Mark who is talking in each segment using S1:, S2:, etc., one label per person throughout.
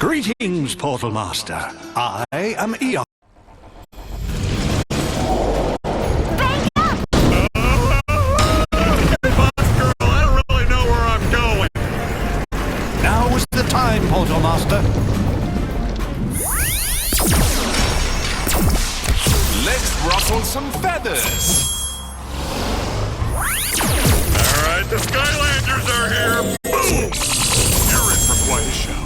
S1: Greetings, Portal Master. I am Eon.
S2: Bang up!
S3: Hey, boss girl, I don't really know where I'm going.
S1: Now is the time, Portal Master.
S4: Let's ruffle some feathers.
S3: All right, the Skylanders are here. Boom! You're in for quite a show.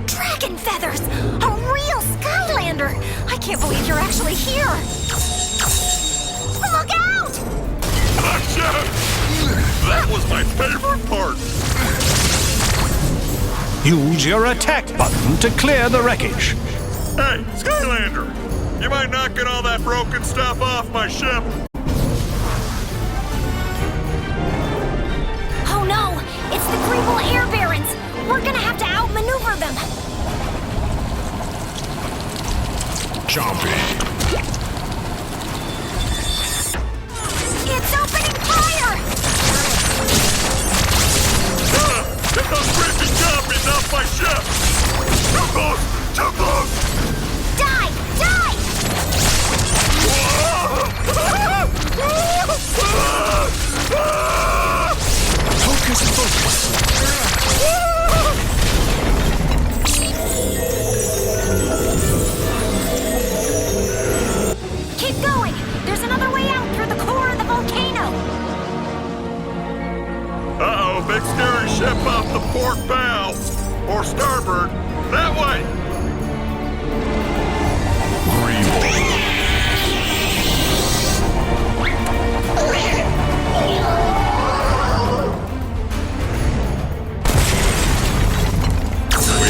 S2: Dragon feathers! A real Skylander! I can't believe you're actually here! Look out!
S3: That was my favorite part.
S1: Use your attack button to clear the wreckage.
S3: Hey, Skylander, you might not get all that broken stuff off my ship.
S2: Oh no! It's the Greeble Air Barons! We're gonna have to outmaneuver them!
S4: Chompy.
S2: It's opening fire!
S3: Get those creepy zombies off my ship! Too close! Too close!
S2: Die! Die!
S4: Focus, focus.
S2: Keep going! There's another way out through the core of the volcano!
S3: Uh-oh, big scary ship off the port bow. Or starboard. That way! We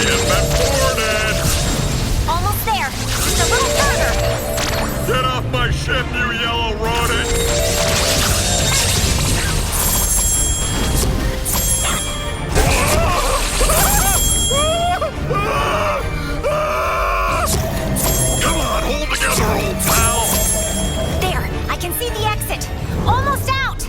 S3: have been boarded!
S2: Almost there! Just a little further!
S3: Get off my ship, you yellow rodent! Come on, hold together, old pal!
S2: There! I can see the exit! Almost out!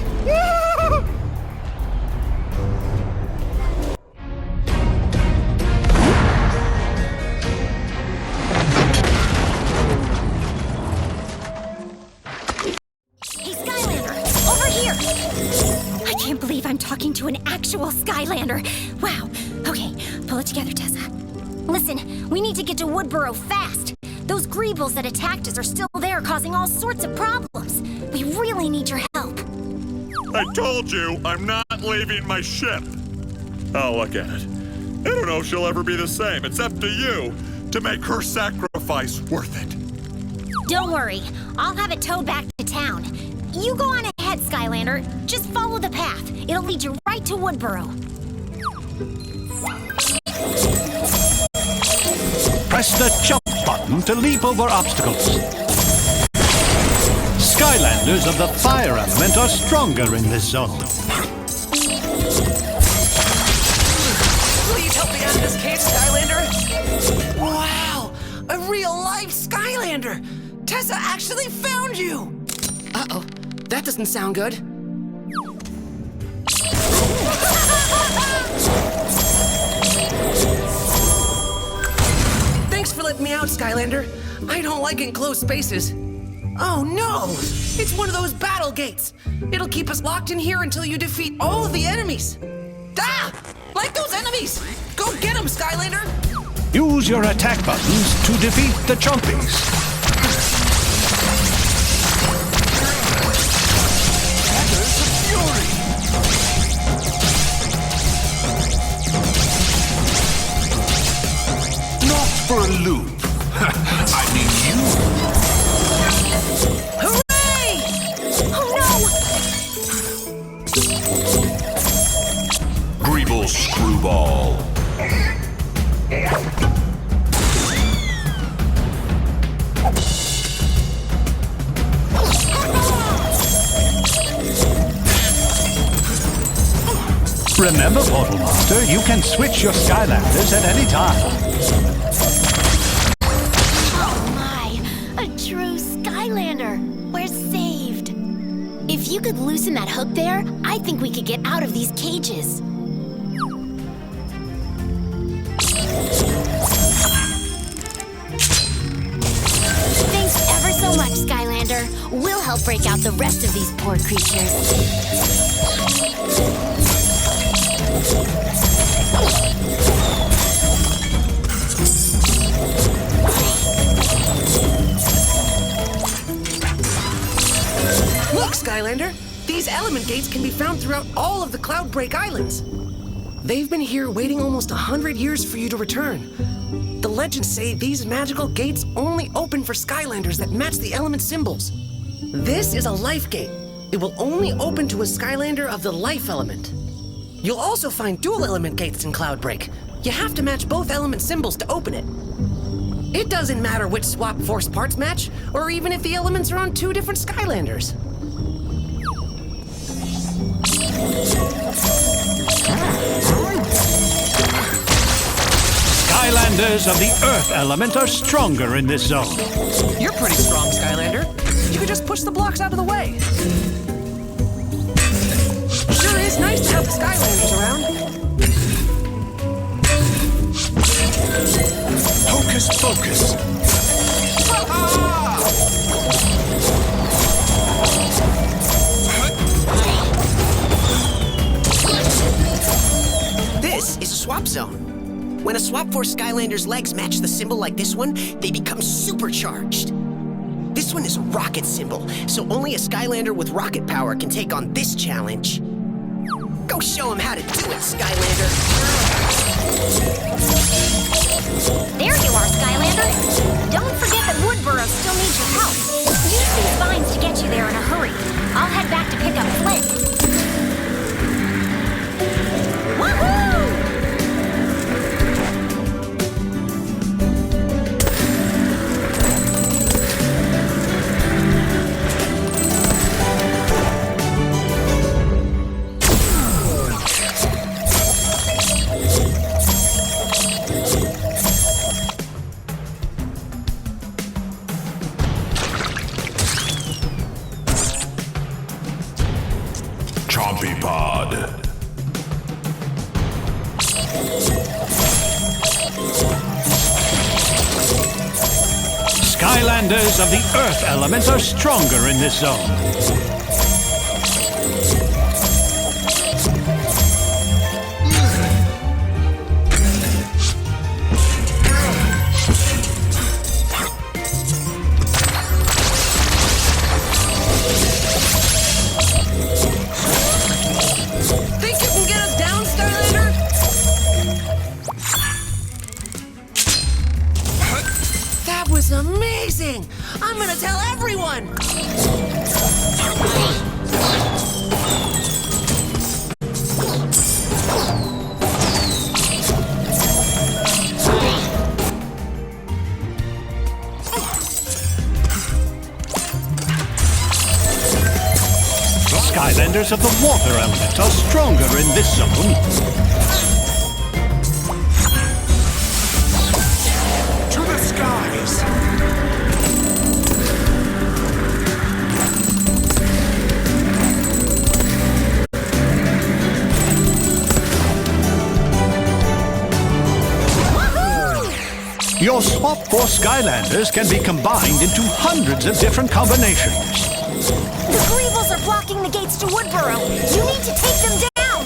S2: Hey, Skylander! Over here! I can't believe I'm talking to an actual Skylander! Wow! Okay, pull it together, Tessa. Listen, we need to get to Woodboro fast! Those Greebles that attacked us are still there, causing all sorts of problems! We really need your help!
S3: I told you, I'm not leaving my ship! Oh, look at it. I don't know if she'll ever be the same. It's up to you to make her sacrifice worth it.
S2: Don't worry, I'll have it towed back to town. You go on ahead, Skylander. Just follow the path. It'll lead you right to Woodboro.
S1: Press the jump button to leap over obstacles. Skylanders of the fire element are stronger in this zone.
S5: Please help me out of this case, Skylander! Wow! A real-life Skylander! Tessa actually found you! Uh-oh, that doesn't sound good. Thanks for letting me out, Skylander. I don't like enclosed spaces. Oh no! It's one of those battle gates! It'll keep us locked in here until you defeat all of the enemies! Ah! Like those enemies! Go get them, Skylander!
S1: Use your attack buttons to defeat the Chompies.
S4: Feathers of fury. Not for a loop. I mean you.
S2: Hooray! Oh no!
S4: Greeble screwball.
S1: Remember, Portal Master, you can switch your Skylanders at any time.
S2: Oh my! A true Skylander! We're saved! If you could loosen that hook there, I think we could get out of these cages. help break out the rest of these poor creatures.
S5: Look, Skylander! These element gates can be found throughout all of the Cloudbreak Islands. They've been here waiting almost 100 years for you to return. The legends say these magical gates only open for Skylanders that match the element symbols. This is a life gate. It will only open to a Skylander of the life element. You'll also find dual element gates in Cloudbreak. You have to match both element symbols to open it. It doesn't matter which Swap Force parts match, or even if the elements are on two different Skylanders.
S1: Skylanders of the Earth element are stronger in this zone.
S5: You're pretty strong, Skylander. You could just push the blocks out of the way. Sure is nice to have the Skylanders around.
S4: Hocus pocus.
S6: This is a swap zone. When a Swap Force Skylander's legs match the symbol like this one, they become supercharged. This one is a rocket symbol, so only a Skylander with rocket power can take on this challenge. Go show him how to do it, Skylander.
S2: There you are, Skylander. Don't forget that Woodboro still needs your help. Use these vines to get you there in a hurry. I'll head back to pick up Flint. Woohoo!
S4: Chompy Pod.
S1: Skylanders of the Earth element are stronger in this zone.
S5: Think you can get us down, Skylander? That was amazing! I'm gonna tell everyone!
S1: Skylanders of the water element are stronger in this zone.
S4: To the skies.
S1: Your Swap Force Skylanders can be combined into hundreds of different combinations.
S2: The Greebles are blocking the gates to Woodboro. You need to take them down.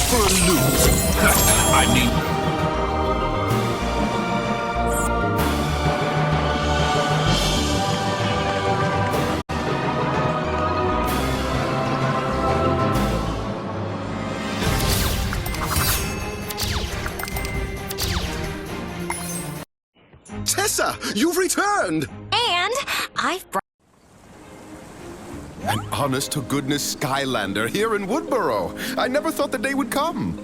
S4: For a loop. I mean...
S7: You've returned!
S2: And I've brought...
S7: An honest-to-goodness Skylander here in Woodboro. I never thought the day would come.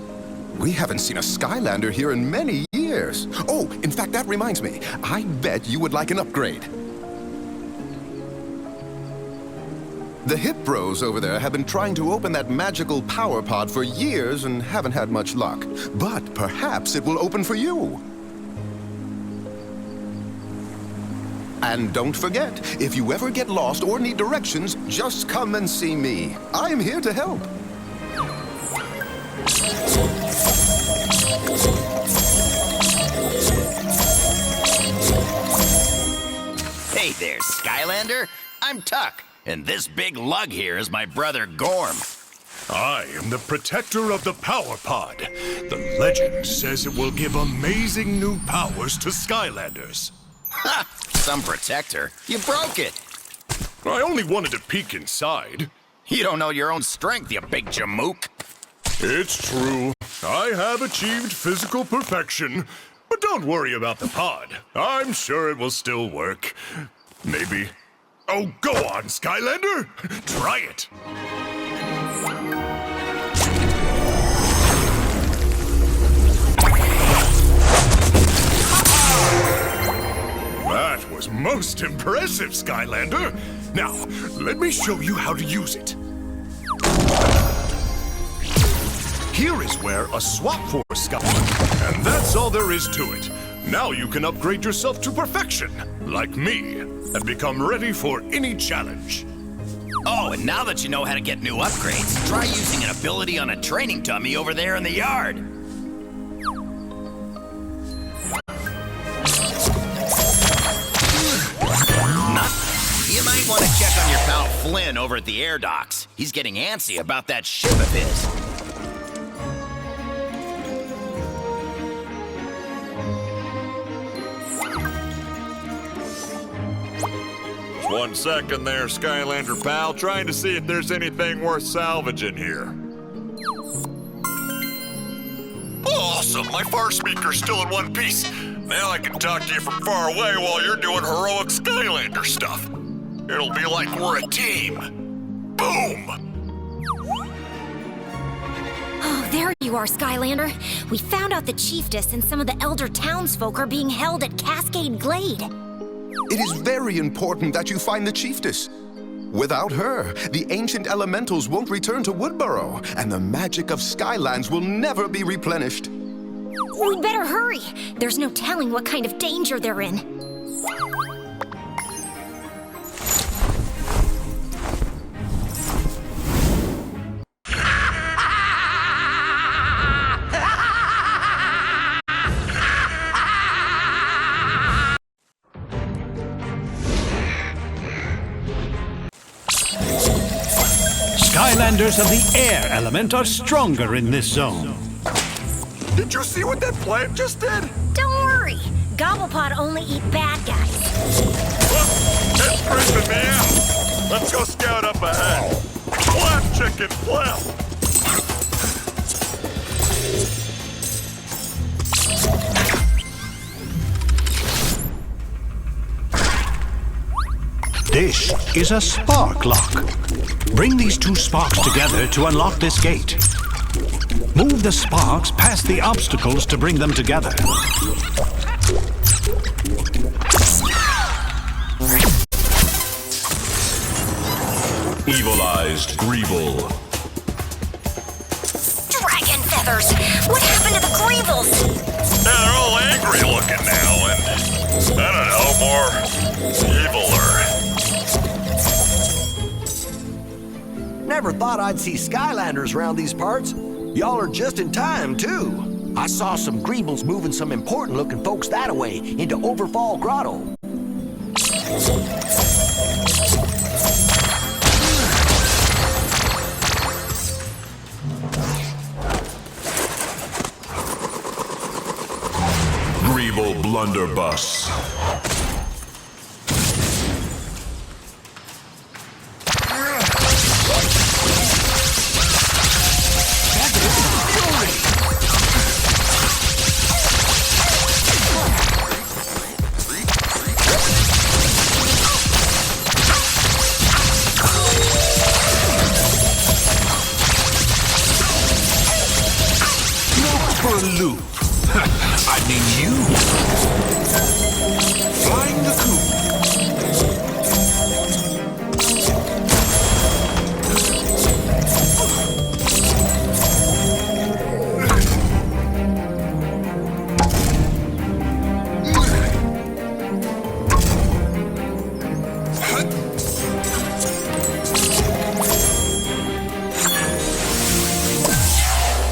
S7: We haven't seen a Skylander here in many years. Oh, in fact, that reminds me. I bet you would like an upgrade. The Hip Bros over there have been trying to open that magical power pod for years and haven't had much luck. But perhaps it will open for you. And don't forget, if you ever get lost or need directions, just come and see me. I'm here to help.
S8: Hey there, Skylander. I'm Tuck, and this big lug here is my brother Gorm.
S3: I am the protector of the power pod. The legend says it will give amazing new powers to Skylanders.
S8: Ha! Some protector. You broke it.
S3: I only wanted to peek inside.
S8: You don't know your own strength, you big jamook.
S3: It's true. I have achieved physical perfection. But don't worry about the pod. I'm sure it will still work. Maybe. Oh, go on, Skylander! Try it! That was most impressive, Skylander. Now, let me show you how to use it. Here is where a Swap Force comes, and that's all there is to it. Now you can upgrade yourself to perfection, like me, and become ready for any challenge.
S8: Oh, and now that you know how to get new upgrades, try using an ability on a training dummy over there in the yard. You might want to check on your pal Flynn over at the air docks. He's getting antsy about that ship of his.
S3: 1 second there, Skylander pal, trying to see if there's anything worth salvaging here. Awesome! My far speaker's still in one piece. Now I can talk to you from far away while you're doing heroic Skylander stuff. It'll be like we're a team. Boom!
S2: Oh, there you are, Skylander. We found out the Chiefess and some of the elder townsfolk are being held at Cascade Glade.
S7: It is very important that you find the Chiefess. Without her, the ancient elementals won't return to Woodboro, and the magic of Skylands will never be replenished.
S2: We'd better hurry. There's no telling what kind of danger they're in.
S1: Skylanders of the air element are stronger in this zone.
S3: Did you see what that plant just did?
S2: Don't worry. Gobblepot only eat bad guys.
S3: It's creeping me out. Let's go scout up ahead. Flap, chicken, flap.
S1: This is a spark lock. Bring these two sparks together to unlock this gate. Move the sparks past the obstacles to bring them together.
S4: Evilized Greeble.
S2: Dragon feathers! What happened to the Greebles?
S3: They're all angry looking now, and I don't know, more eviler.
S9: Never thought I'd see Skylanders around these parts. Y'all are just in time, too. I saw some Greebles moving some important-looking folks that-a-way into Overfall Grotto.
S4: Greeble Blunderbuss. loop. I mean you. Flying the coop.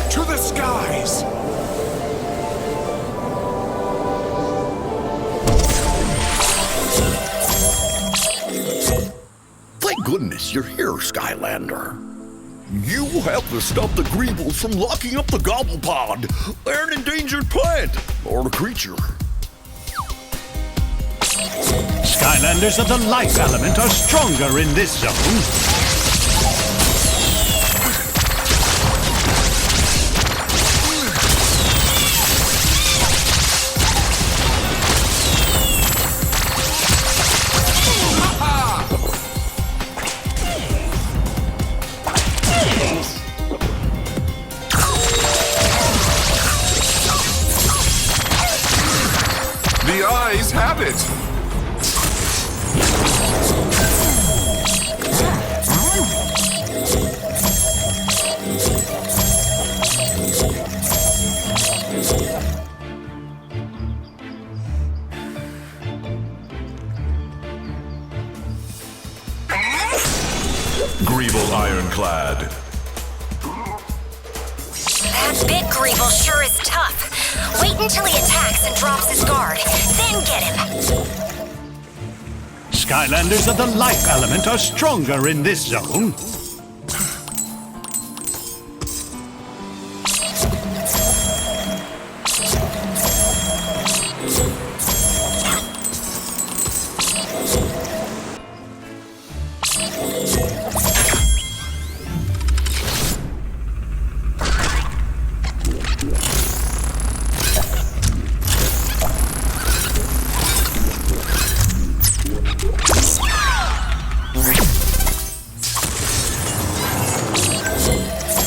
S4: To the skies.
S10: Thank goodness you're here, Skylander. You helped us stop the Greebles from locking up the Gobble Pod. They're an endangered plant, or a creature.
S1: Skylanders of the life element are stronger in this zone.
S4: The eyes have it. Greeble Ironclad.
S2: That big Greeble sure is tough. Wait until he attacks and drops his guard, then get him.
S1: Skylanders of the life element are stronger in this zone.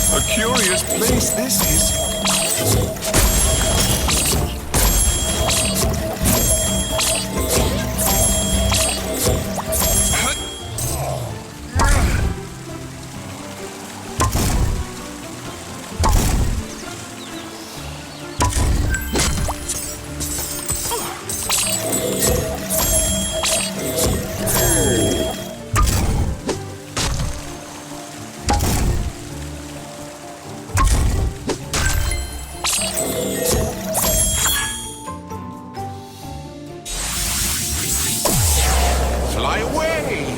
S4: A curious place this is. Fly away!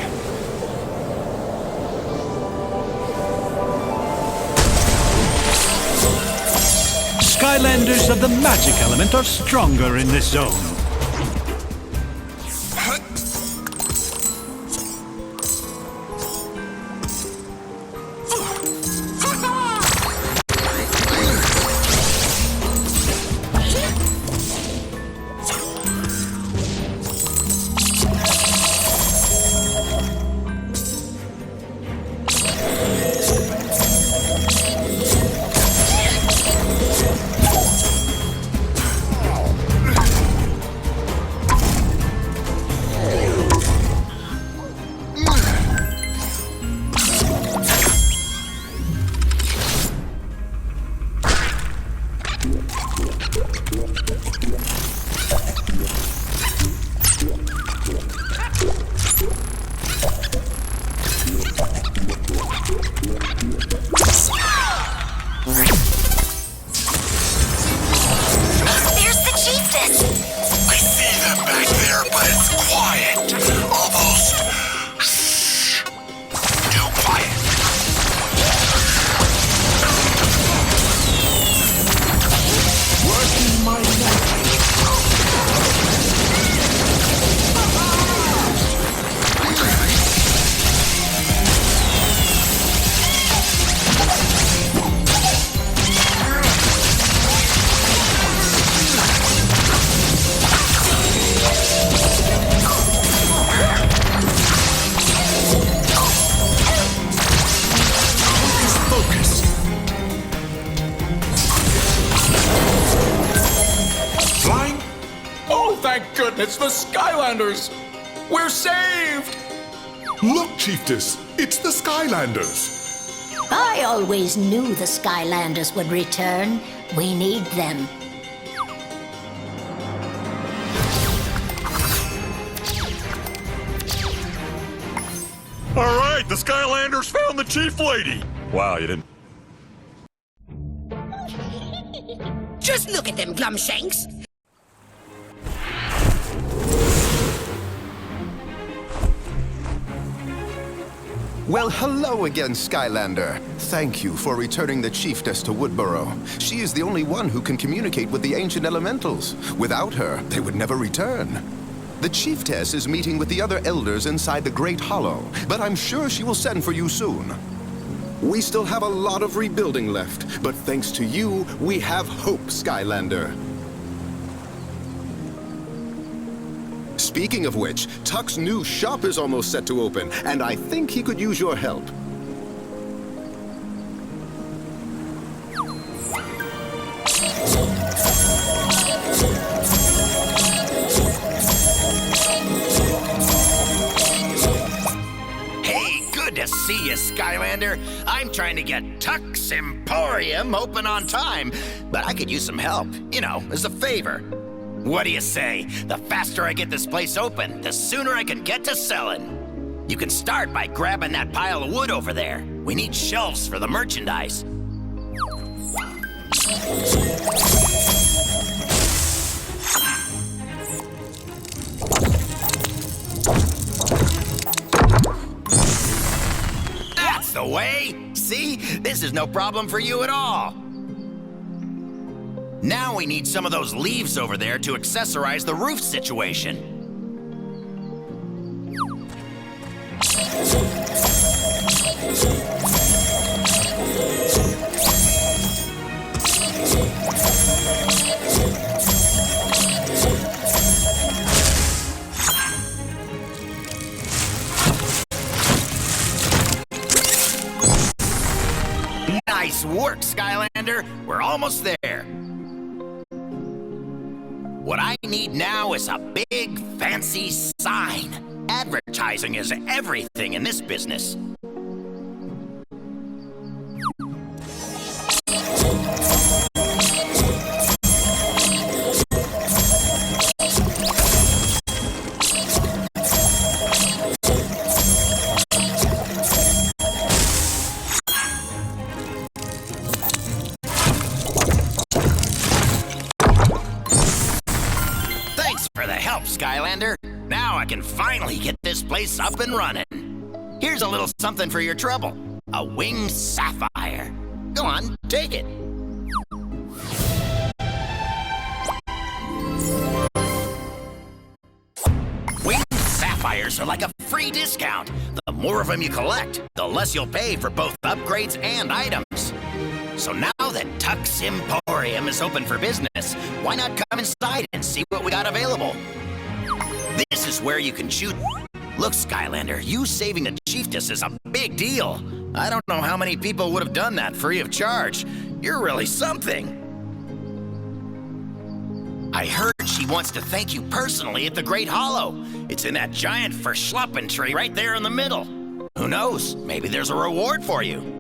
S1: Skylanders of the magic element are stronger in this zone.
S4: It's the Skylanders! We're saved!
S3: Look, Chiefess, it's the Skylanders.
S11: I always knew the Skylanders would return. We need them.
S3: All right, the Skylanders found the Chief Lady. Wow, you didn't.
S6: Just look at them, Glumshanks.
S7: Well, hello again, Skylander. Thank you for returning the Chiefess to Woodboro. She is the only one who can communicate with the ancient elementals. Without her, they would never return. The Chiefess is meeting with the other elders inside the Great Hollow, but I'm sure she will send for you soon. We still have a lot of rebuilding left, but thanks to you, we have hope, Skylander. Speaking of which, Tuck's new shop is almost set to open, and I think he could use your help.
S8: Hey, good to see you, Skylander. I'm trying to get Tuck's Emporium open on time, but I could use some help, you know, as a favor. What do you say? The faster I get this place open, the sooner I can get to selling. You can start by grabbing that pile of wood over there. We need shelves for the merchandise. That's the way! See? This is no problem for you at all. Now we need some of those leaves over there to accessorize the roof situation. Nice work, Skylander. We're almost there. What I need now is a big, fancy sign. Advertising is everything in this business. Skylander. Now I can finally get this place up and running. Here's a little something for your trouble. A winged sapphire. Go on, take it. Winged sapphires are like a free discount. The more of them you collect, the less you'll pay for both upgrades and items. So now that Tuck's Emporium is open for business, why not come inside and see what we got available? This is where you can choose. Look, Skylander, you saving the Chiefess is a big deal. I don't know how many people would have done that free of charge. You're really something. I heard she wants to thank you personally at the Great Hollow. It's in that giant verschluppen tree right there in the middle. Who knows? Maybe there's a reward for you.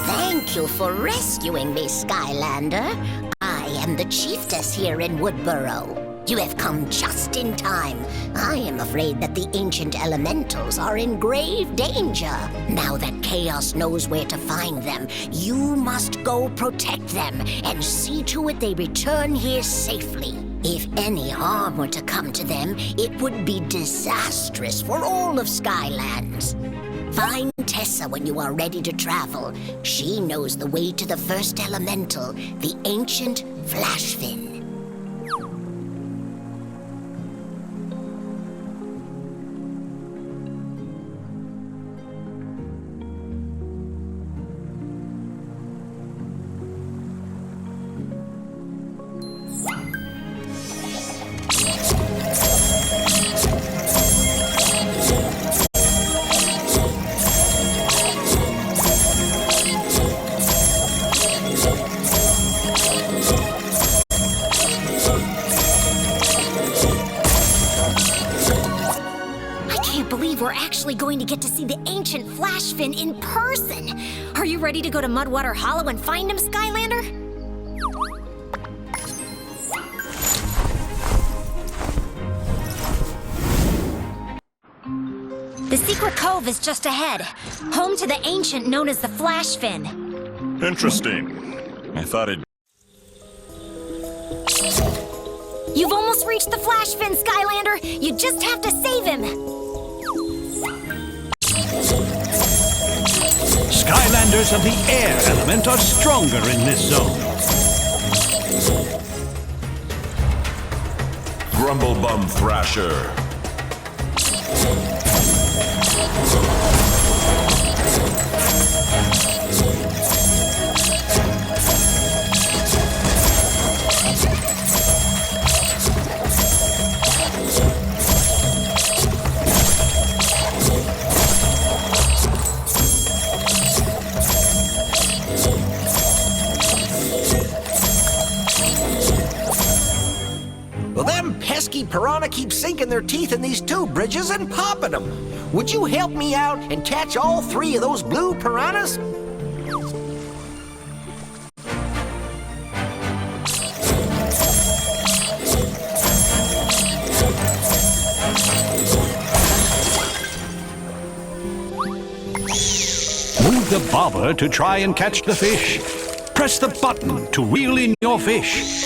S11: Thank you for rescuing me, Skylander. I am the Chiefess here in Woodboro. You have come just in time. I am afraid that the ancient elementals are in grave danger. Now that Chaos knows where to find them, you must go protect them and see to it they return here safely. If any harm were to come to them, it would be disastrous for all of Skylands. Find Tessa when you are ready to travel. She knows the way to the first elemental, the ancient Flashfin.
S2: believe we're actually going to get to see the ancient flash fin in person. Are you ready to go to Mudwater Hollow and find him, Skylander? The secret cove is just ahead, home to the ancient known as the flash fin.
S3: Interesting. I thought it.
S2: You've almost reached the flash fin, Skylander. You just have to save him.
S1: Skylanders of the air element are stronger in this zone.
S4: Grumblebum Thrasher.
S9: Well, them pesky piranha keep sinking their teeth in these two bridges and popping them. Would you help me out and catch all three of those blue piranhas?
S1: Move the bobber to try and catch the fish. Press the button to reel in your fish.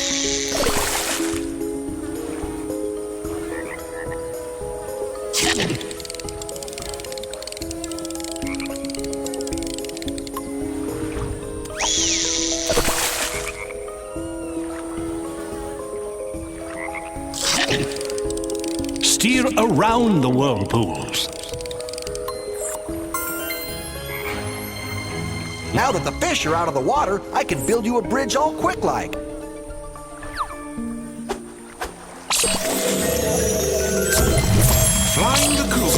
S1: Steer around the whirlpools.
S9: Now that the fish are out of the water, I can build you a bridge all quick-like.
S4: Flying the coop.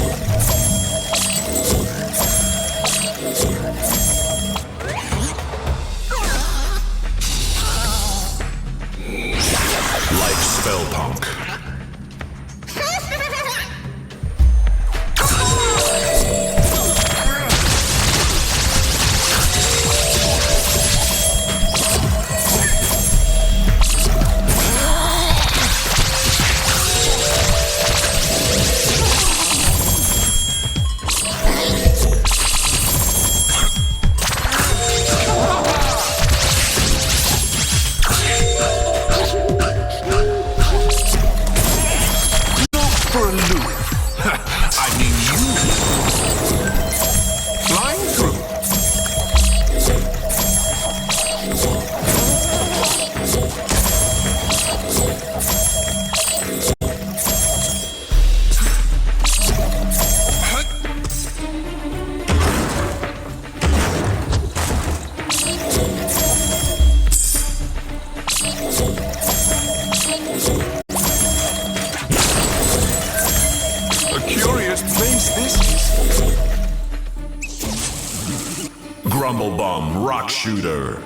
S4: Like Spellpunk. Grumblebum Rock Shooter.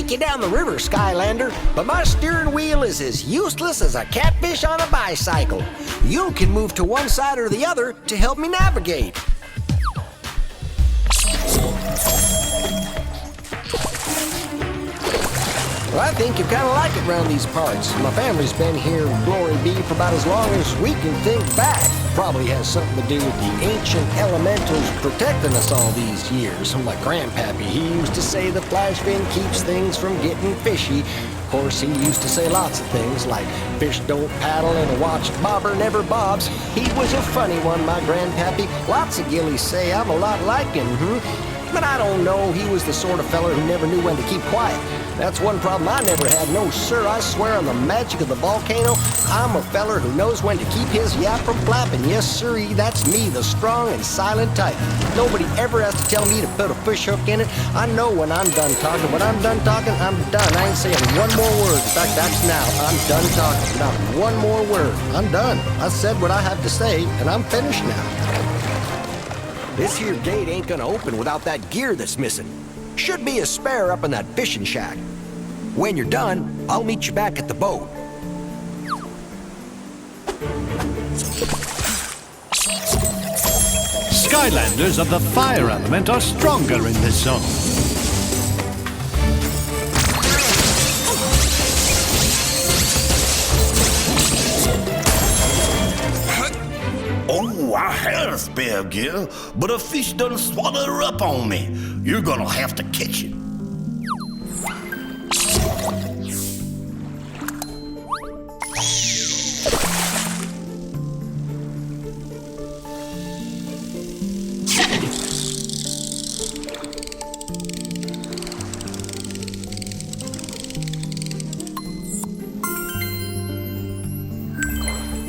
S9: You down the river, Skylander, but my steering wheel is as useless as a catfish on a bicycle. You can move to one side or the other to help me navigate. Well, I think you kind of like it around these parts. My family's been here, glory be, for about as long as we can think back. Probably has something to do with the ancient elementals protecting us all these years. My grandpappy, he used to say the flash fin keeps things from getting fishy. Of course, he used to say lots of things like fish don't paddle and a watched bobber never bobs. He was a funny one, my grandpappy. Lots of gillies say I'm a lot like him, But I don't know, he was the sort of feller who never knew when to keep quiet. That's one problem I never had. No, sir, I swear on the magic of the volcano, I'm a feller who knows when to keep his yap from flapping. Yes, sirree, that's me, the strong and silent type. Nobody ever has to tell me to put a fish hook in it. I know when I'm done talking. When I'm done talking, I'm done. I ain't saying one more word. In fact, that's now. I'm done talking. Not one more word. I'm done. I said what I have to say, and I'm finished now. This here gate ain't gonna open without that gear that's missing. Should be a spare up in that fishing shack. When you're done, I'll meet you back at the boat.
S1: Skylanders of the fire element are stronger in this zone.
S8: Oh, I had a spare gear, but a fish done swallowed her up on me. You're gonna have to catch it.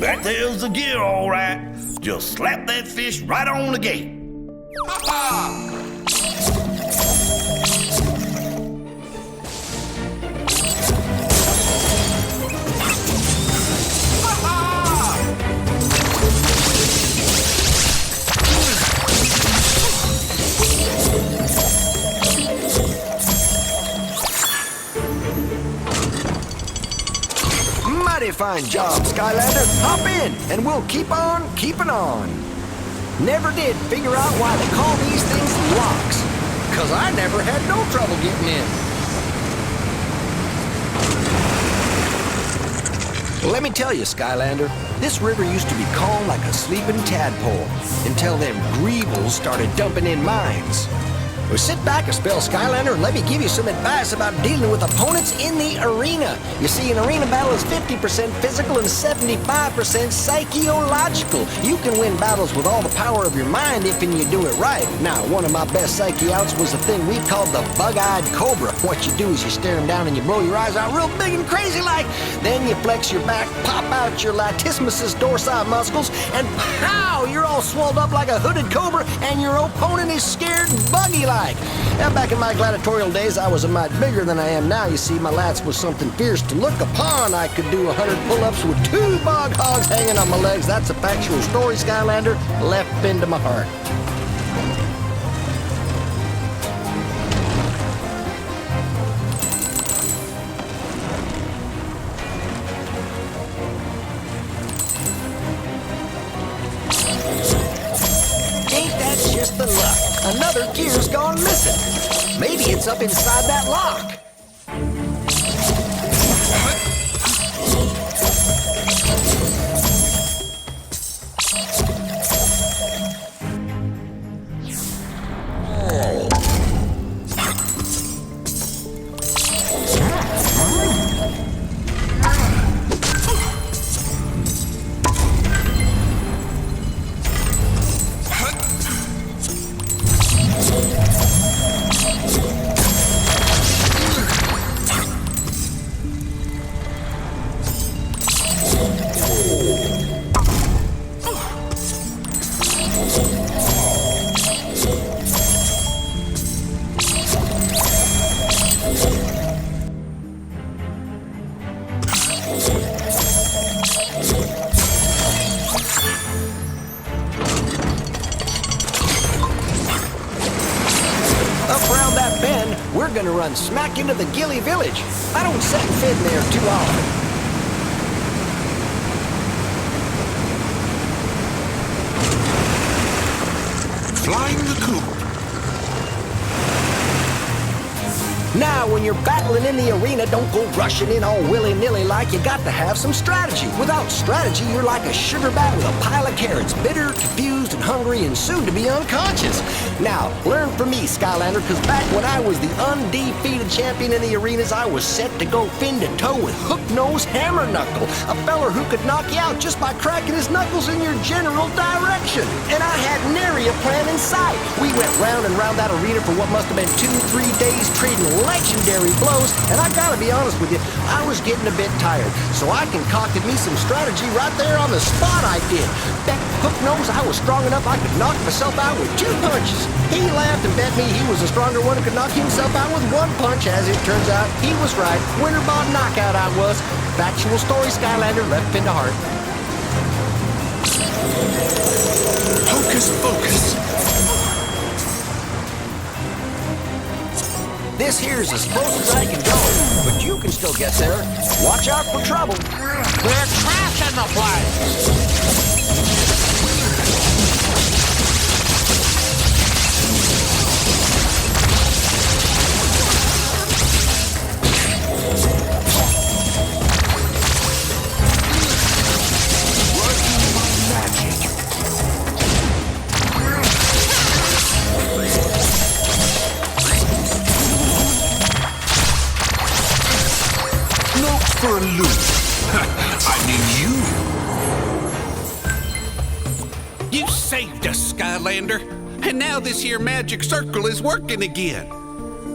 S8: That there's the gear, all right. Just slap that fish right on the gate.
S9: Mighty fine job, Skylander. Hop in, and we'll keep on keeping on. Never did figure out why they call these things locks, 'cause I never had no trouble getting in. Well, let me tell you, Skylander, this river used to be calm like a sleeping tadpole until them greevils started dumping in mines. Well, sit back a spell, Skylander, and let me give you some advice about dealing with opponents in the arena. You see, an arena battle is 50% physical and 75% psychological. You can win battles with all the power of your mind if and you do it right. Now, one of my best psyche outs was the thing we called the bug-eyed cobra. What you do is you stare him down and you blow your eyes out real big and crazy like. Then you flex your back, pop out your latissimus dorsi muscles, and pow! You're all swelled up like a hooded cobra, and your opponent is scared buggy-like. Now, back in my gladiatorial days, I was a mite bigger than I am now. You see, my lats was something fierce to look upon. I could do 100 pull-ups with 2 bog hogs hanging on my legs. That's a factual story, Skylander. Left into my heart. Ain't that just the luck? Another gear's gone missing. Maybe it's up inside that lock. We're gonna run smack into the Gilly Village. I don't set and fit in there too often.
S4: Flying the coop.
S9: Now, when you're battling in the arena, don't go rushing in all willy-nilly like. You got to have some strategy. Without strategy, you're like a sugar bat with a pile of carrots, bitter, confused, and hungry, and soon to be unconscious. Now, learn from me, Skylander, because back when I was the undefeated champion in the arenas, I was set to go fin to toe with Hook-Nosed Hammer Knuckle, a feller who could knock you out just by cracking his knuckles in your general direction. And I had nary a plan in sight. We went round and round that arena for what must have been 2-3 days trading legendary blows, and I gotta be honest with you, I was getting a bit tired, so I concocted me some strategy right there on the spot I did. Bet Hook knows I was strong enough I could knock myself out with 2 punches. He laughed and bet me he was a stronger one who could knock himself out with 1 punch. As it turns out, he was right. Winter bod knockout I was. Factual story, Skylander, left pin to heart.
S4: Hocus pocus.
S9: This here's as close as I can go, but you can still get there. Watch out for trouble.
S4: There's trash in the place. For a loop. I mean you. You saved us, Skylander. And now this here magic circle is working again.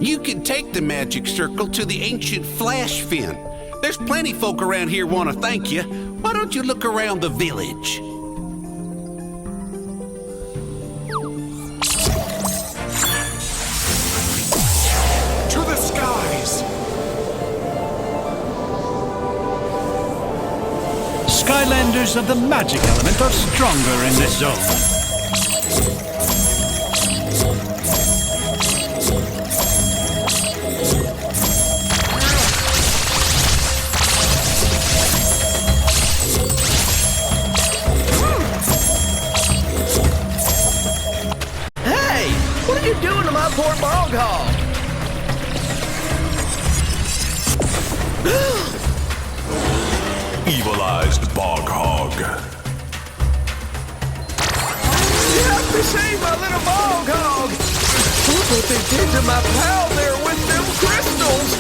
S4: You can take the magic circle to the ancient flash fin. There's plenty folk around here want to thank you. Why don't you look around the village?
S10: To the skies!
S1: Skylanders of the magic element are stronger in this zone.
S9: Hey! What are you doing to my poor bog hog?
S4: Evil-eyed bog hog.
S9: You have to save my little bog hog! Look what they did to my pal there with them crystals!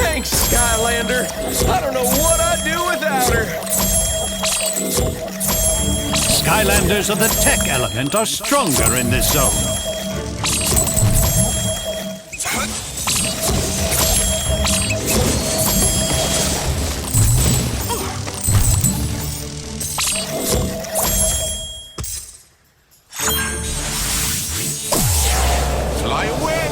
S9: Thanks, Skylander. I don't know what I'd do without her.
S1: Skylanders of the tech element are stronger in this zone.
S4: Fly away!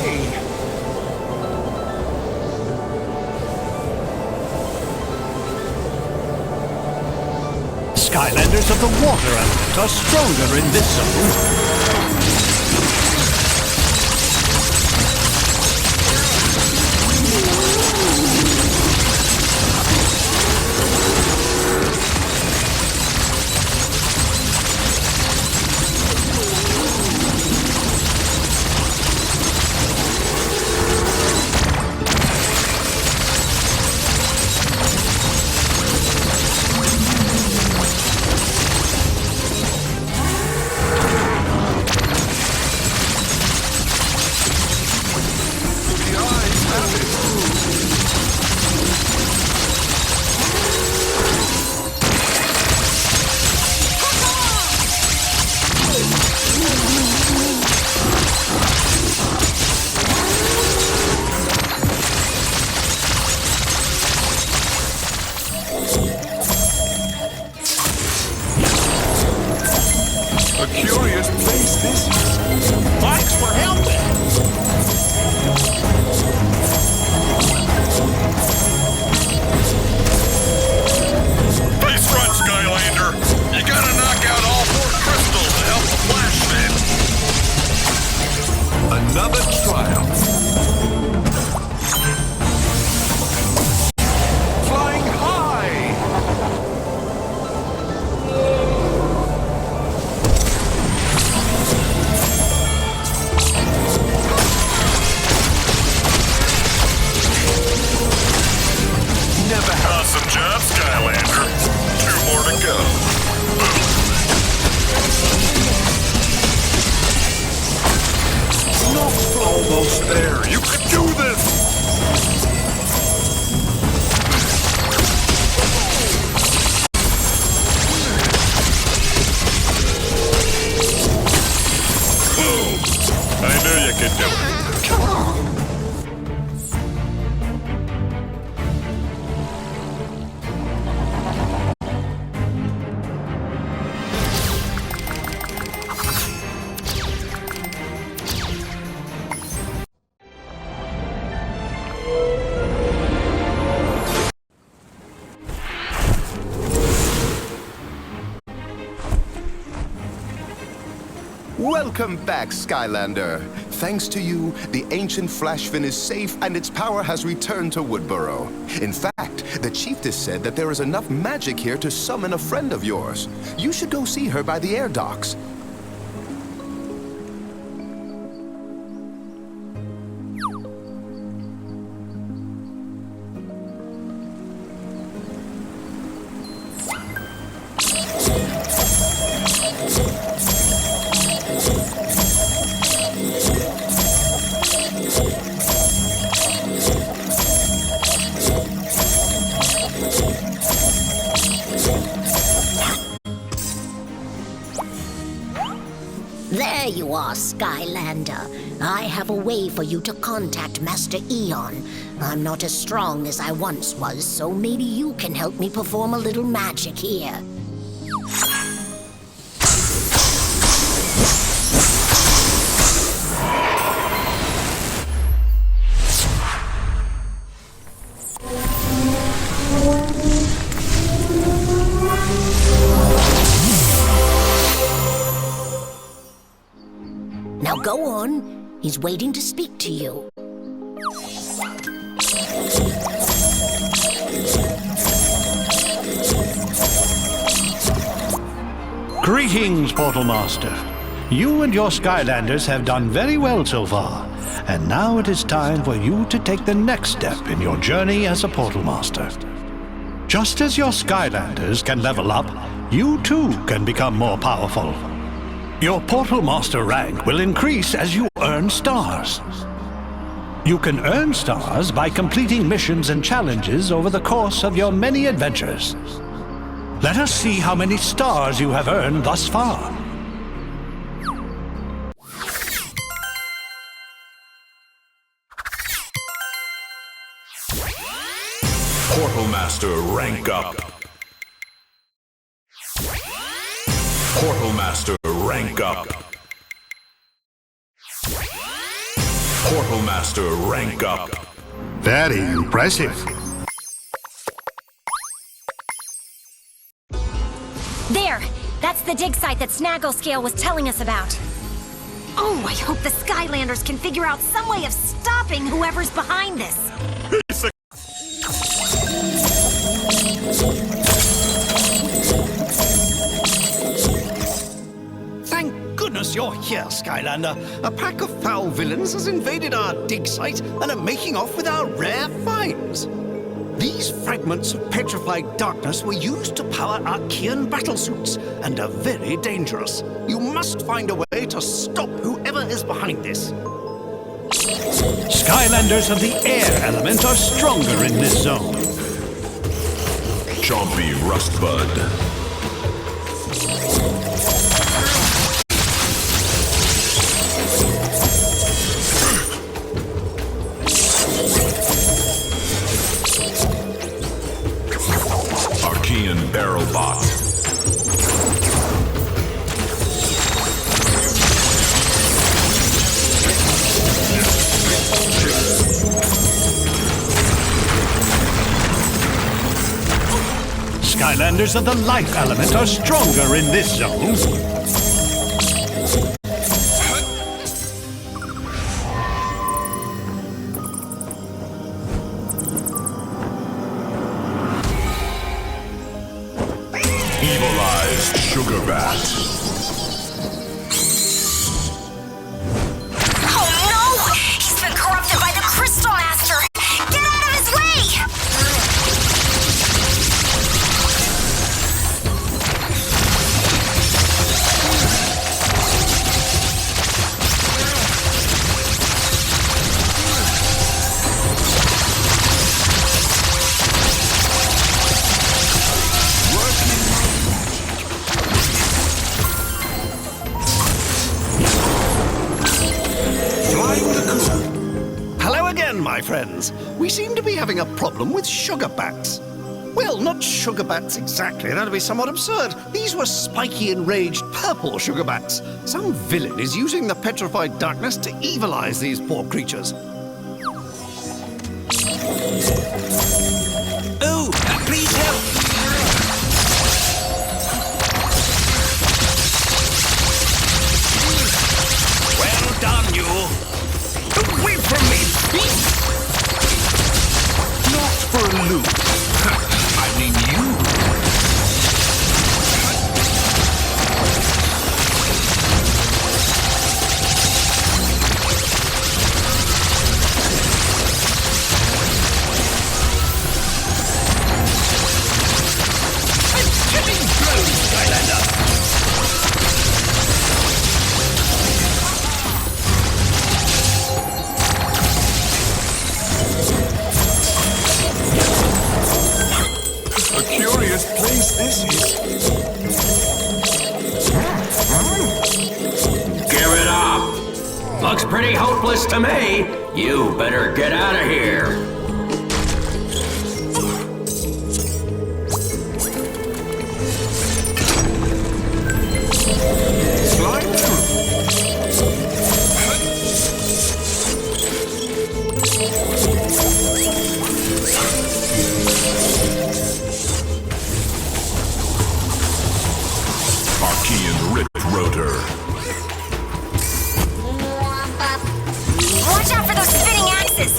S1: Skylanders of the water element are stronger in this zone.
S3: at doing. Come on!
S7: Welcome back, Skylander. Thanks to you, the ancient Flashfin is safe and its power has returned to Woodboro. In fact, the chiefess said that there is enough magic here to summon a friend of yours. You should go see her by the air docks.
S11: There you are, Skylander. I have a way for you to contact Master Eon. I'm not as strong as I once was, so maybe you can help me perform a little magic here. Now go on. He's waiting to speak to you.
S1: Greetings, Portal Master. You and your Skylanders have done very well so far, and now it is time for you to take the next step in your journey as a Portal Master. Just as your Skylanders can level up, you too can become more powerful. Your Portal Master rank will increase as you earn stars. You can earn stars by completing missions and challenges over the course of your many adventures. Let us see how many stars you have earned thus far.
S10: Portal Master, rank up. Portal Master, rank up. Portal Master, rank up.
S1: Very impressive.
S2: There! That's the dig site that Snagglescale was telling us about. Oh, I hope the Skylanders can figure out some way of stopping whoever's behind this.
S9: Thank goodness you're here, Skylander. A pack of foul villains has invaded our dig site and are making off with our rare finds. These fragments of petrified darkness were used to power Archean battlesuits and are very dangerous. You must find a way to stop whoever is behind this.
S1: Skylanders of the air element are stronger in this zone.
S10: Chompy Rustbud. Archean Barrel Bot.
S1: Skylanders of the life element are stronger in this zone.
S10: Evilized Sugar Bat.
S2: Oh no! He's been corrupted by the Crystal Master! Get out of his way!
S12: friends. We seem to be having a problem with sugar bats. Well, not sugar bats exactly. That'd be somewhat absurd. These were spiky, enraged purple sugar bats. Some villain is using the petrified darkness to evilize these poor creatures.
S4: Oh, please help!
S10: Well done, you. Away from me, beast! Not for a loop. I mean you. I'm getting blown, Skylander.
S3: A curious place this is.
S13: Give it up! Looks pretty hopeless to me. You better get out of here.
S3: Slide through.
S10: Archean Rip Rotor.
S2: Watch out for those spinning axes!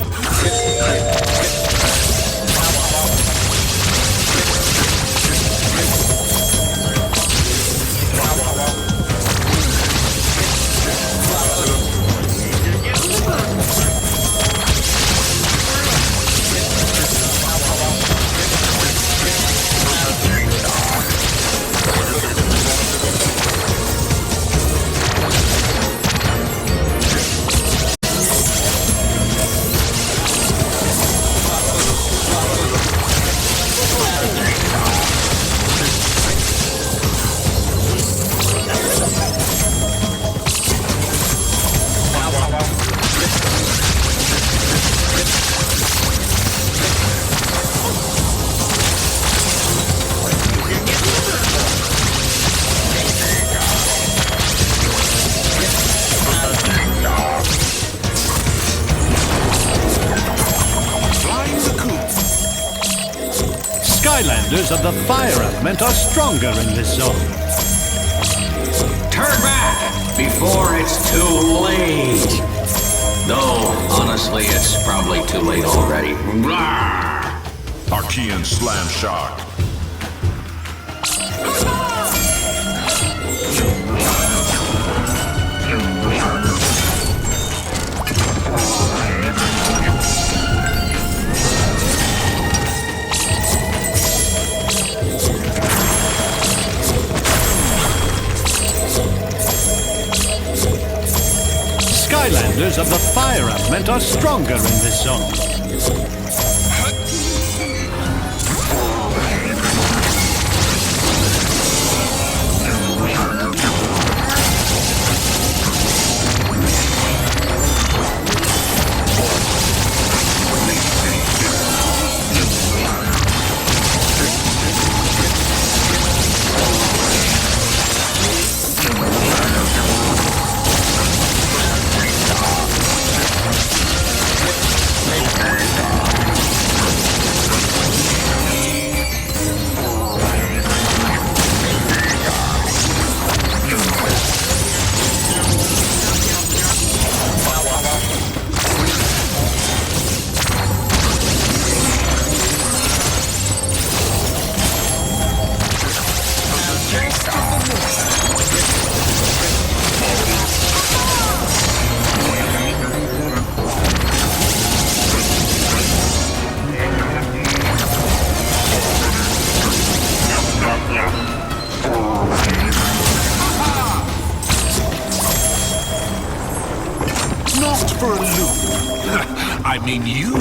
S1: Skylanders of the fire element are stronger in this zone.
S13: Turn back before it's too late. Though, honestly, it's probably too late already. Blah!
S10: Archean Slam Shock.
S1: Skylanders of the fire element are stronger in this zone.
S10: For a loop. I mean you.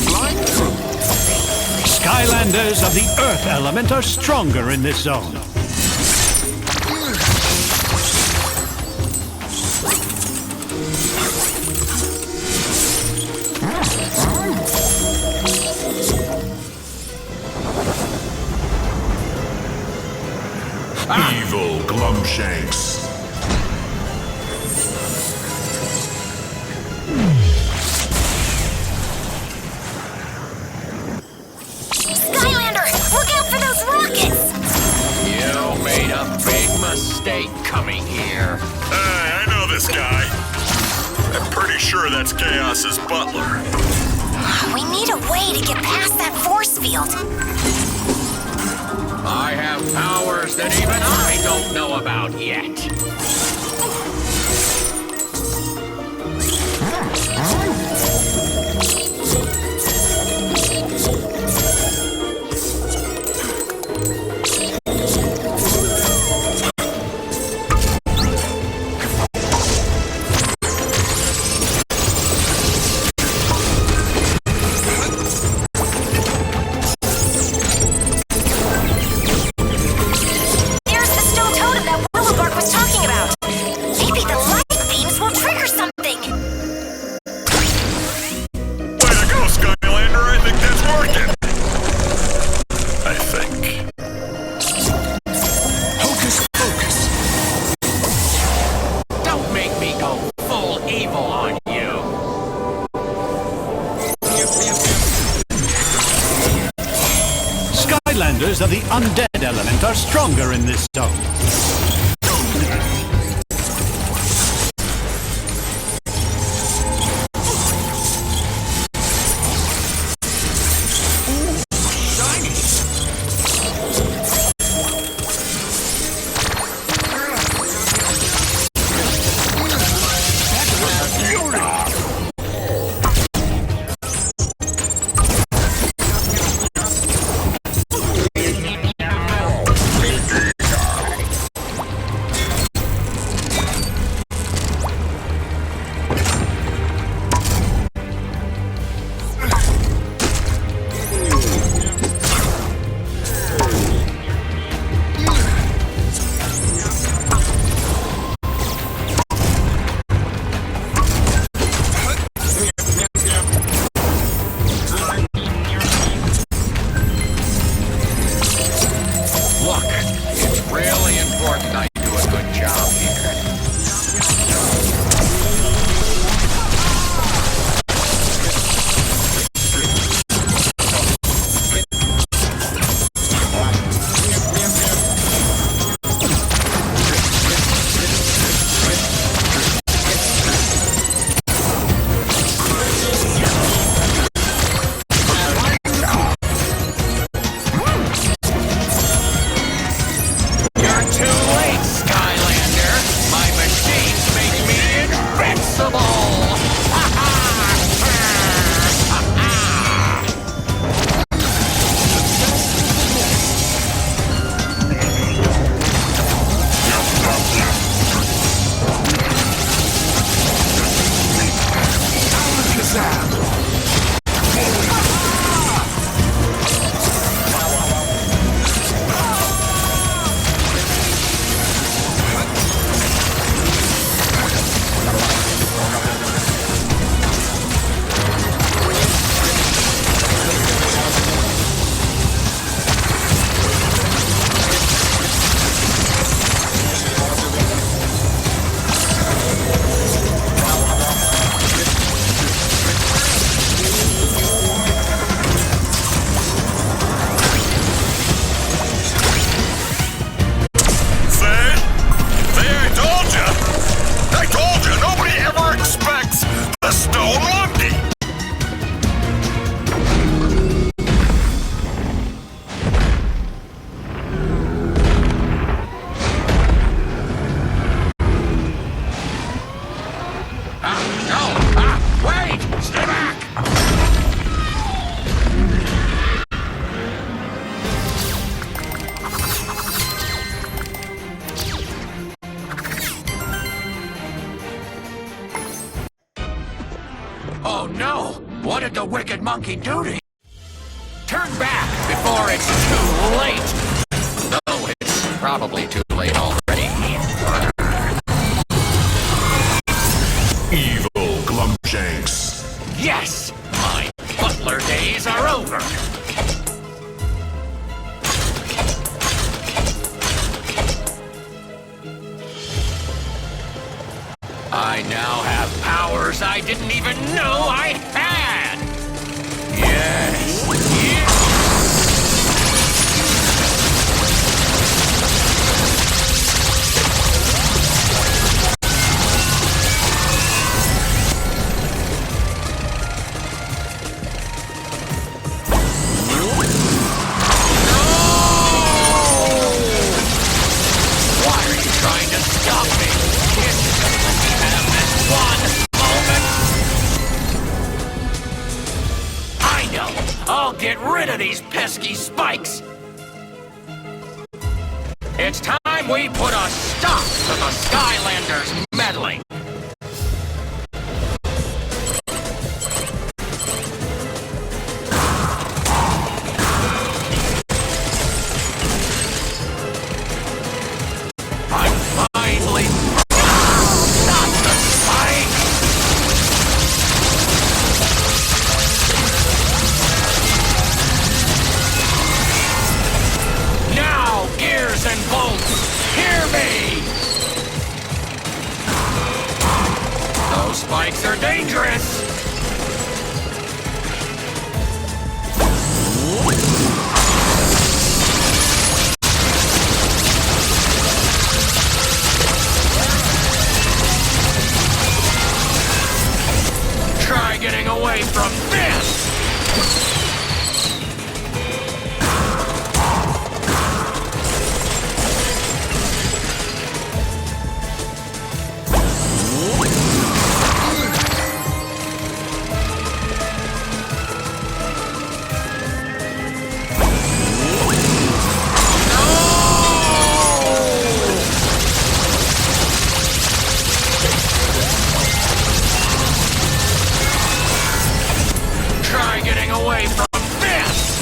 S10: Flying through.
S1: Skylanders of the earth element are stronger in this zone.
S3: Evil Glumshanks.
S2: Skylander, look out for those rockets!
S13: You made a big mistake coming here.
S3: Hey, I know this guy. I'm pretty sure that's Chaos's butler.
S2: We need a way to get past that force field.
S13: I have powers that even I don't know about yet.
S2: There's the stone totem that Willowbark was talking about. Maybe the light beams will trigger something.
S3: Way to go, Skylander. I think that's working. I think.
S13: Hocus pocus. Don't make me go full evil on you.
S1: Skylanders of the undead element are stronger in this zone.
S13: Look, it's really important I do a good job here. You're too late, Skylander. My machines make me invincible.
S3: I told you, nobody ever expects the Stone Monkey.
S13: Wait! Stay back! Oh no! What did the wicked monkey do to you? Turn back before it's too late! No, it's probably too late already.
S3: Evil Glumshanks.
S13: Yes! My butler days are over! powers I didn't even know I had! Yes, yes! I'll get rid of these pesky spikes! It's time we put a stop to the Skylanders meddling! I'm finally... Not the spike! Now, gears and bolts, hear me! Those spikes are dangerous! Try getting away from this! Try getting away from this!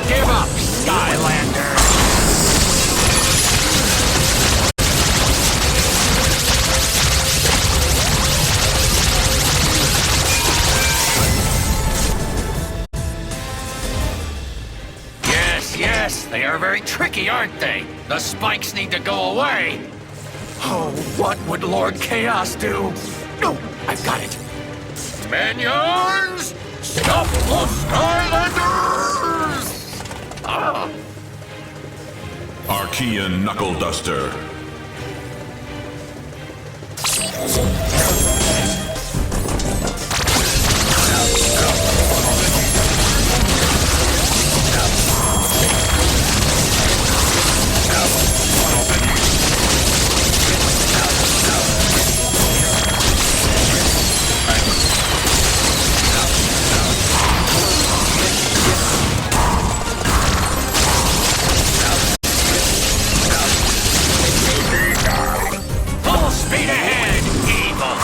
S13: Give up, Skylander! Yes, they are very tricky, aren't they? The spikes need to go away. Oh, what would Lord Chaos do? No, I've got it. Minions, stop the Skylanders! Ah.
S14: Archean Knuckle Duster.
S13: Full speed ahead, evil!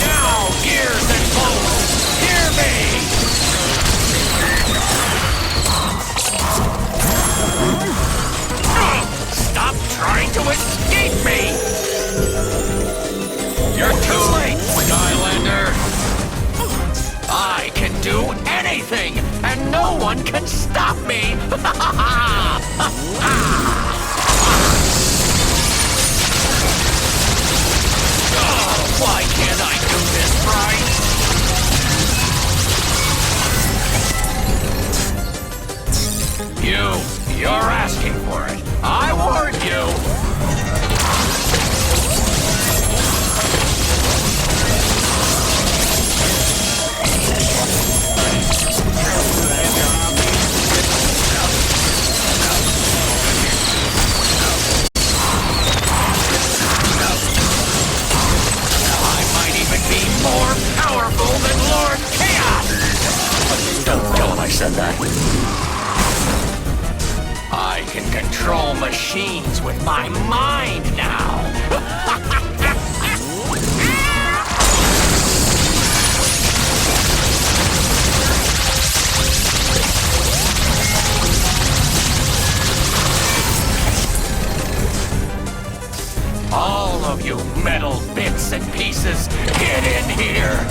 S13: Now, gears and bolts, hear me! Stop trying to escape me! You're too late, Skylander! I can do anything, and no one can stop me! Oh, why can't I do this right? You're asking for it. I warned you! I might even be more powerful than Lord Chaos! Don't tell him I said that. I I can control machines with my mind now. All of you metal bits and pieces, get in here!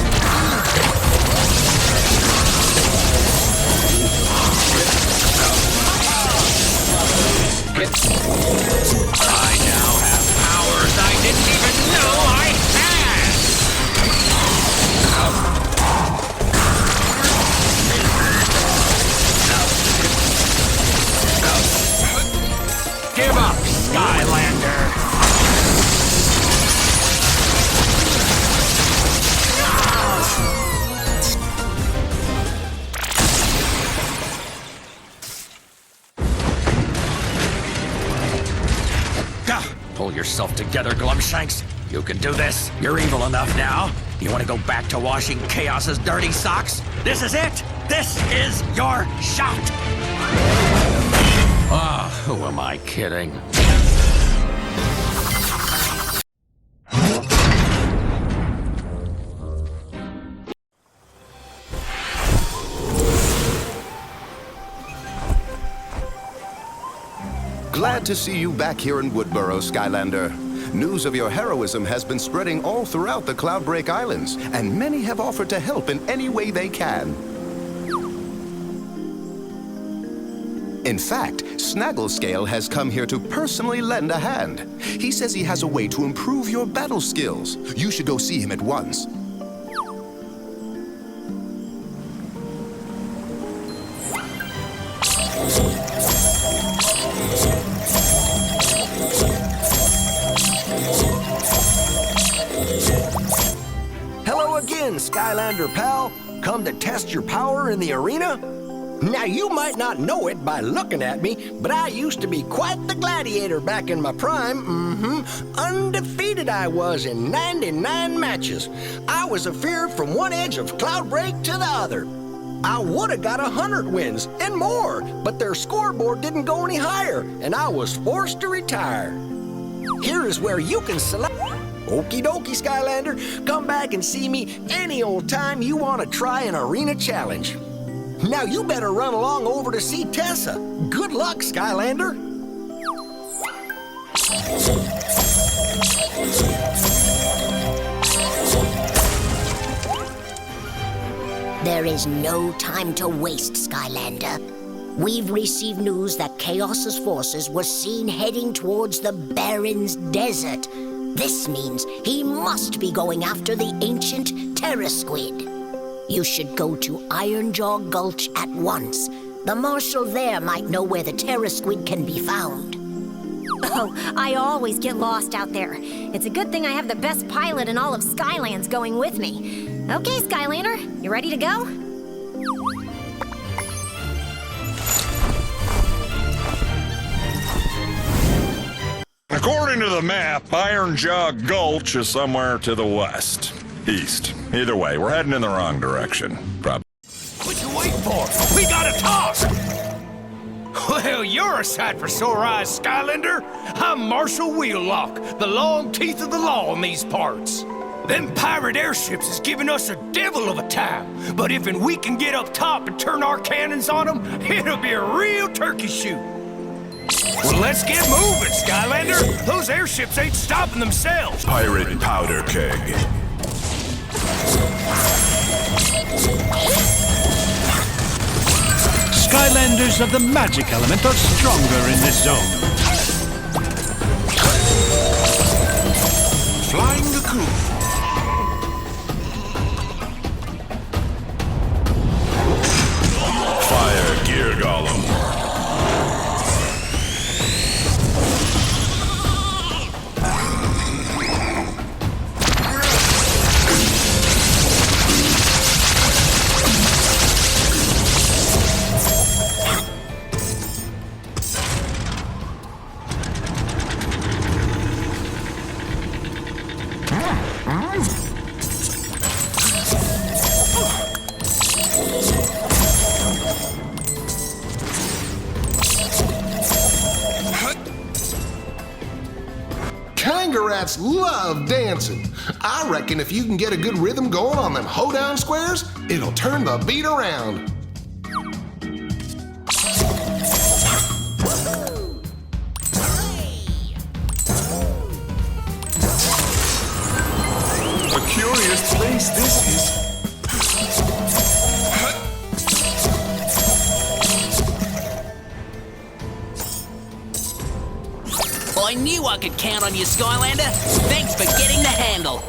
S13: I now have powers I didn't even know I had! Give up, Skylander! Pull yourself together, Glumshanks. You can do this. You're evil enough now. You want to go back to washing Chaos's dirty socks? This is it. This is your shot. Ah, who am I kidding?
S7: Glad to see you back here in Woodboro, Skylander. News of your heroism has been spreading all throughout the Cloudbreak Islands, and many have offered to help in any way they can. In fact, Snagglescale has come here to personally lend a hand. He says he has a way to improve your battle skills. You should go see him at once.
S9: Hello again, Skylander pal. Come to test your power in the arena? Now, you might not know it by looking at me, but I used to be quite the gladiator back in my prime. Undefeated I was in 99 matches. I was afeared from one edge of Cloudbreak to the other. I would have got 100 wins and more, but their scoreboard didn't go any higher, and I was forced to retire. Here is where you can select. Okie dokie, Skylander. Come back and see me any old time you want to try an arena challenge. Now you better run along over to see Tessa. Good luck, Skylander.
S11: There is no time to waste, Skylander. We've received news that Chaos's forces were seen heading towards the Baron's Desert. This means he must be going after the ancient Terra Squid. You should go to Ironjaw Gulch at once. The marshal there might know where the Terra Squid can be found.
S2: Oh, I always get lost out there. It's a good thing I have the best pilot in all of Skylands going with me. Okay, Skylander, you ready to go?
S3: According to the map, Ironjaw Gulch is somewhere to the west. East. Either way, we're heading in the wrong direction. Probably.
S13: What you waiting for? We gotta talk! Well, you're a sight for sore eyes, Skylander. I'm Marshal Wheellock, the long teeth of the law in these parts. Them pirate airships is giving us a devil of a time. But if we can get up top and turn our cannons on them, it'll be a real turkey shoot. Well, let's get moving, Skylander. Those airships ain't stopping themselves.
S3: Pirate powder keg.
S1: Skylanders of the magic element are stronger in this zone.
S3: Flying the coop. Fire gear golem.
S14: Sugar-Bats love dancing. I reckon if you can get a good rhythm going on them hoedown squares, it'll turn the beat around.
S3: A curious place this is.
S8: I knew I could count on you, Skylander. Thanks for getting the handle.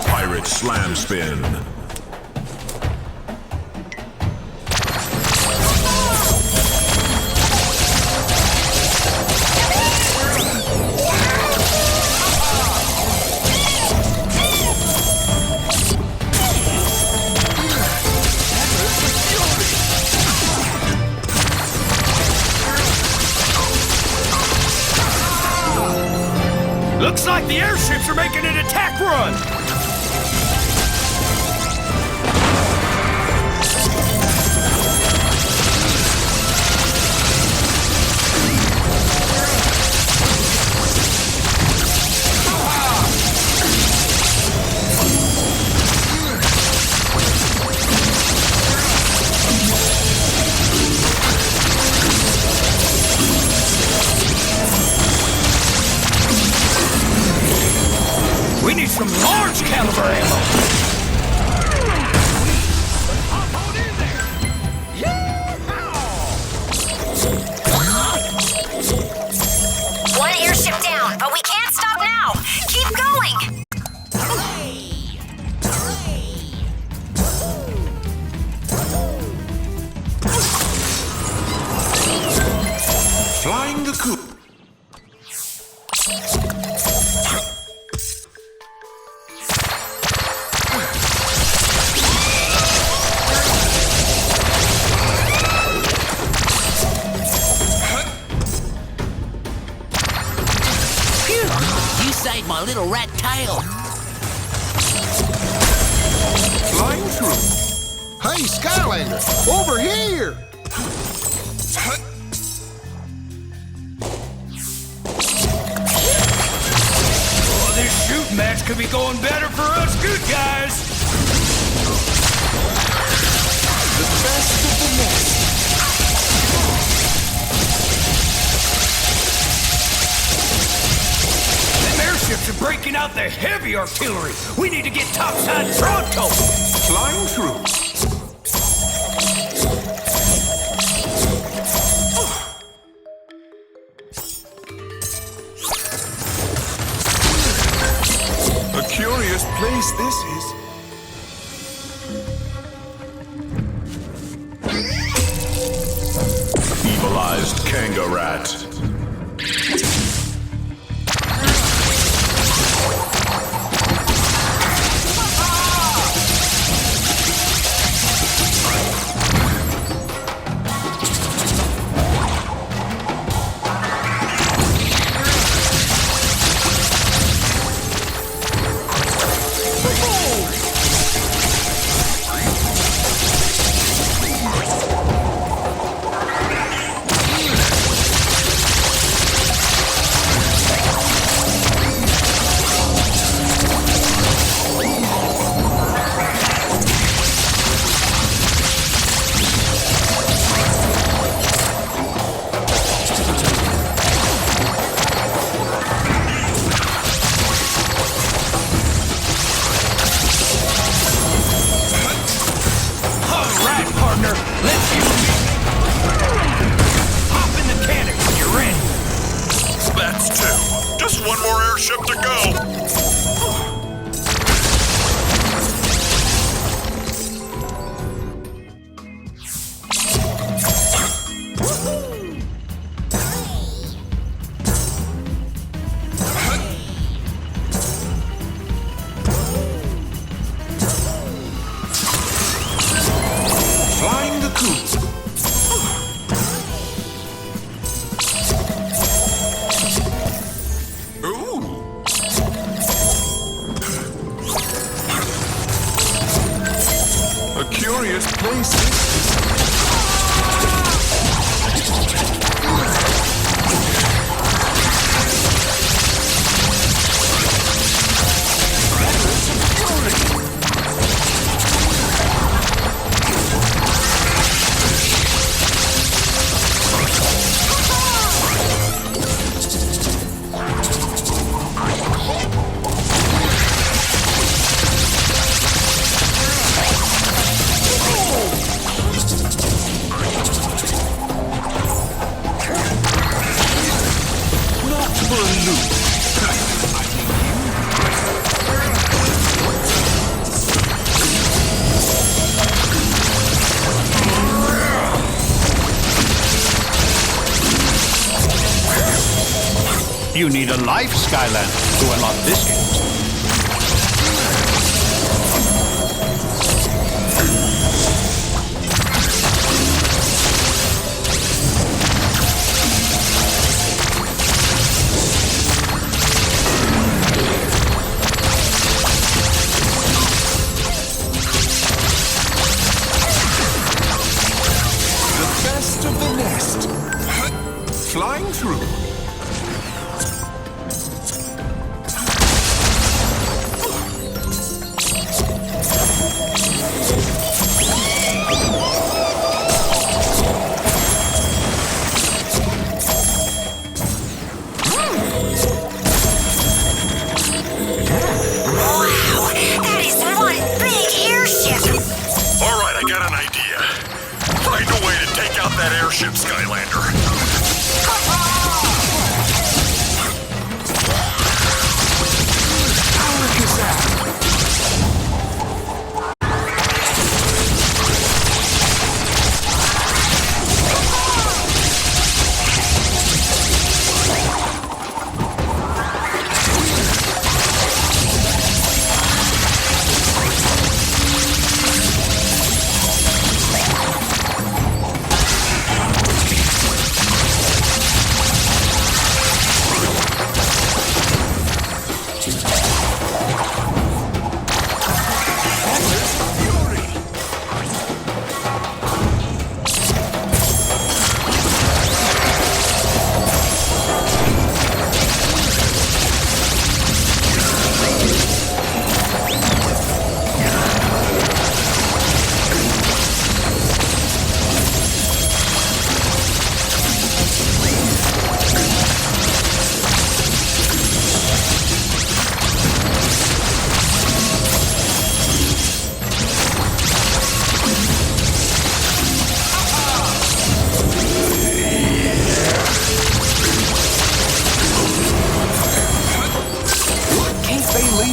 S3: Pirate Slam Spin.
S13: Looks like the airships are making an attack run! We need some large caliber ammo!
S2: One airship down, but we can't stop now! Keep going!
S3: Flying the coop.
S8: You saved my little rat tail.
S14: Flying through. Hey, Skylander, over here!
S13: Oh, this shooting match could be going better for us good guys!
S14: The best of the best.
S13: Them airships are breaking out the heavy artillery! We need to get topside pronto!
S14: Flying through.
S3: A curious place this is. Evilized Kangarat. Just one more airship to go.
S14: Flying the coop.
S3: glorious place this
S1: You need a life Skylander to unlock this gate.
S3: the best of the nest. Flying through.
S10: That airship, Skylander.
S3: How look is that?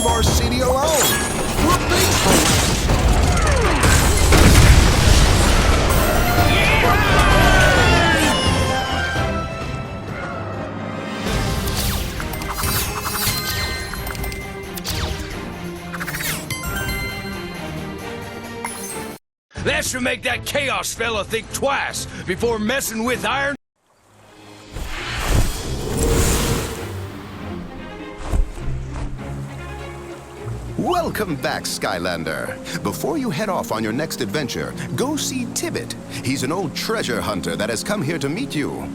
S14: Our city alone. We're big for
S13: That should make that Chaos fella think twice before messing with Iron.
S7: Welcome back, Skylander. Before you head off on your next adventure, go see Tibbet. He's an old treasure hunter that has come here to meet you.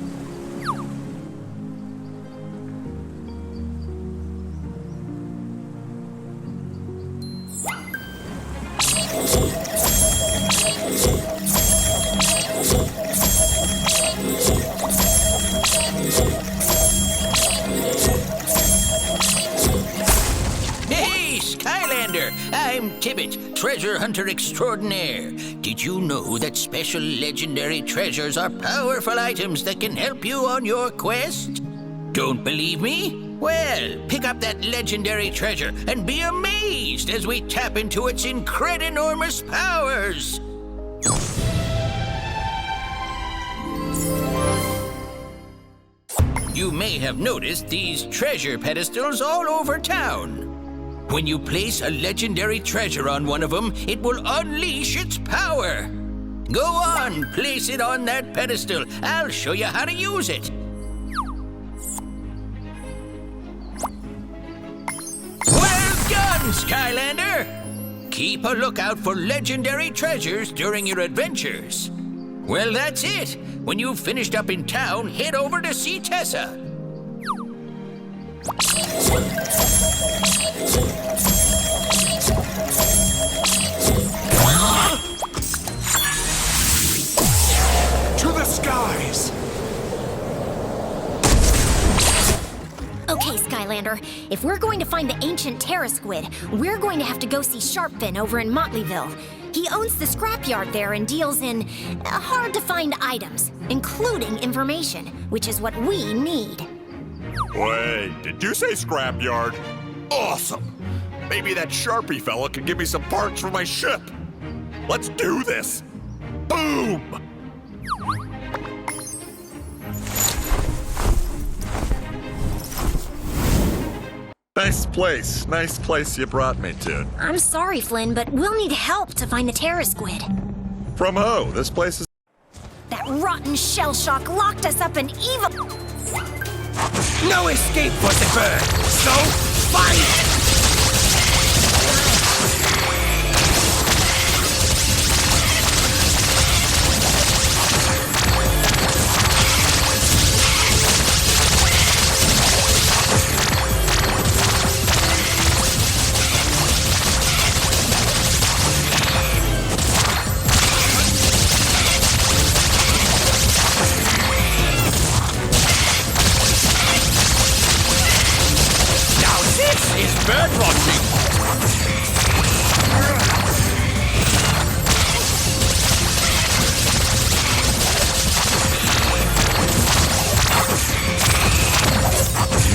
S8: I'm Tibbet, treasure hunter extraordinaire. Did you know that special legendary treasures are powerful items that can help you on your quest? Don't believe me? Well, pick up that legendary treasure and be amazed as we tap into its incredinormous powers. You may have noticed these treasure pedestals all over town. When you place a legendary treasure on one of them, it will unleash its power. Go on, place it on that pedestal. I'll show you how to use it. Well done, Skylander! keep a lookout for legendary treasures during your adventures. Well, that's it. When you've finished up in town, head over to see Tessa.
S13: To the skies!
S2: Okay, Skylander, if we're going to find the ancient Terra Squid, we're going to have to go see Sharpfin over in Motleyville. He owns the scrapyard there and deals in hard-to-find items, including information, which is what we need.
S3: Wait, did you say scrapyard? Awesome! Maybe that Sharpie fella can give me some parts for my ship. Let's do this! Boom! Nice place you brought me to.
S2: I'm sorry, Flynn, but we'll need help to find the Terra Squid.
S3: From who? This place is...
S2: That rotten shell shock locked us up in evil...
S13: No escape for the bird, so fight!
S8: Bird watching!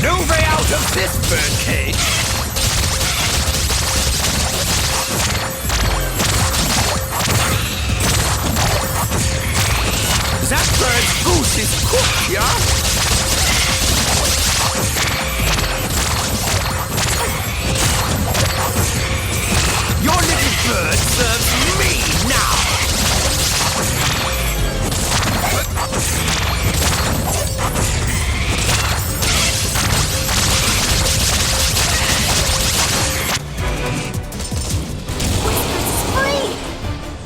S13: No way out of this bird cage! That bird's goose is cooked, yeah? Your little bird serves me now!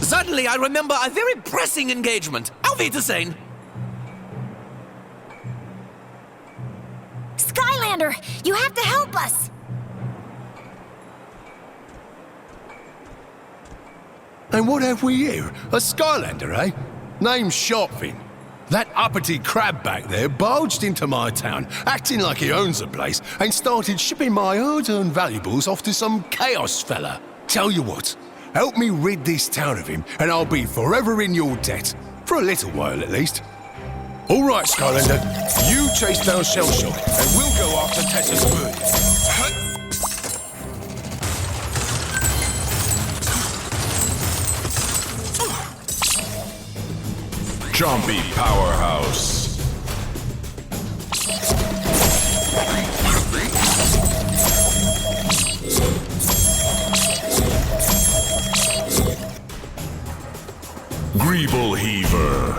S13: Suddenly I remember a very pressing engagement. Auf Wiedersehen!
S2: Skylander, you have to help us!
S15: And what have we here? A Skylander, eh? Name's Sharpfin. That uppity crab back there barged into my town, acting like he owns the place, and started shipping my hard-earned valuables off to some chaos fella. Tell you what, help me rid this town of him, and I'll be forever in your debt. For a little while, at least. All right, Skylander, you chase down Shellshock, and we'll go after Tessa's bird.
S10: Jumpy Powerhouse. Greeble Heaver.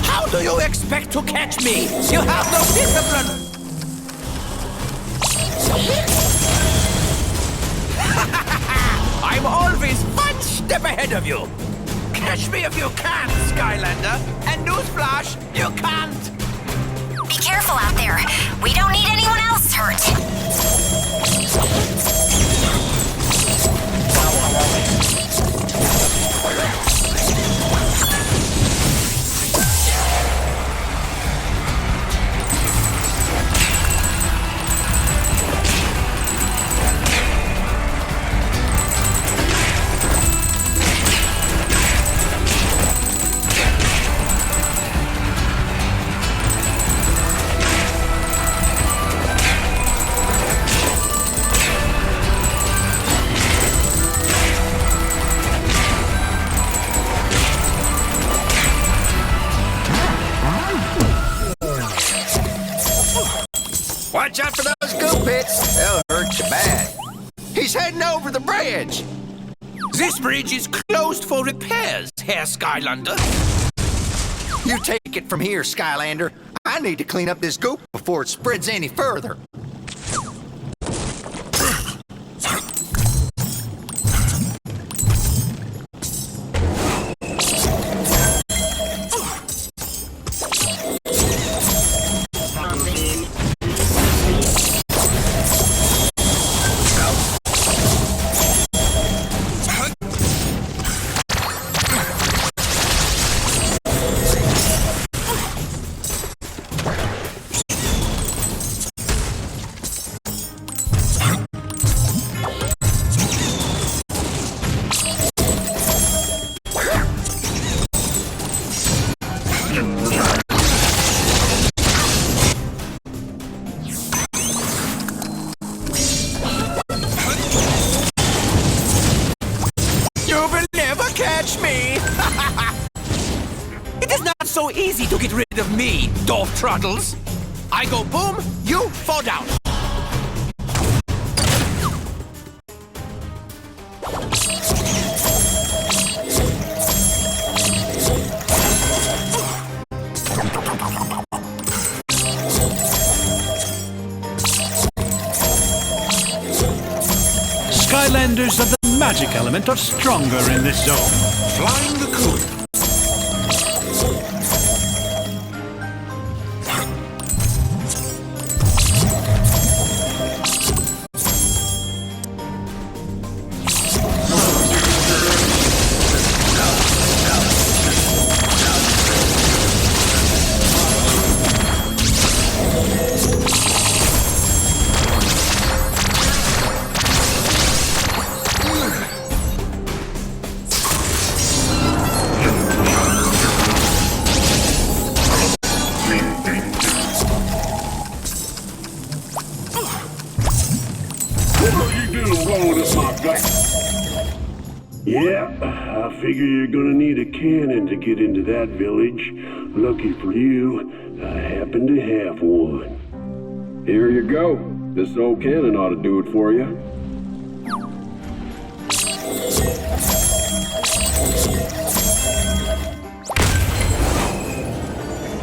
S13: How do you expect to catch me? You have no discipline! I'm always one step ahead of you. Catch me if you can, Skylander. And newsflash, you can't.
S2: Be careful out there. We don't need anyone else hurt.
S13: Watch out for those goo pits. They'll hurt you bad. He's heading over the bridge. This bridge is closed for repairs, Herr Skylander.
S6: You take it from here, Skylander.
S9: I need to clean up this goop before it spreads any further.
S13: So easy to get rid of me, dwarf trottles. I go boom, you fall down.
S1: Skylanders of the magic element are stronger in this zone.
S3: Flying the coop.
S16: Yep, I figure you're gonna need a cannon to get into that village. Lucky for you, I happen to have one.
S17: Here you go. This old cannon ought to do it for you.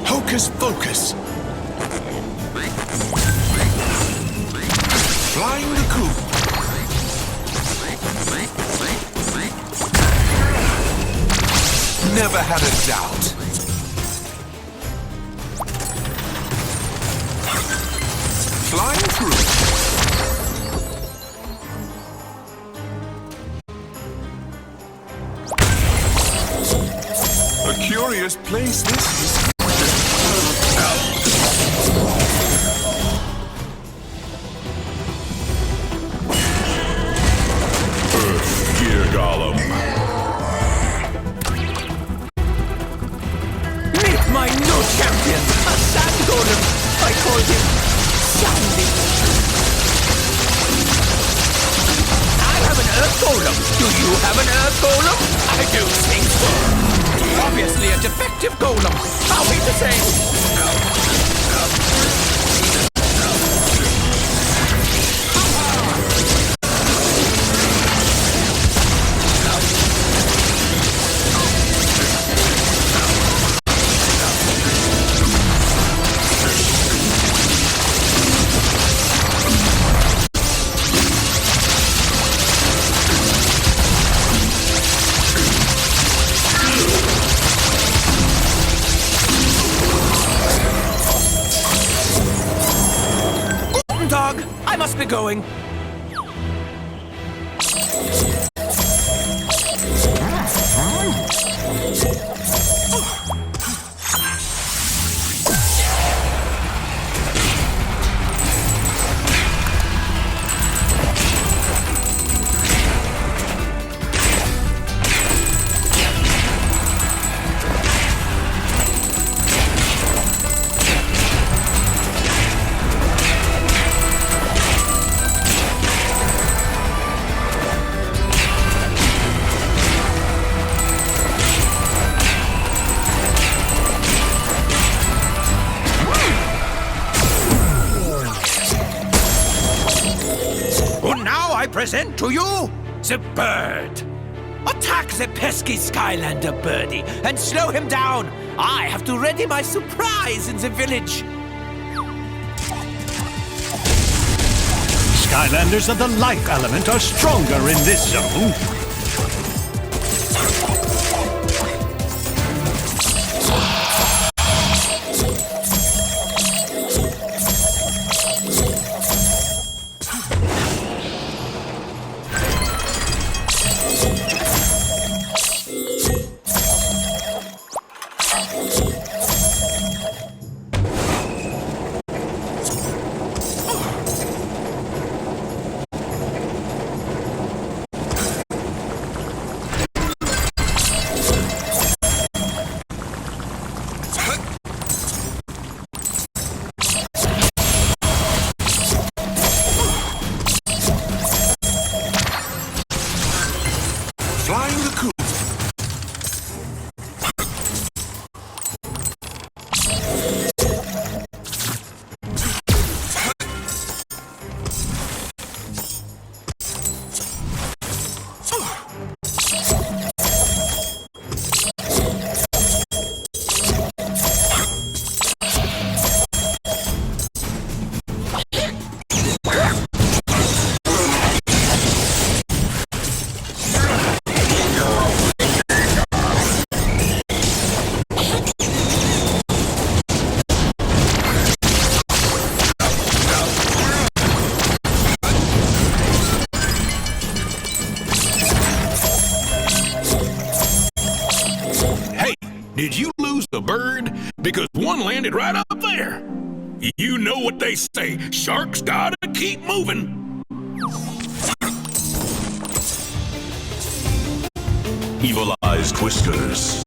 S15: Hocus pocus. Flying the coop. Never had a doubt. Flying through. A curious place this is.
S3: Earth Gear Golem.
S13: My new champion, a sand golem. I call him Sandy. I have an earth golem. Do you have an earth golem? I do think so. Obviously a defective golem. Are we the same? Dog, I must be going. Present to you the bird. A Attack the pesky Skylander, Birdie, and slow him down. I have to ready my surprise in the village.
S1: Skylanders of the life element are stronger in this zone.
S10: Flying the coop.
S18: Did you lose a bird? Because one landed right up there. You know what they say, sharks gotta keep moving. Evil Eyes Twisters.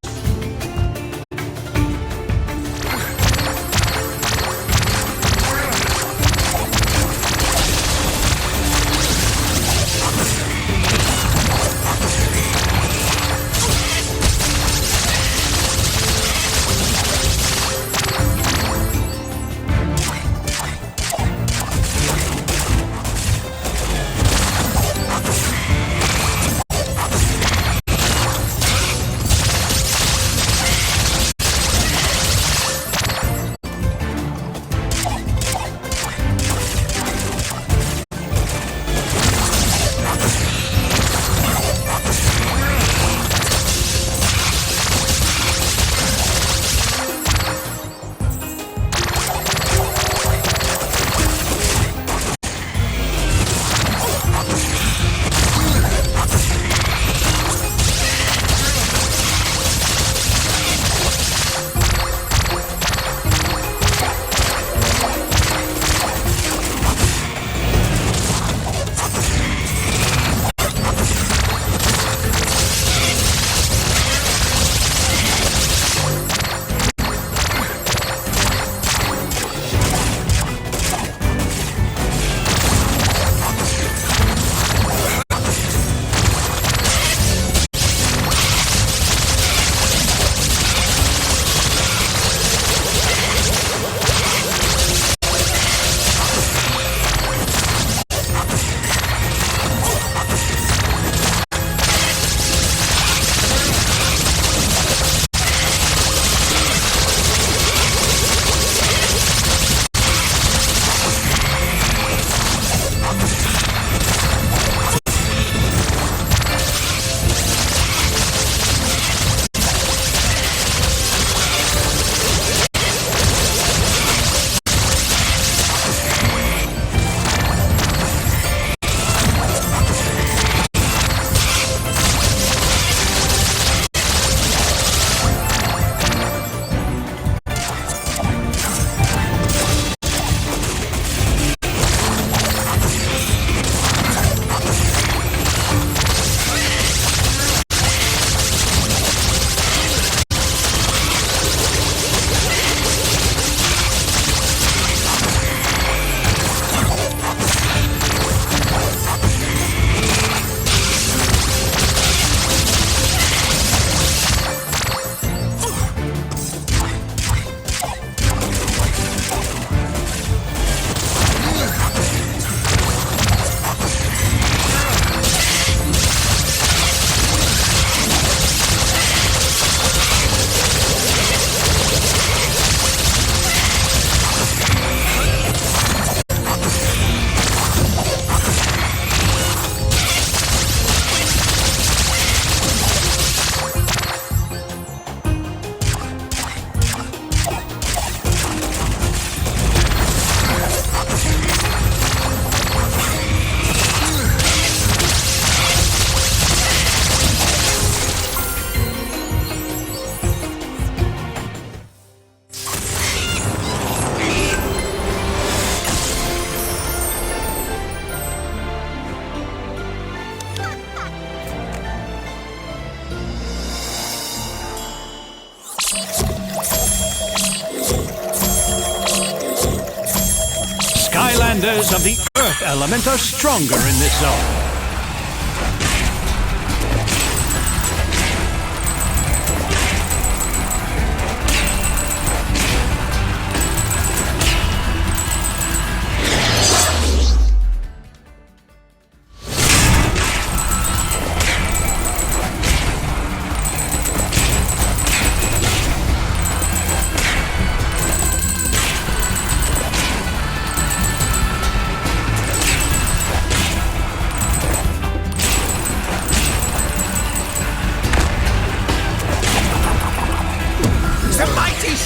S1: Skylanders of the Earth element are stronger in this zone.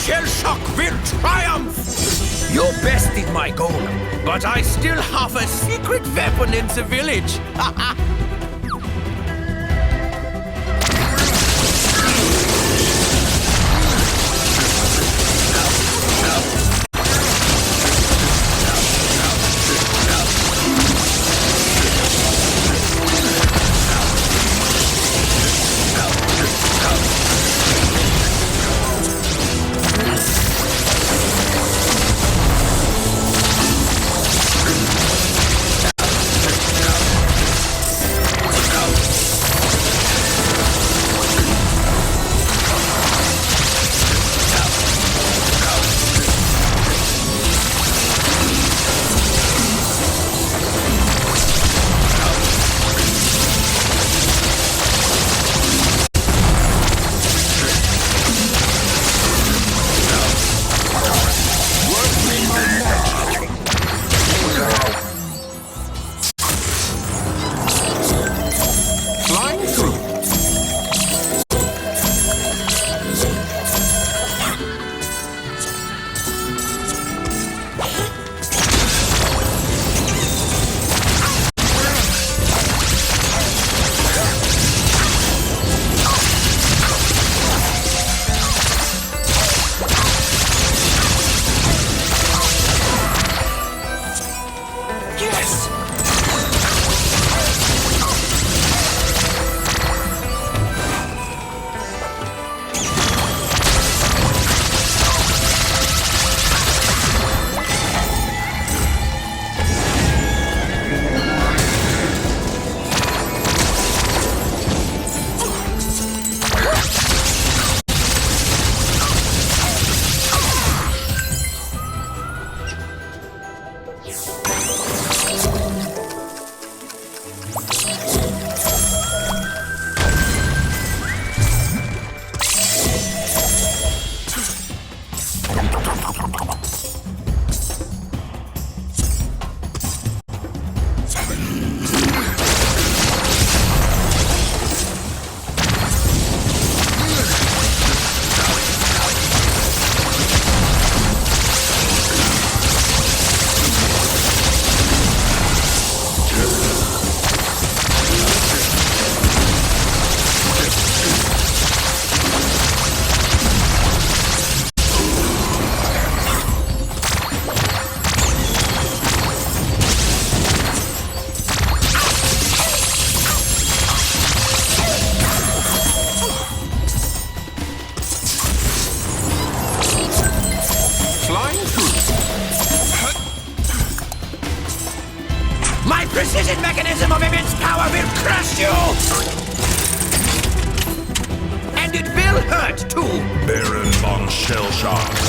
S13: Shell shock will triumph! You bested my goal, but I still have a secret weapon in the village. My precision mechanism of immense power will crush you! And it will hurt, too!
S3: Baron von Shellshock.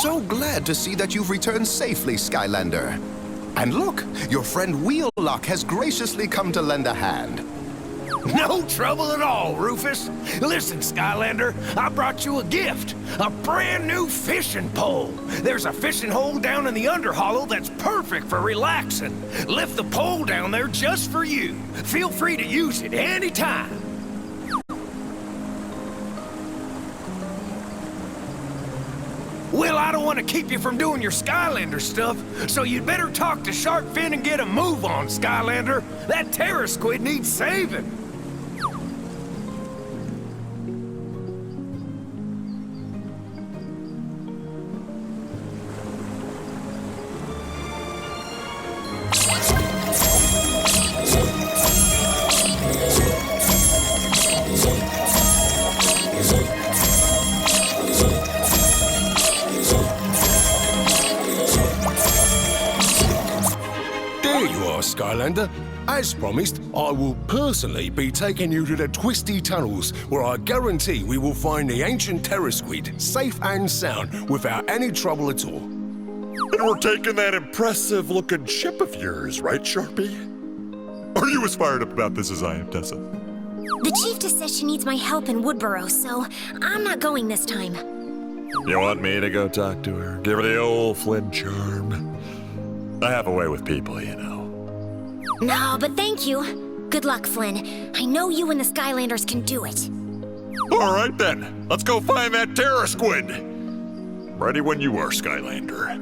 S7: So glad to see that you've returned safely, Skylander. And look, your friend Wheellock has graciously come to lend a hand.
S13: No trouble at all, Rufus. Listen, Skylander, I brought you a gift. A brand new fishing pole. There's a fishing hole down in the Underhollow that's perfect for relaxing. Lift the pole down there just for you. Feel free to use it anytime. Well, I don't want to keep you from doing your Skylander stuff, so you'd better talk to Sharkfin and get a move on, Skylander. That terror squid needs saving.
S15: Skylander. As promised, I will personally be taking you to the twisty tunnels where I guarantee we will find the ancient terror squid safe and sound without any trouble at all.
S3: And we're taking that impressive-looking ship of yours, right, Sharpie? Are you as fired up about this as I am, Tessa?
S2: The Chiefess says she needs my help in Woodboro, so I'm not going this time.
S3: You want me to go talk to her? Give her the old Flynn charm? I have a way with people, you know.
S2: No, but thank you. Good luck, Flynn. I know you and the Skylanders can do it.
S3: All right, then. Let's go find that terror squid. Ready when you are, Skylander.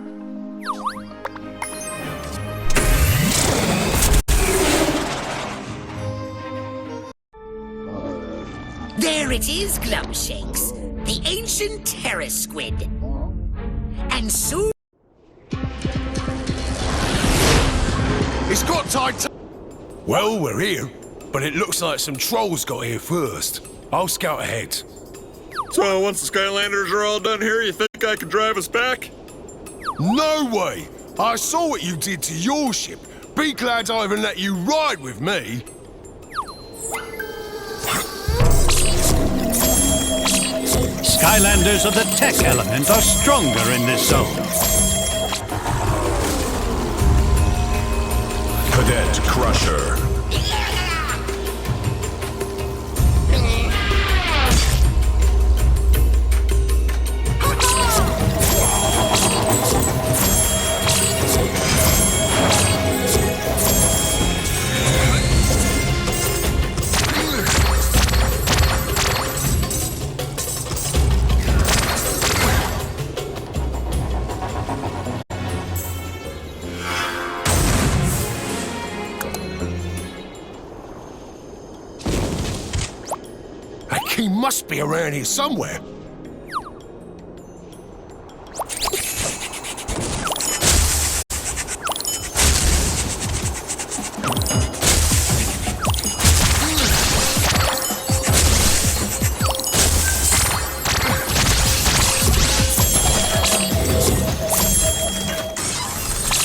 S6: There it is, Glumshakes. The ancient terror squid. And soon...
S15: It's got tight. Well, we're here, but it looks like some trolls got here first. I'll scout ahead.
S3: So once the Skylanders are all done here, you think I can drive us back?
S15: No way! I saw what you did to your ship. Be glad I even let you ride with me.
S1: Skylanders of the tech element are stronger in this zone.
S3: Cadet Crusher.
S15: He must be around here somewhere.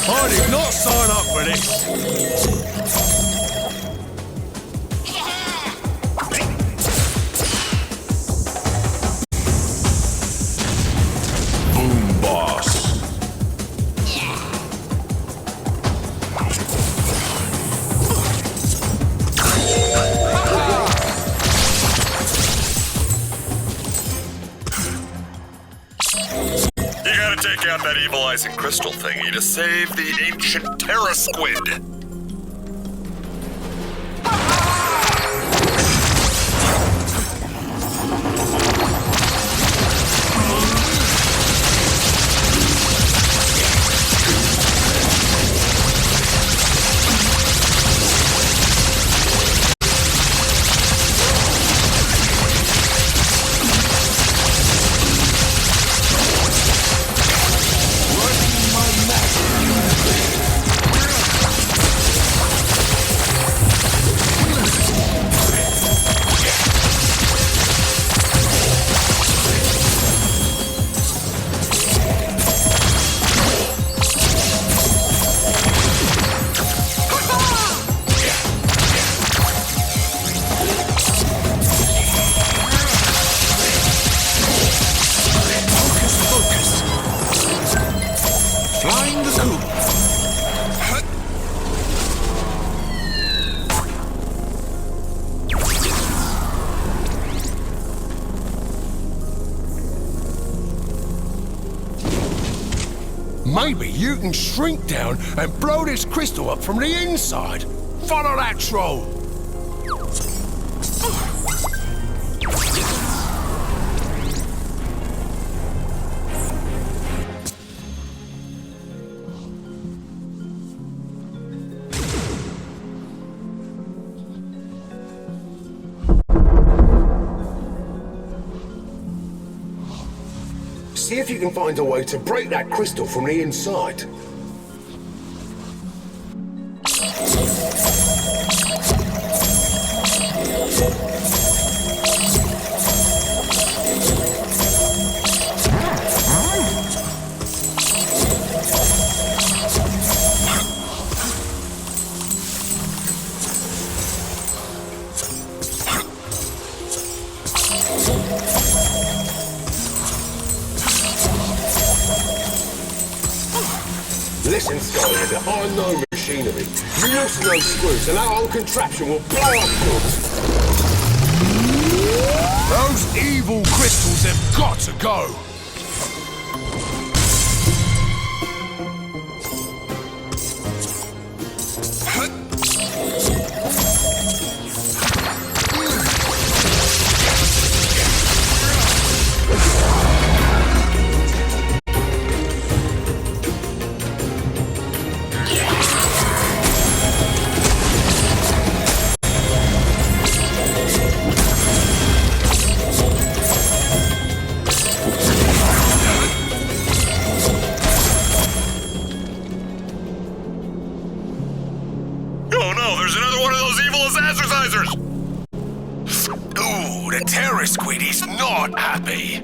S15: I did not sign up for this.
S3: Take out that evilizing crystal thingy to save the ancient terror squid.
S15: Maybe you can shrink down and blow this crystal up from the inside. Follow that troll.
S19: See if you can find a way to break that crystal from the inside. Listen, Skylander, I know machinery. You loosen those screws and that whole contraption will blow up good.
S15: Those evil crystals have got to go.
S18: Ooh, the terrorist squiddy's not happy.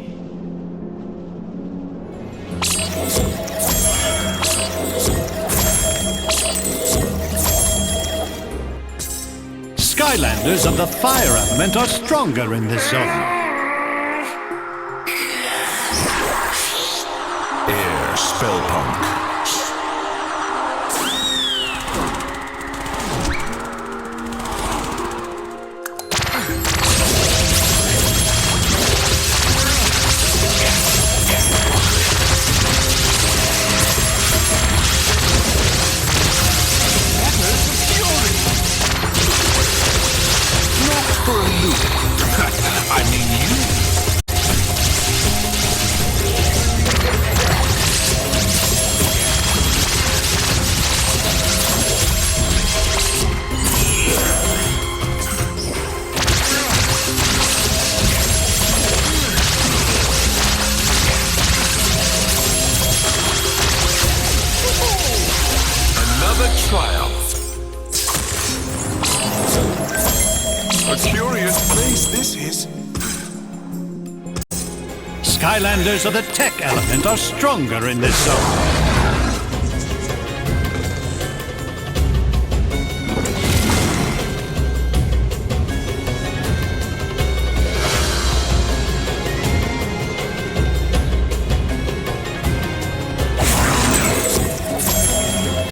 S1: Skylanders of the fire element are stronger in this zone.
S10: Air Spellpunk.
S18: I mean you.
S10: Another triumph. A curious place this is.
S1: Skylanders of the tech element are stronger in this zone.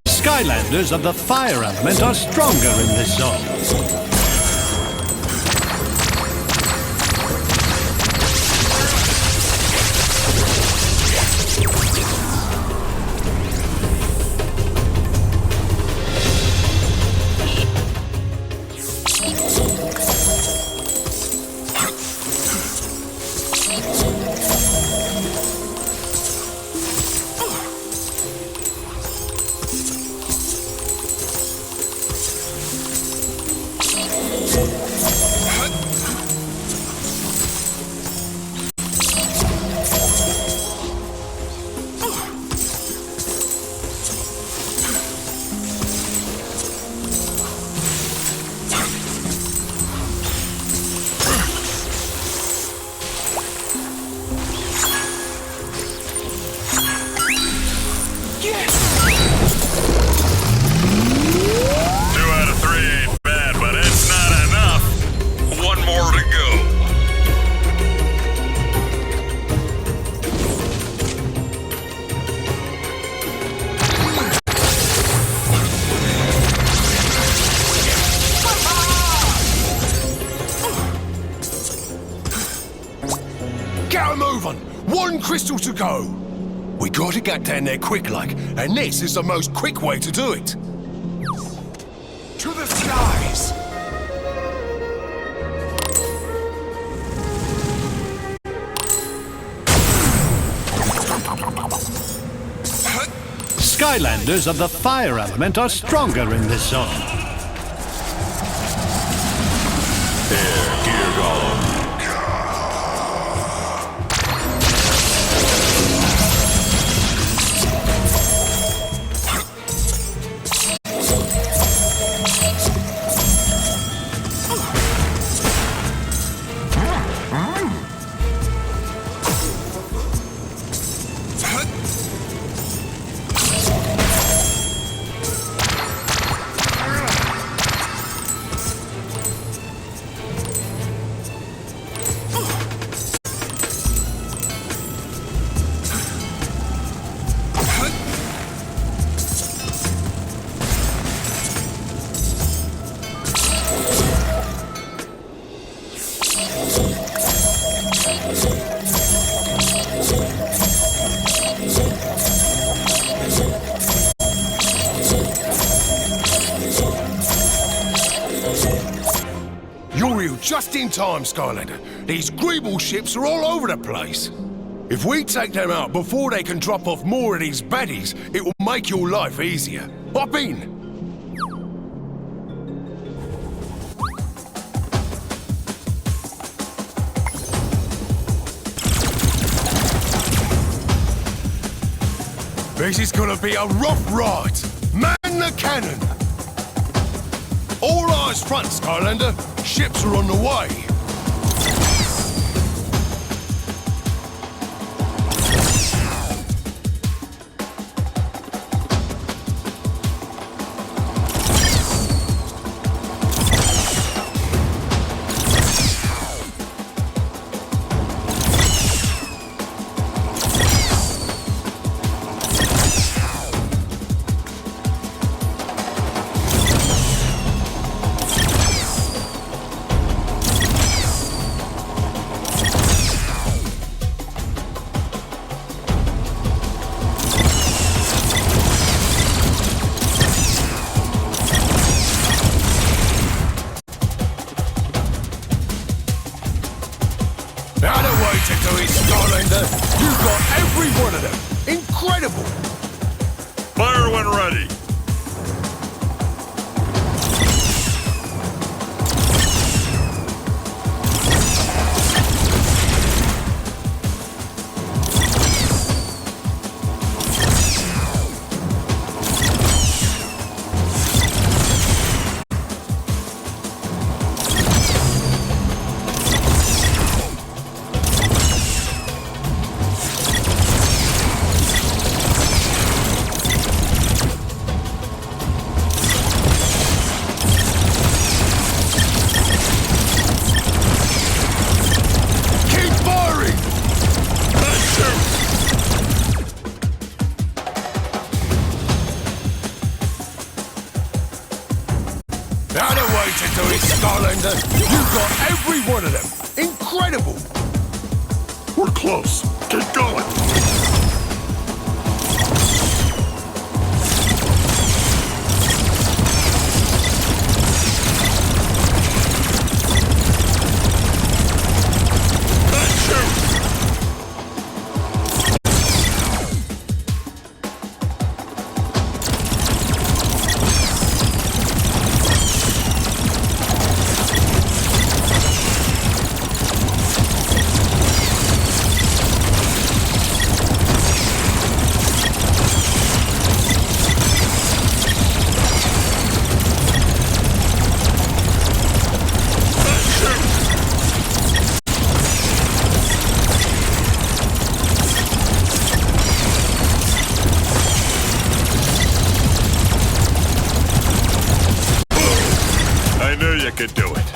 S1: Skylanders of the fire element are stronger in this zone.
S15: Get a move on! One crystal to go! We gotta get down there quick like, and this is the most quick way to do it. To the skies!
S1: Skylanders of the fire element are stronger in this zone.
S10: Here, Gear Golem.
S15: You're here just in time, Skylander. These Greeble ships are all over the place. If we take them out before they can drop off more of these baddies, it will make your life easier. Hop in! This is gonna be a rough ride. Man the cannon! All eyes front, Skylander. Ships are on the way. Not a way to do it, Skylander. You've got every one of them. Incredible.
S3: Fire when ready.
S15: Not a way to do it, Skylander. You've got every one of them. Incredible.
S3: We're close. Keep going. I knew you could do it.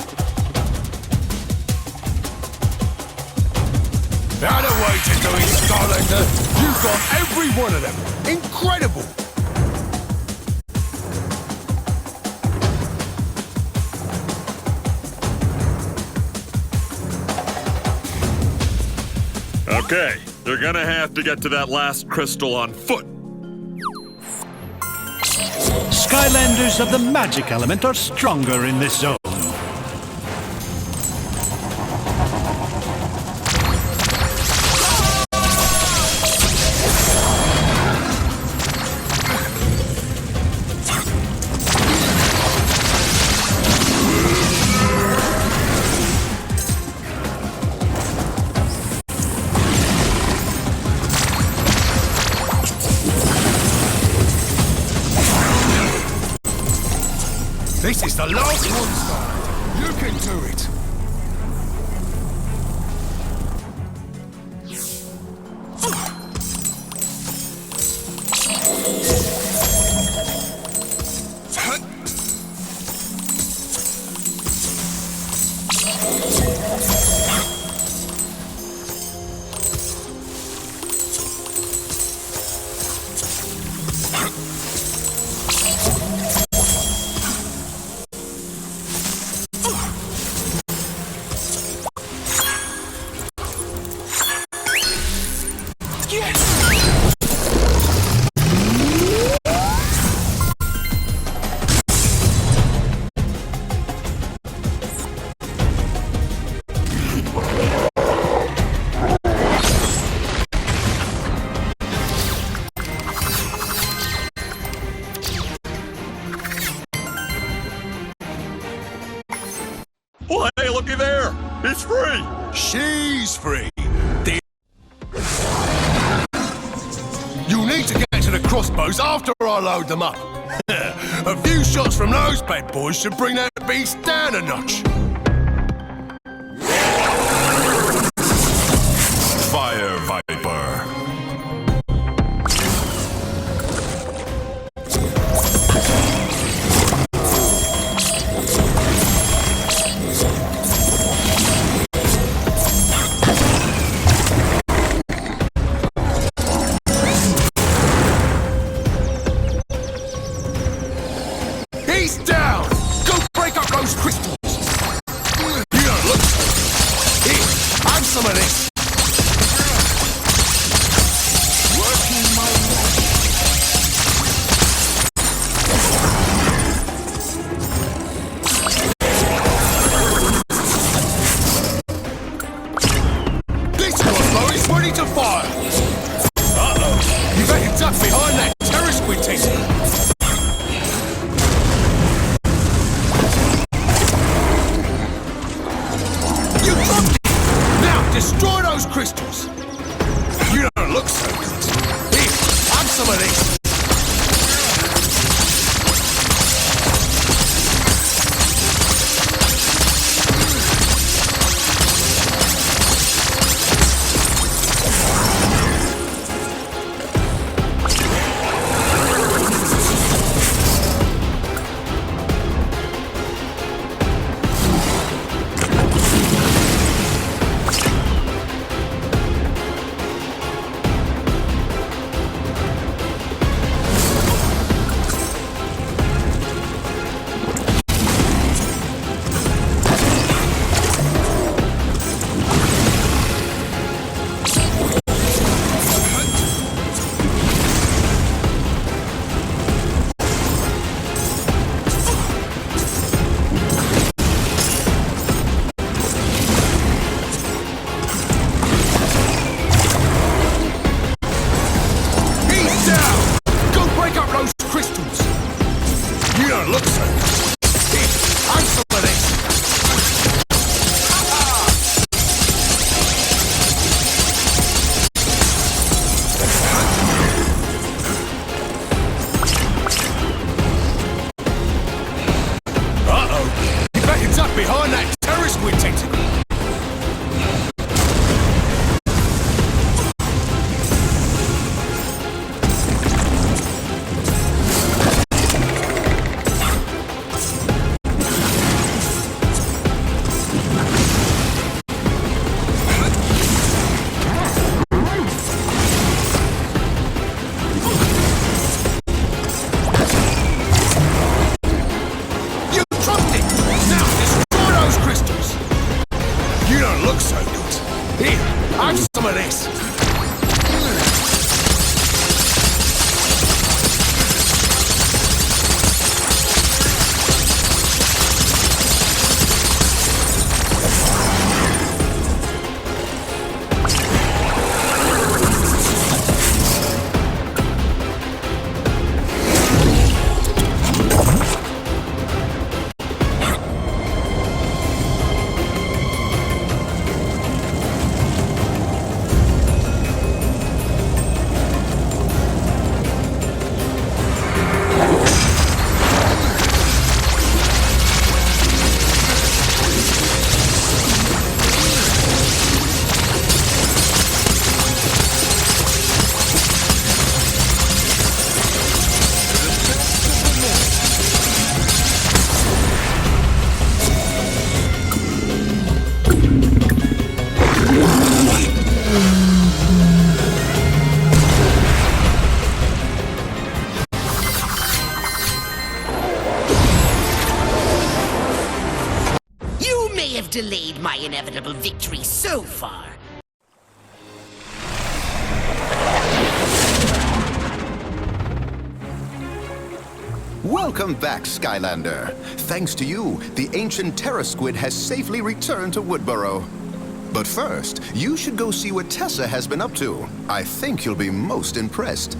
S15: Not a way to do it, Skylander. You've got every one of them. Incredible.
S3: Okay, You're gonna have to get to that last crystal on foot.
S1: Skylanders of the magic element are stronger in this zone.
S15: This is the last one, Sky. You can do it.
S3: Well, hey, looky there! It's free!
S15: She's free. You need to get to the crossbows after I load them up. A few shots from those bad boys should bring that beast down a notch.
S3: Fire Viper.
S15: He's down! Go break up those crystals! You don't look so. Here, have some of this! Working my This crossbow is ready to fire! Uh-oh! You better duck behind that terror squid thing! Destroy those crystals! You don't look so good. Here, have some of this! Behind that terror squid tentacle! Here, have some of this.
S6: You may have delayed my inevitable victory so far.
S7: Welcome back, Skylander. Thanks to you, the ancient Terra Squid has safely returned to Woodboro. But first, you should go see what Tessa has been up to. I think you'll be most impressed.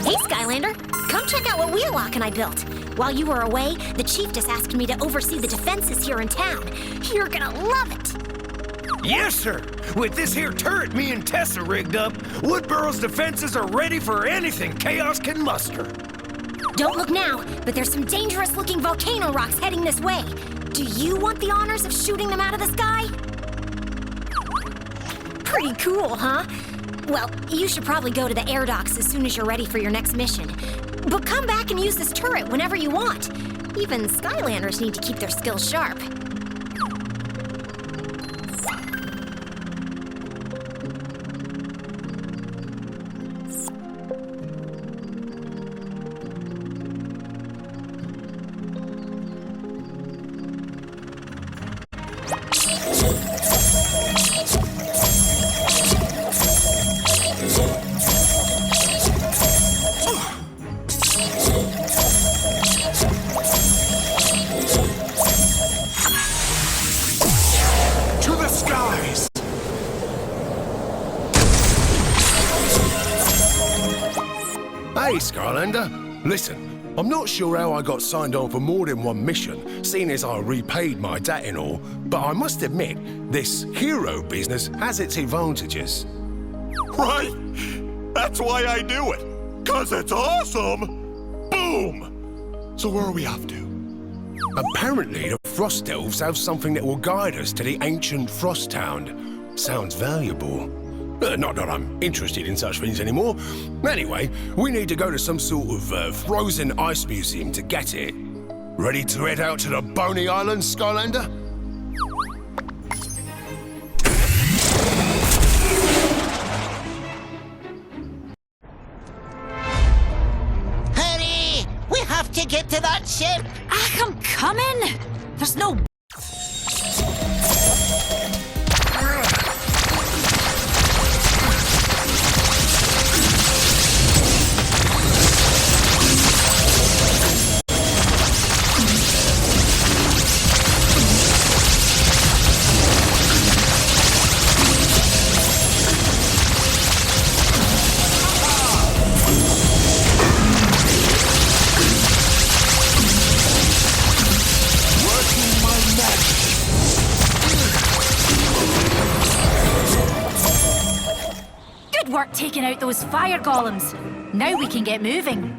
S2: Hey, Skylander, come check out what Wheelock and I built. While you were away, the chiefess asked me to oversee the defenses here in town. You're gonna love it.
S13: Yes, sir. With this here turret me and Tessa rigged up, Woodboro's defenses are ready for anything Chaos can muster.
S2: Don't look now, but there's some dangerous-looking volcano rocks heading this way. Do you want the honors of shooting them out of the sky? Pretty cool, huh? Well, you should probably go to the air docks as soon as you're ready for your next mission. But come back and use this turret whenever you want. Even Skylanders need to keep their skills sharp.
S15: Hey, Skylander. Listen, I'm not sure how I got signed on for more than one mission, seeing as I repaid my debt and all, but I must admit, this hero business has its advantages.
S3: Right? That's why I do it. 'Cause it's awesome! Boom! So where are we off to?
S15: Apparently, the Frost Elves have something that will guide us to the ancient Frost Town. Sounds valuable. Not that I'm interested in such things anymore. Anyway, we need to go to some sort of frozen ice museum to get it. Ready to head out to the Boney Islands, Skylander?
S11: Hurry! We have to get to that ship!
S2: I'm coming! There's no... work taking out those fire golems. Now we can get moving.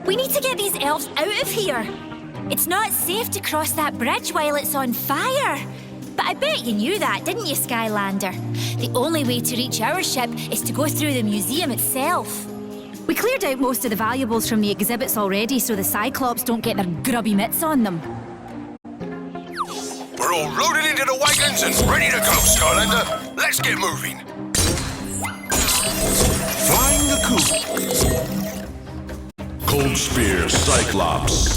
S2: We need to get these elves out of here. It's not safe to cross that bridge while it's on fire. But I bet you knew that, didn't you, Skylander? The only way to reach our ship is to go through the museum itself. We cleared out most of the valuables from the exhibits already, so the Cyclops don't get their grubby mitts on them.
S15: We're all loaded into the wagons and ready to go, Skylander. Let's get moving.
S10: Flying the coop. Cold Spear Cyclops.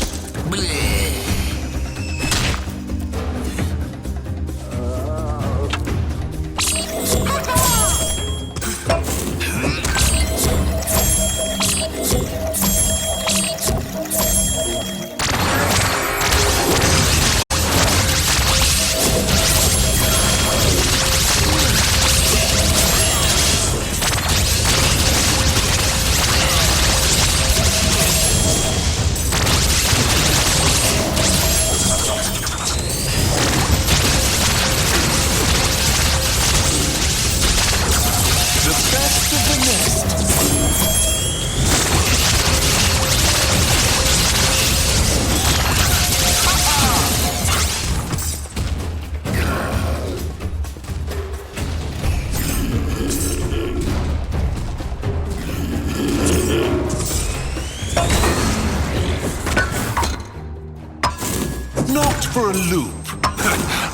S15: for a loop.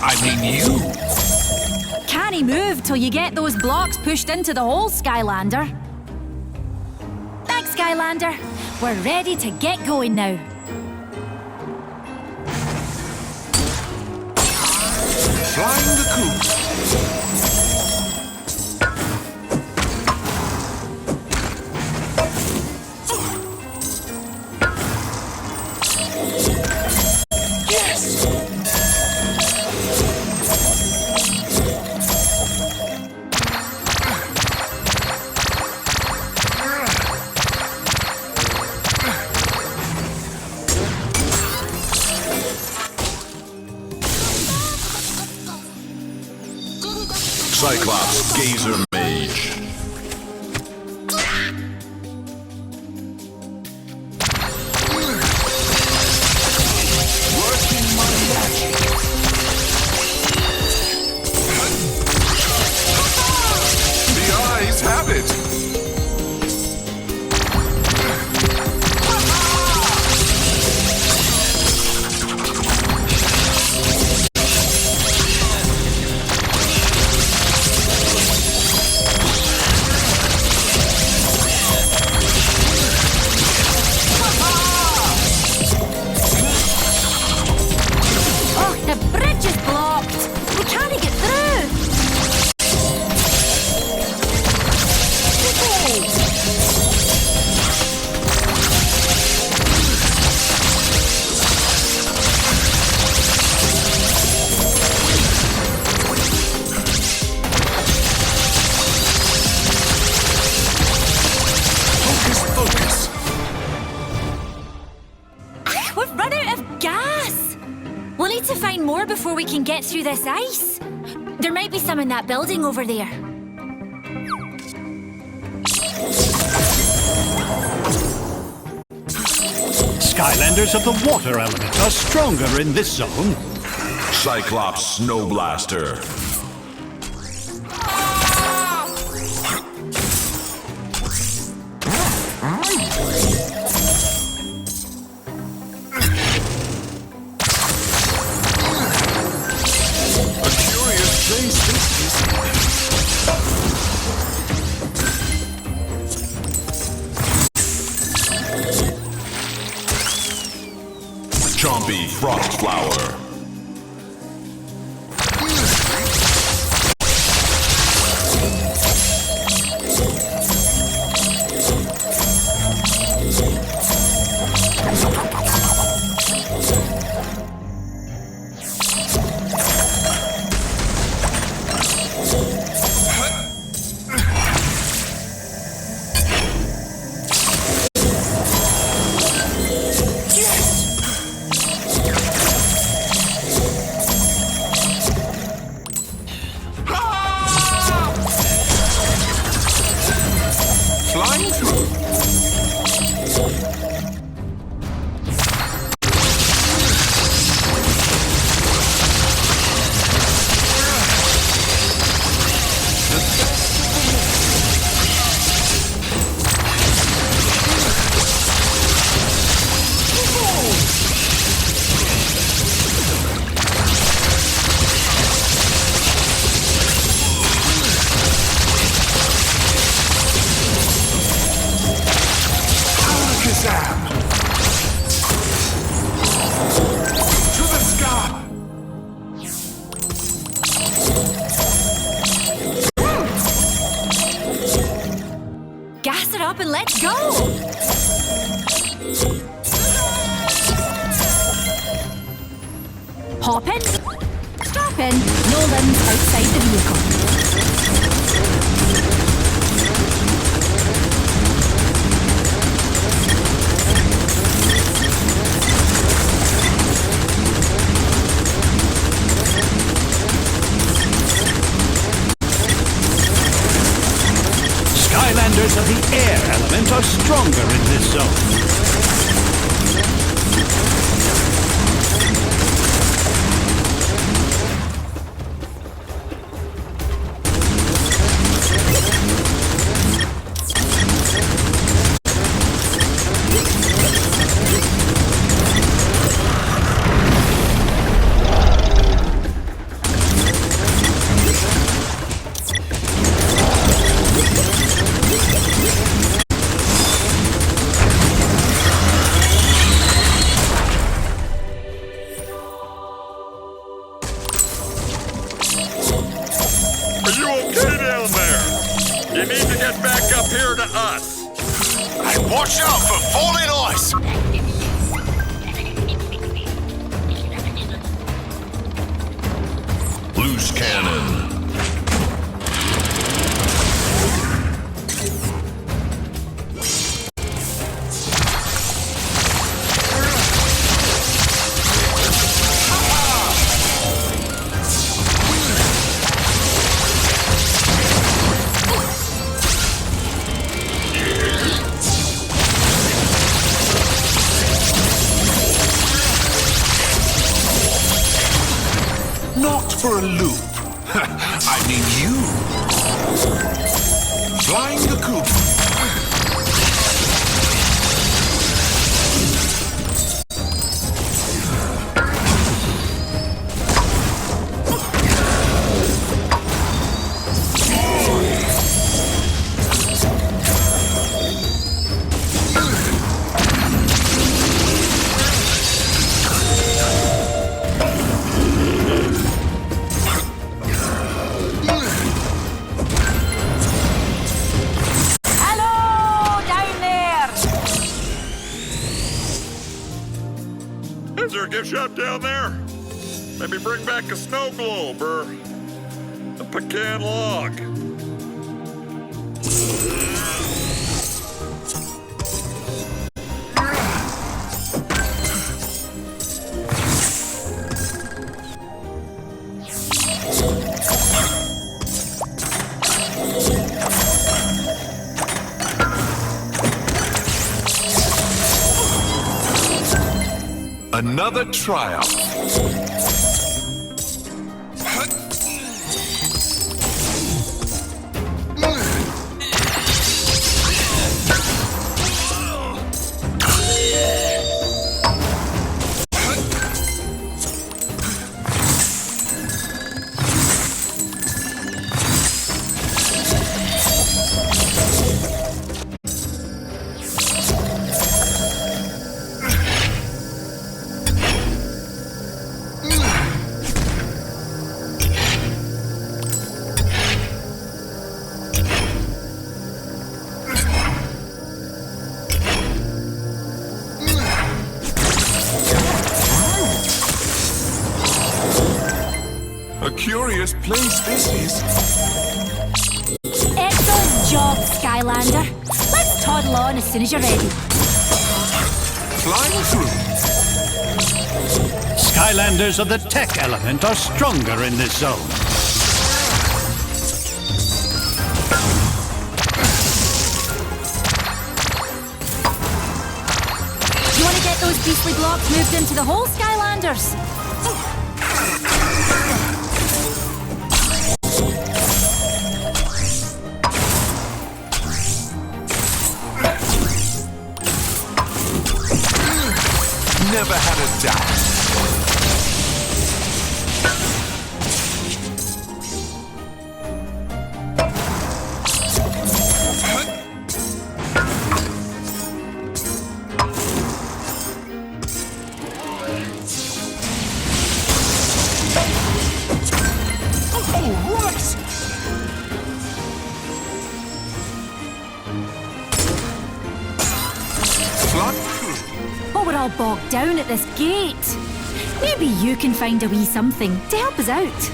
S15: I mean you.
S20: Can't he move till you get those blocks pushed into the hole, Skylander? Thanks, Skylander. We're ready to get going now.
S15: Flying the coop.
S10: Cyclops Gazer Mage.
S15: Working my magic.
S7: The eyes have it.
S2: Before we can get through this ice. There might be some in that building over there.
S1: Skylanders of the water element are stronger in this zone.
S10: Cyclops Snow Blaster. Chompy Frost Flower.
S20: Hop in, strap in, no limbs outside the vehicle.
S1: Skylanders of the air element are stronger in this zone.
S3: back up here to us.
S10: Hey, watch out for falling ice! Loose cannon.
S18: Knocked for a loop. I mean you. Flying the coop.
S3: Is there a gift shop down there? Maybe bring back a snow globe or a pecan log.
S18: Another triumph. A curious place this is.
S20: Excellent job, Skylander. Let's toddle on as soon as you're ready.
S18: Flying through.
S1: Skylanders of the tech element are stronger in this zone.
S20: You want to get those beastly blocks moved into the hole, Skylanders?
S18: Never had a doubt.
S20: Oh, we're all bogged down at this gate. Maybe you can find a wee something to help us out.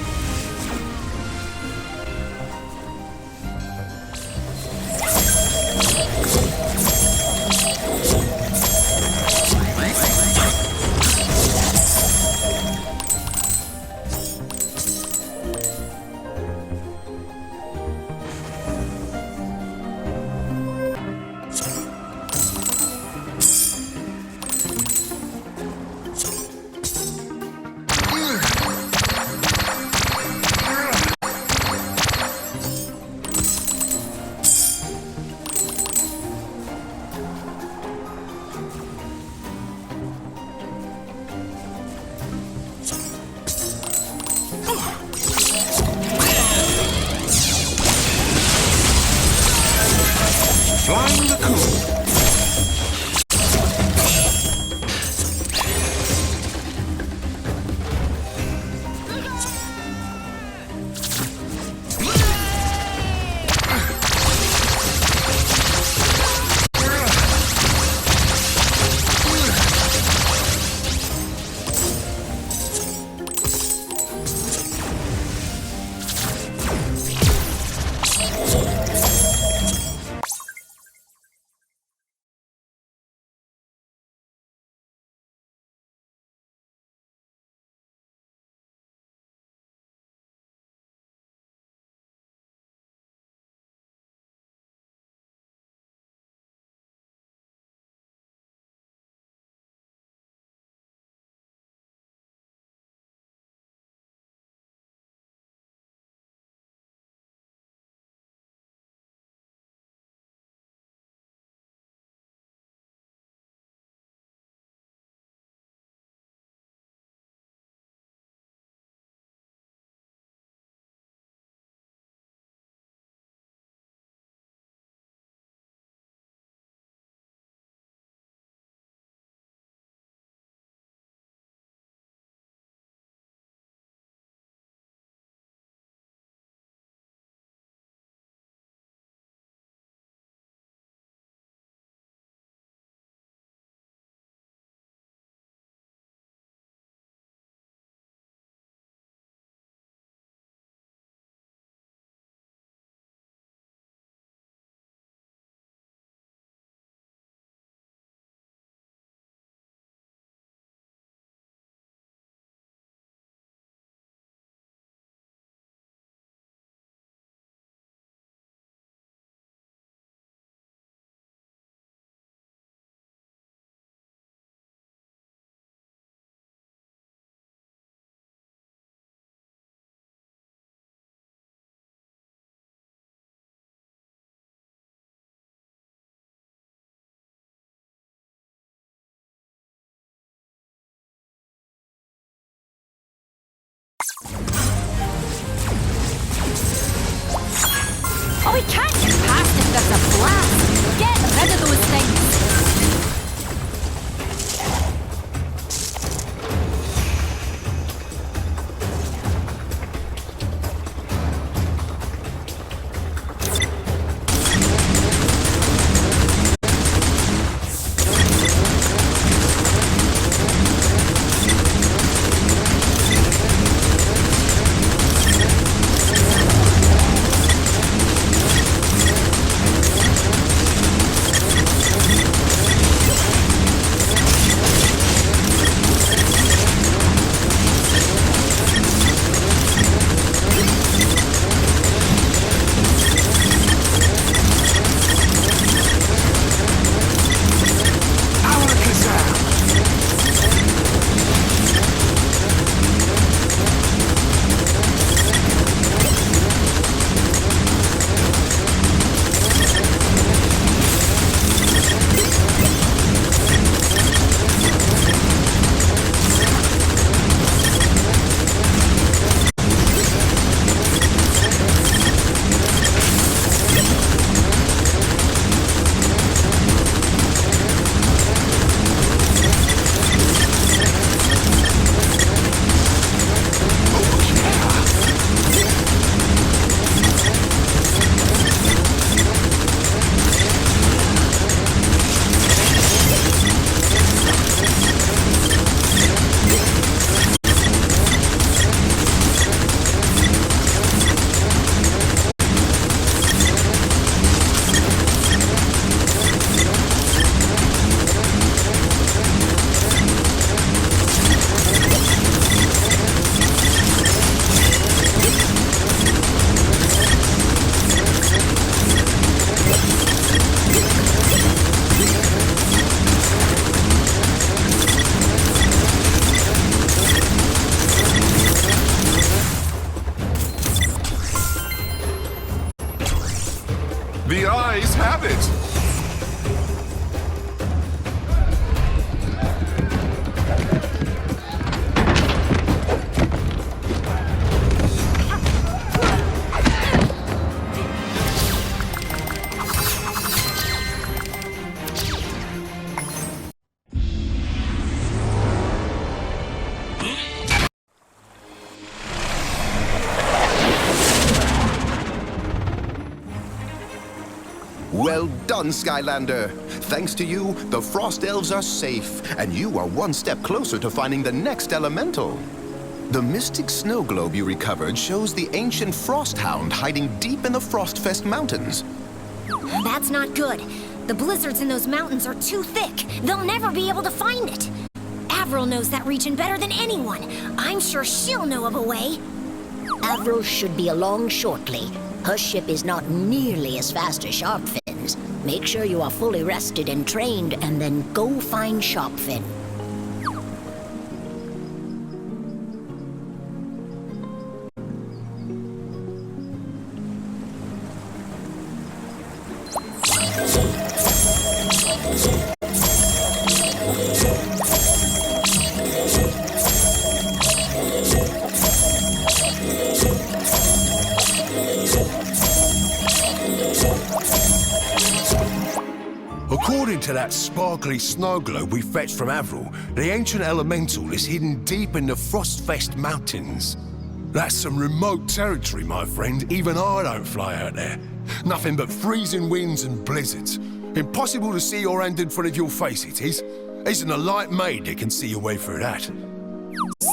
S18: Flying the coop.
S7: Well done, Skylander. Thanks to you, the Frost Elves are safe, and you are one step closer to finding the next elemental. The mystic snow globe you recovered shows the ancient Frost Hound hiding deep in the Frostfest Mountains.
S2: That's not good. The blizzards in those mountains are too thick. They'll never be able to find it. Avril knows that region better than anyone. I'm sure she'll know of a way.
S11: Avril should be along shortly. Her ship is not nearly as fast as Sharpfin's. Make sure you are fully rested and trained, and then go find Sharpfin.
S15: According to that sparkly snow globe we fetched from Avril, the ancient elemental is hidden deep in the Frostfest Mountains. That's some remote territory, my friend. Even I don't fly out there. Nothing but freezing winds and blizzards. Impossible to see your hand in front of your face, it is. Isn't a light maid that can see your way through that.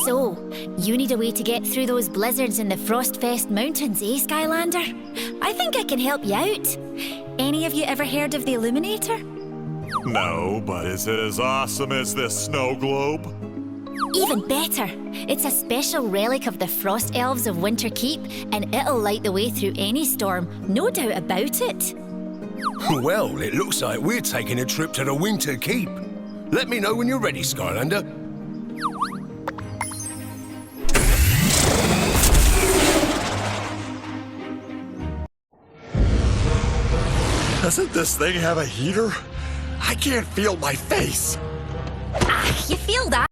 S20: So, you need a way to get through those blizzards in the Frostfest Mountains, eh, Skylander? I think I can help you out. Any of you ever heard of the Illuminator?
S3: No, but is it as awesome as this snow globe?
S20: Even better. It's a special relic of the Frost Elves of Winter Keep, and it'll light the way through any storm, no doubt about it.
S15: Well, it looks like we're taking a trip to the Winter Keep. Let me know when you're ready, Skylander.
S3: Doesn't this thing have a heater? I can't feel my face.
S20: You feel that?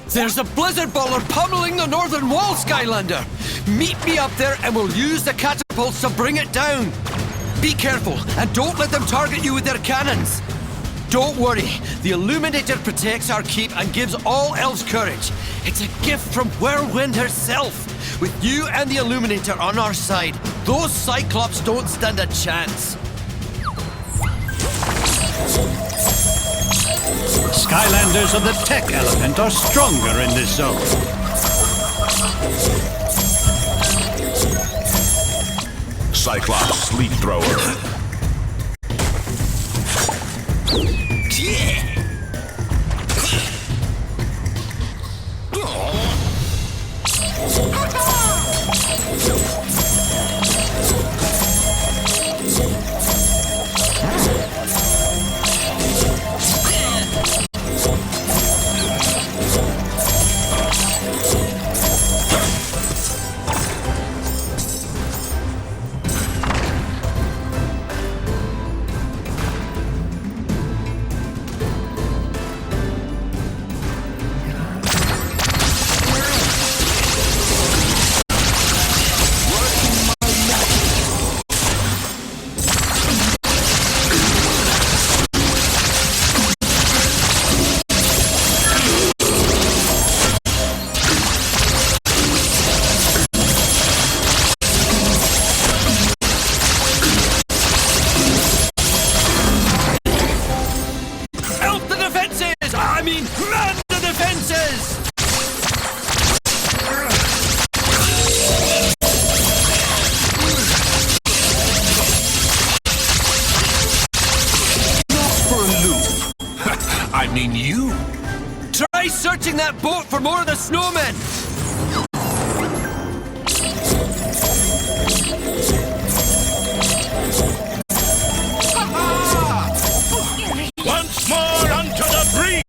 S21: There's a blizzard baller pummeling the northern wall, Skylander. Meet me up there and we'll use the catapults to bring it down. Be careful and don't let them target you with their cannons. Don't worry, the Illuminator protects our keep and gives all elves courage. It's a gift from Whirlwind herself. With you and the Illuminator on our side, those Cyclops don't stand a chance.
S1: Skylanders of the tech element are stronger in this zone.
S10: Cyclops Sleep Thrower.
S21: Man the defenses!
S15: For a loop. I mean you.
S21: Try searching that boat for more of the snowmen!
S18: Once more unto the breach!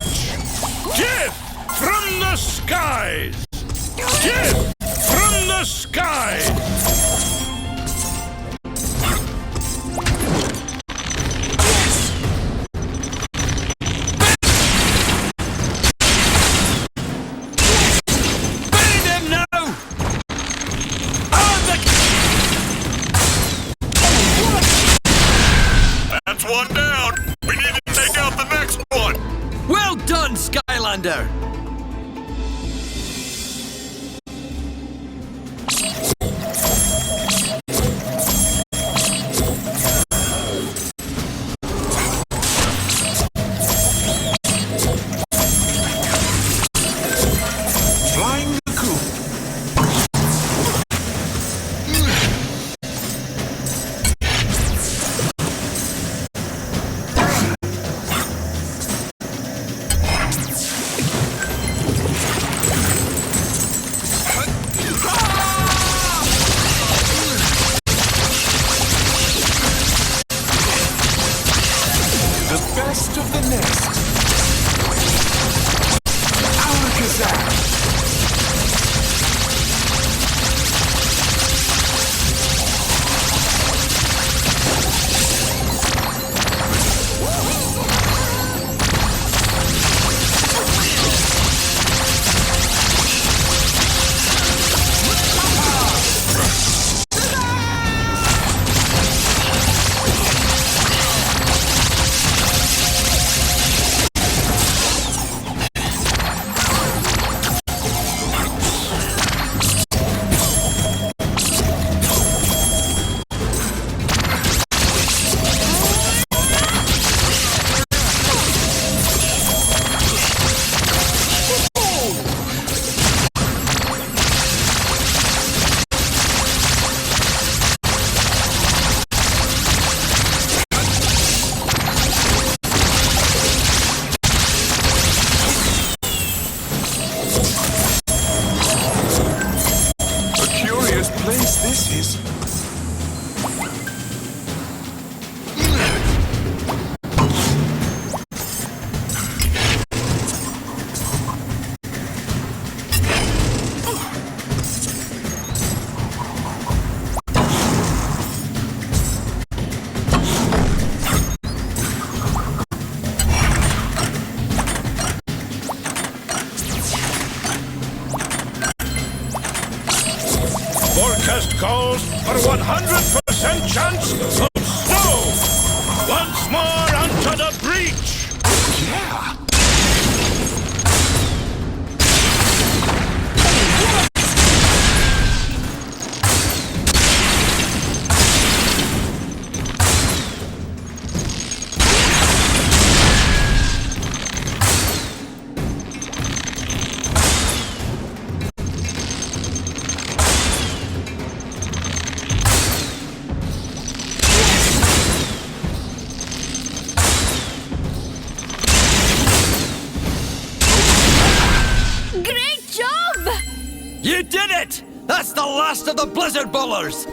S18: Gift from the skies! Gift from the skies!
S21: Bend him now! On the...
S3: That's one down! We need to take out the next one!
S21: Well done, Skylander!
S5: best of the nest. Alakazam!
S18: Forecast calls for a 100% chance of snow! Once more onto the breach!
S5: Yeah!
S21: You did it! That's the last of the Blizzard Bowlers!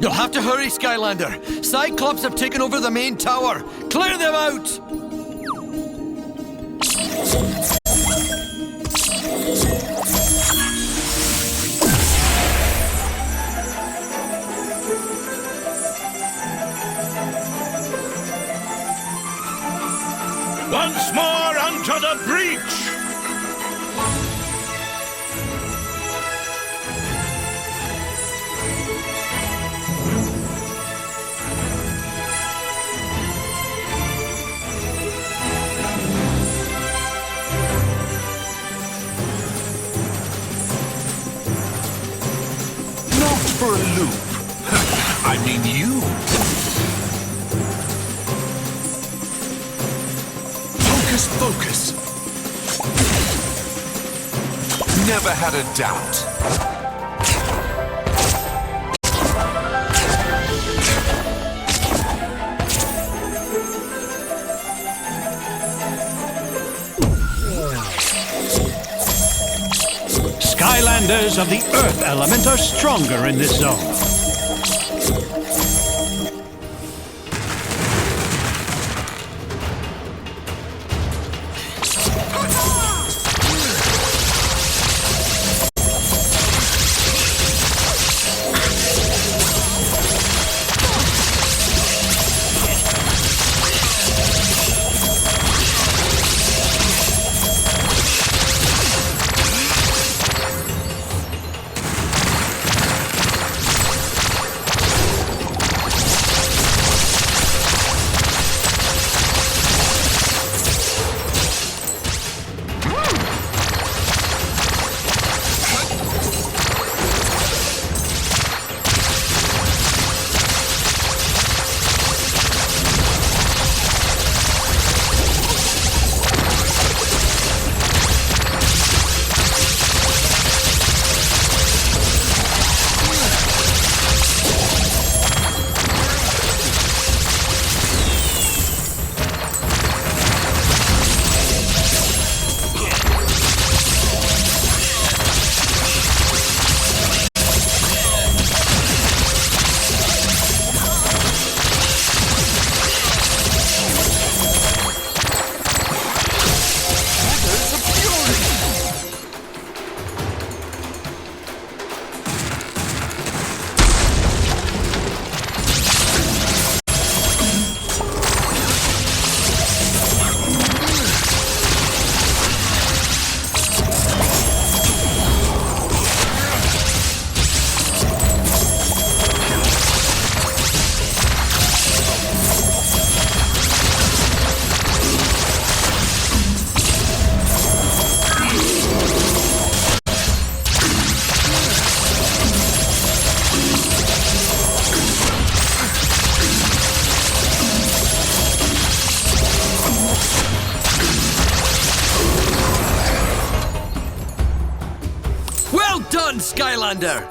S21: You'll have to hurry, Skylander. Cyclops have taken over the main tower. Clear them out!
S18: Once more onto the breach!
S5: Not for a loop. I mean you. Focus. Never had a doubt.
S1: Skylanders of the Earth element are stronger in this zone.
S21: done, Skylander!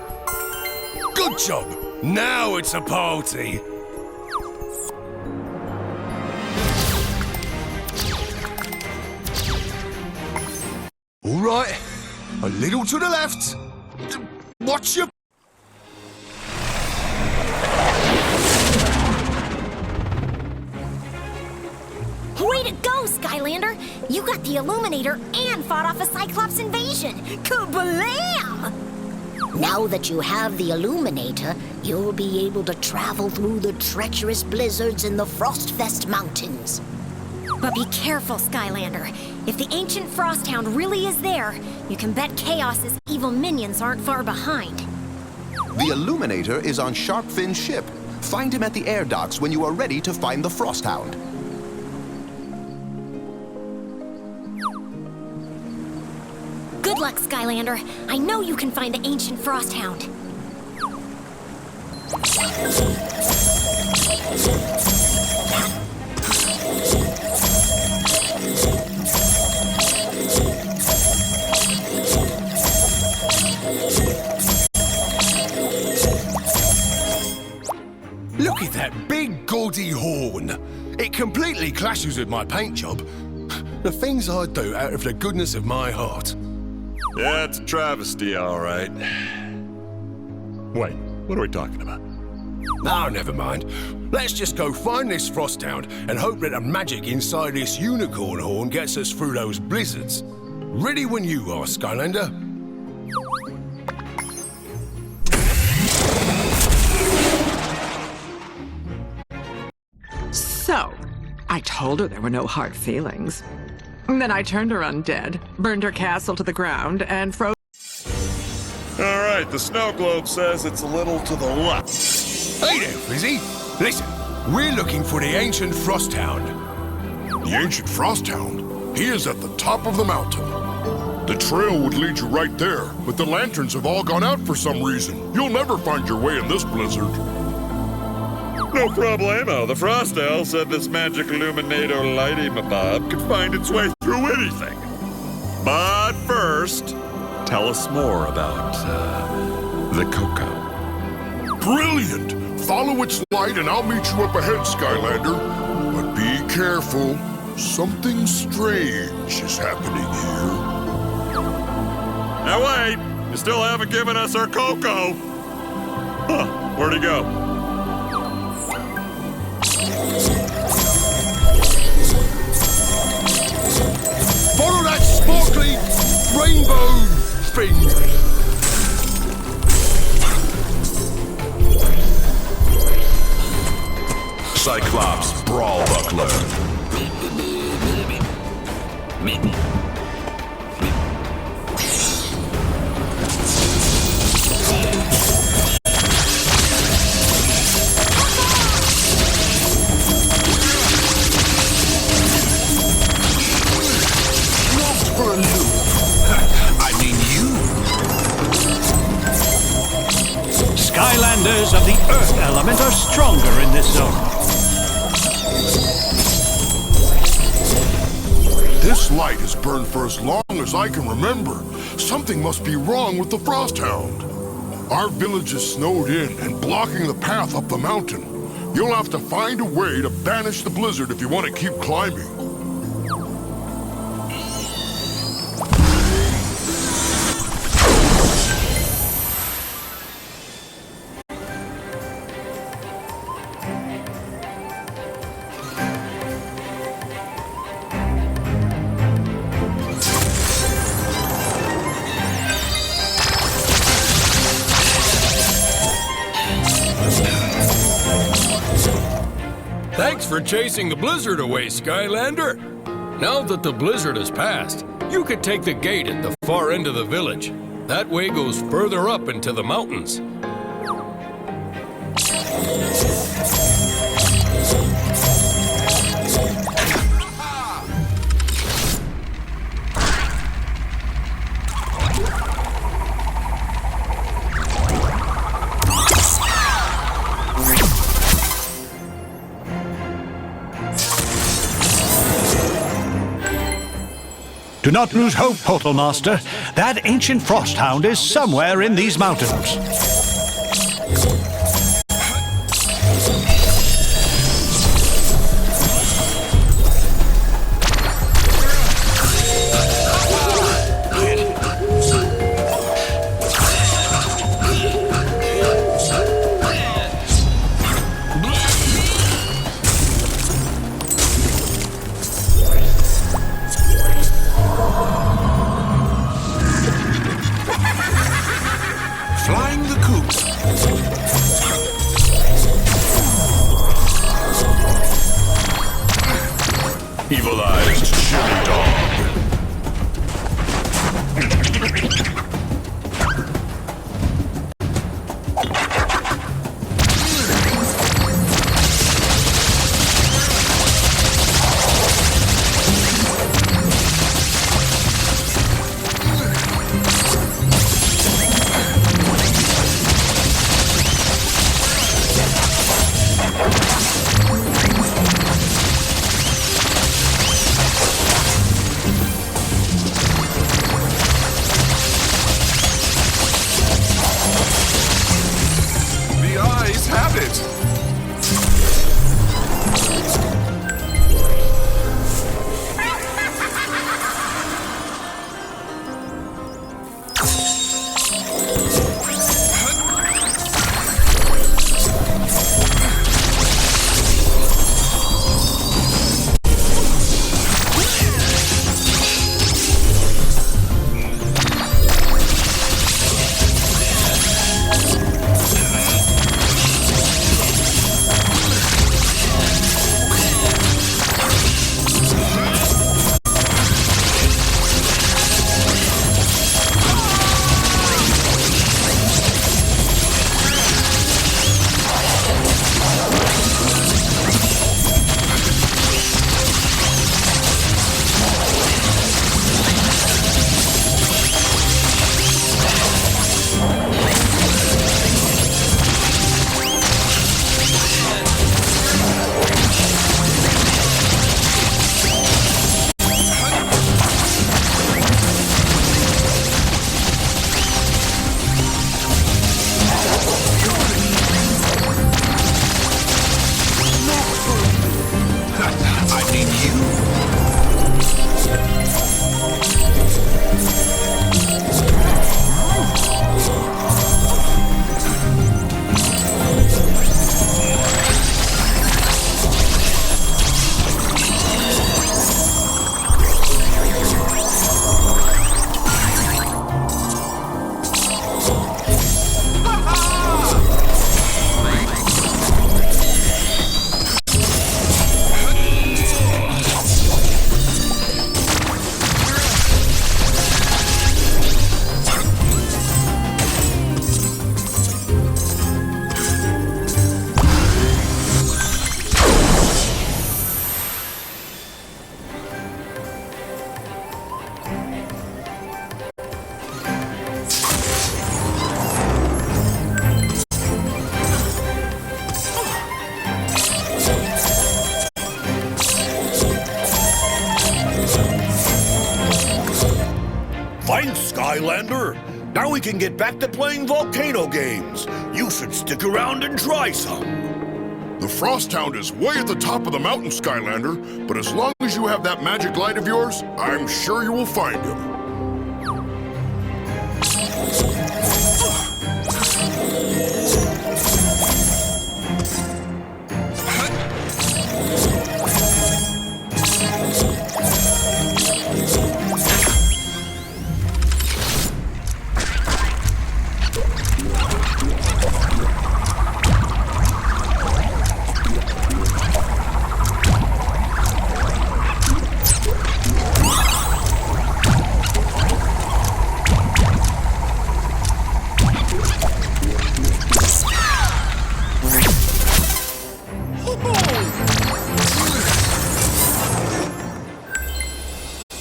S15: Good job! Now it's a party! All right, a little to the left. Watch your...
S2: Way to go, Skylander! You got the Illuminator and fought off a Cyclops invasion! Kablam!
S11: Now that you have the Illuminator, you'll be able to travel through the treacherous blizzards in the Frostfest Mountains.
S2: But be careful, Skylander. If the ancient Frosthound really is there, you can bet Chaos's evil minions aren't far behind.
S7: The Illuminator is on Sharpfin's ship. Find him at the air docks when you are ready to find the Frosthound.
S2: Good luck, Skylander. I know you can find the ancient Frosthound.
S15: Look at that big gaudy horn. It completely clashes with my paint job. The things I do out of the goodness of my heart.
S3: Yeah, it's a travesty, all right. Wait, what are we talking about?
S15: Oh, never mind. Let's just go find this Frosthound and hope that the magic inside this unicorn horn gets us through those blizzards. Ready when you are, Skylander.
S12: So, I told her there were no hard feelings. Then I turned her undead, burned her castle to the ground, and froze.
S3: All right, the snow globe says it's a little to the left.
S15: Hey there, Frizzy. Listen, we're looking for the ancient Frosthound.
S10: The ancient Frosthound? He is at the top of the mountain. The trail would lead you right there, but the lanterns have all gone out for some reason. You'll never find your way in this blizzard.
S3: No problemo. The Frost Owl said this magic illuminator lighty-mabob could find its way through anything. But first, tell us more about, the cocoa.
S10: Brilliant! Follow its light and I'll meet you up ahead, Skylander. But be careful. Something strange is happening here.
S3: Now wait! You still haven't given us our cocoa! Huh, where'd he go?
S15: Follow that sparkly rainbow thing!
S5: Cyclops Brawl Buckler.
S1: Skylanders of the Earth element are stronger in this zone.
S10: This light has burned for as long as I can remember. Something must be wrong with the Frosthound. Our village is snowed in and blocking the path up the mountain. You'll have to find a way to banish the blizzard if you want to keep climbing.
S13: Thanks for chasing the blizzard away, Skylander. Now that the blizzard has passed, you could take the gate at the far end of the village. That way goes further up into the mountains.
S1: Do not lose hope, Portal Master. That ancient frost hound is somewhere in these mountains.
S5: Flying the coop.
S3: Evil-eyed chili dog.
S7: The eyes have it!
S18: Thanks, Skylander. Now we can get back to playing volcano games. You should stick around and try some.
S10: The Frost Hound is way at the top of the mountain, Skylander, but as long as you have that magic light of yours, I'm sure you will find him.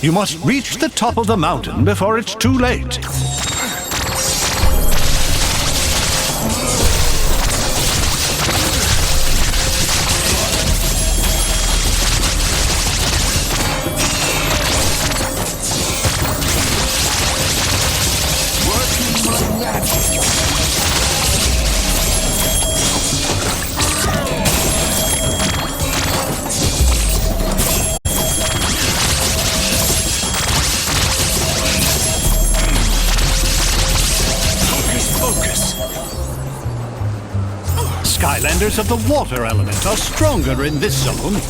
S1: You must reach the top of the mountain before it's too late. Skylanders of the water element are stronger in this zone.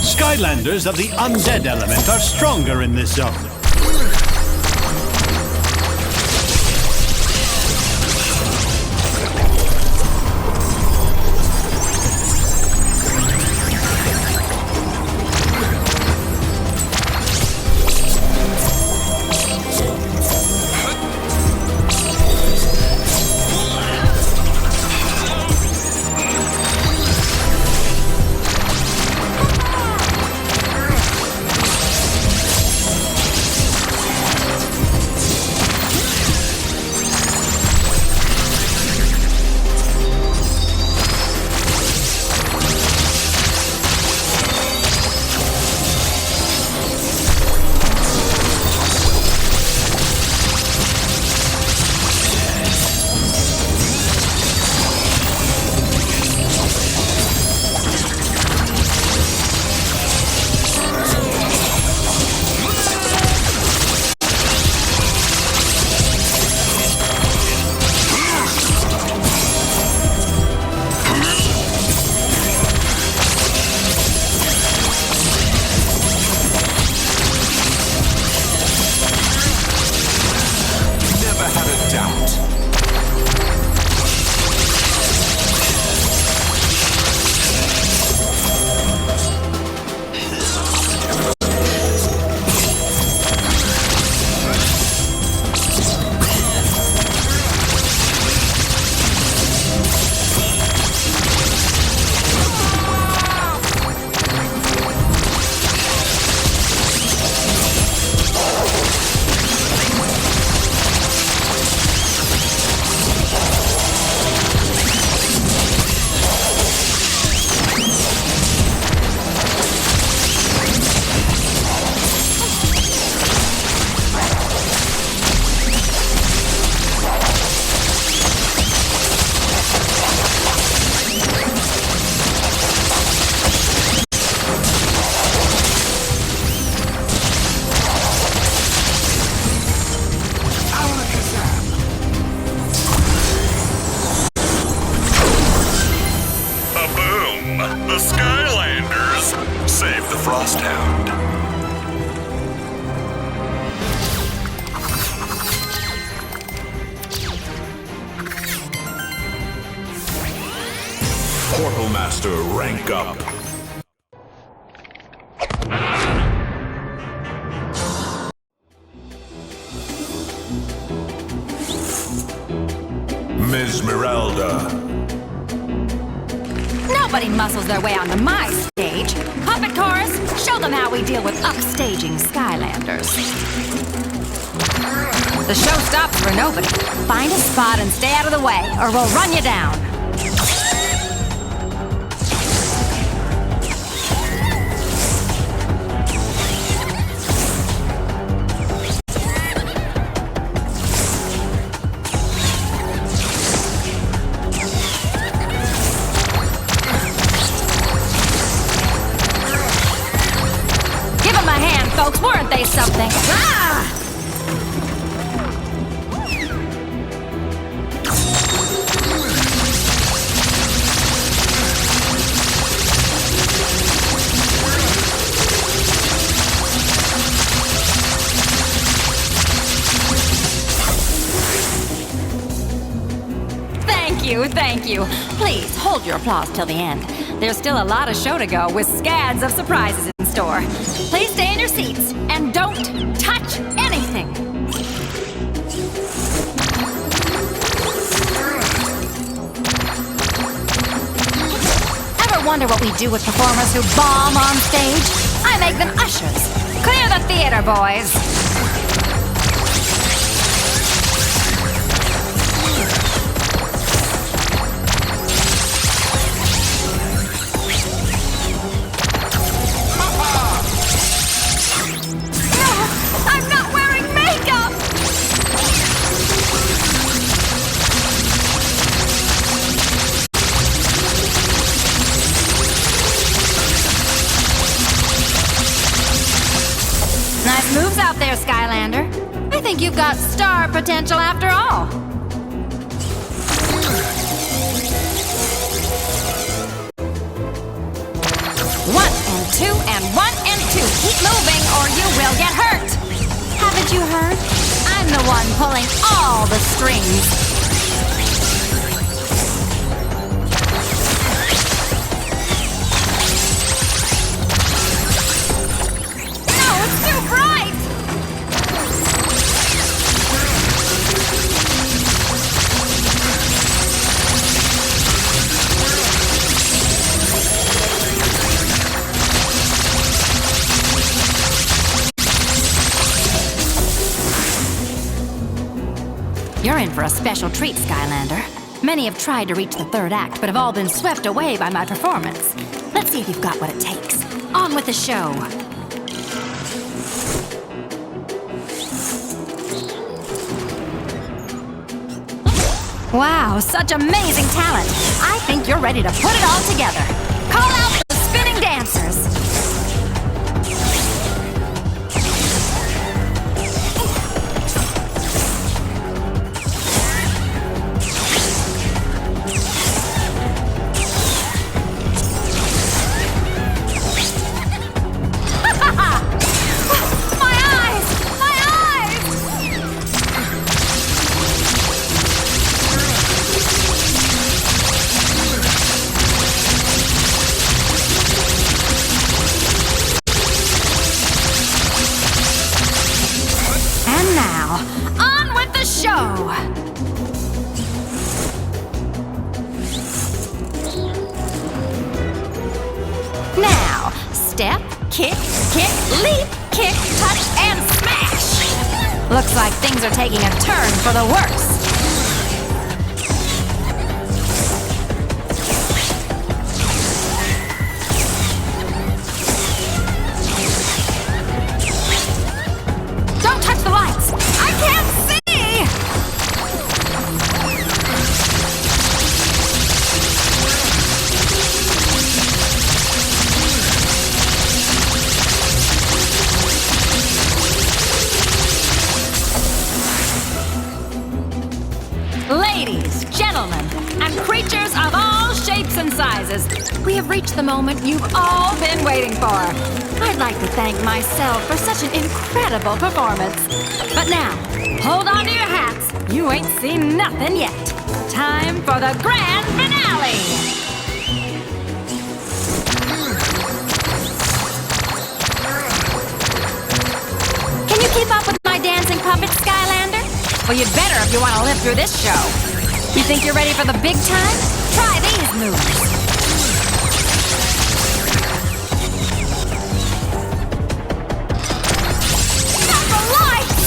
S1: Skylanders of the undead element are stronger in this zone.
S3: The Skylanders save the Frost Hound.
S18: Portal Master, rank up. Ms. Merelda.
S4: Nobody muscles their way onto my stage. Puppet chorus, show them how we deal with upstaging Skylanders. The show stops for nobody. Find a spot and stay out of the way, or we'll run you down. Folks, weren't they something? Ah! you, thank you. Please hold your applause till the end. There's still a lot of show to go with scads of surprises in store. Please stay in your seats and don't touch anything. Ever wonder what we do with performers who bomb on stage? I make them ushers. Clear the theater, boys. Moves out there, Skylander. I think you've got star potential after all. 1 and 2 and 1 and 2. Keep moving or you will get hurt. Haven't you heard? I'm the one pulling all the strings. You're in for a special treat, Skylander. Many have tried to reach the third act, but have all been swept away by my performance. Let's see if you've got what it takes. On with the show. Wow, such amazing talent. I think you're ready to put it all together. Call out the spinning dancers. Now, step, kick, leap, kick, touch, and smash! Looks like things are taking a turn for the worse. Don't touch the lights! I can't see! Ladies, gentlemen, and creatures of all shapes and sizes, we have reached the moment you've all been waiting for. I'd like to thank myself for such an incredible performance. But now, hold on to your hats. You ain't seen nothing yet. Time for the grand finale! Can you keep up with my dancing puppet, Skylander? Well, you'd better if you want to live through this show. You think you're ready for the big time? Try these moves. Not the lights!